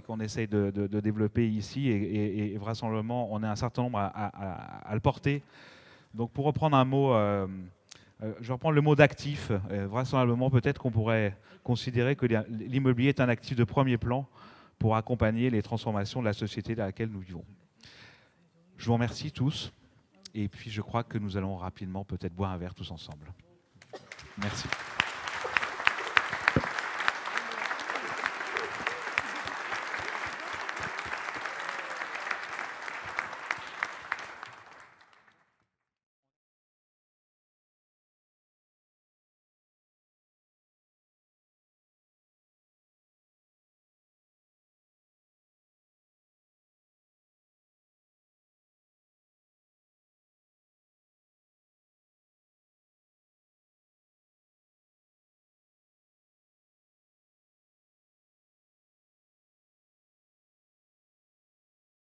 qu'on essaye de développer ici et vraisemblablement, on est un certain nombre à le porter. Donc, pour reprendre un mot, je vais reprendre le mot d'actif. Vraisemblablement, peut-être qu'on pourrait considérer que l'immobilier est un actif de premier plan pour accompagner les transformations de la société dans laquelle nous vivons. Je vous remercie tous et puis je crois que nous allons rapidement peut-être boire un verre tous ensemble. Merci.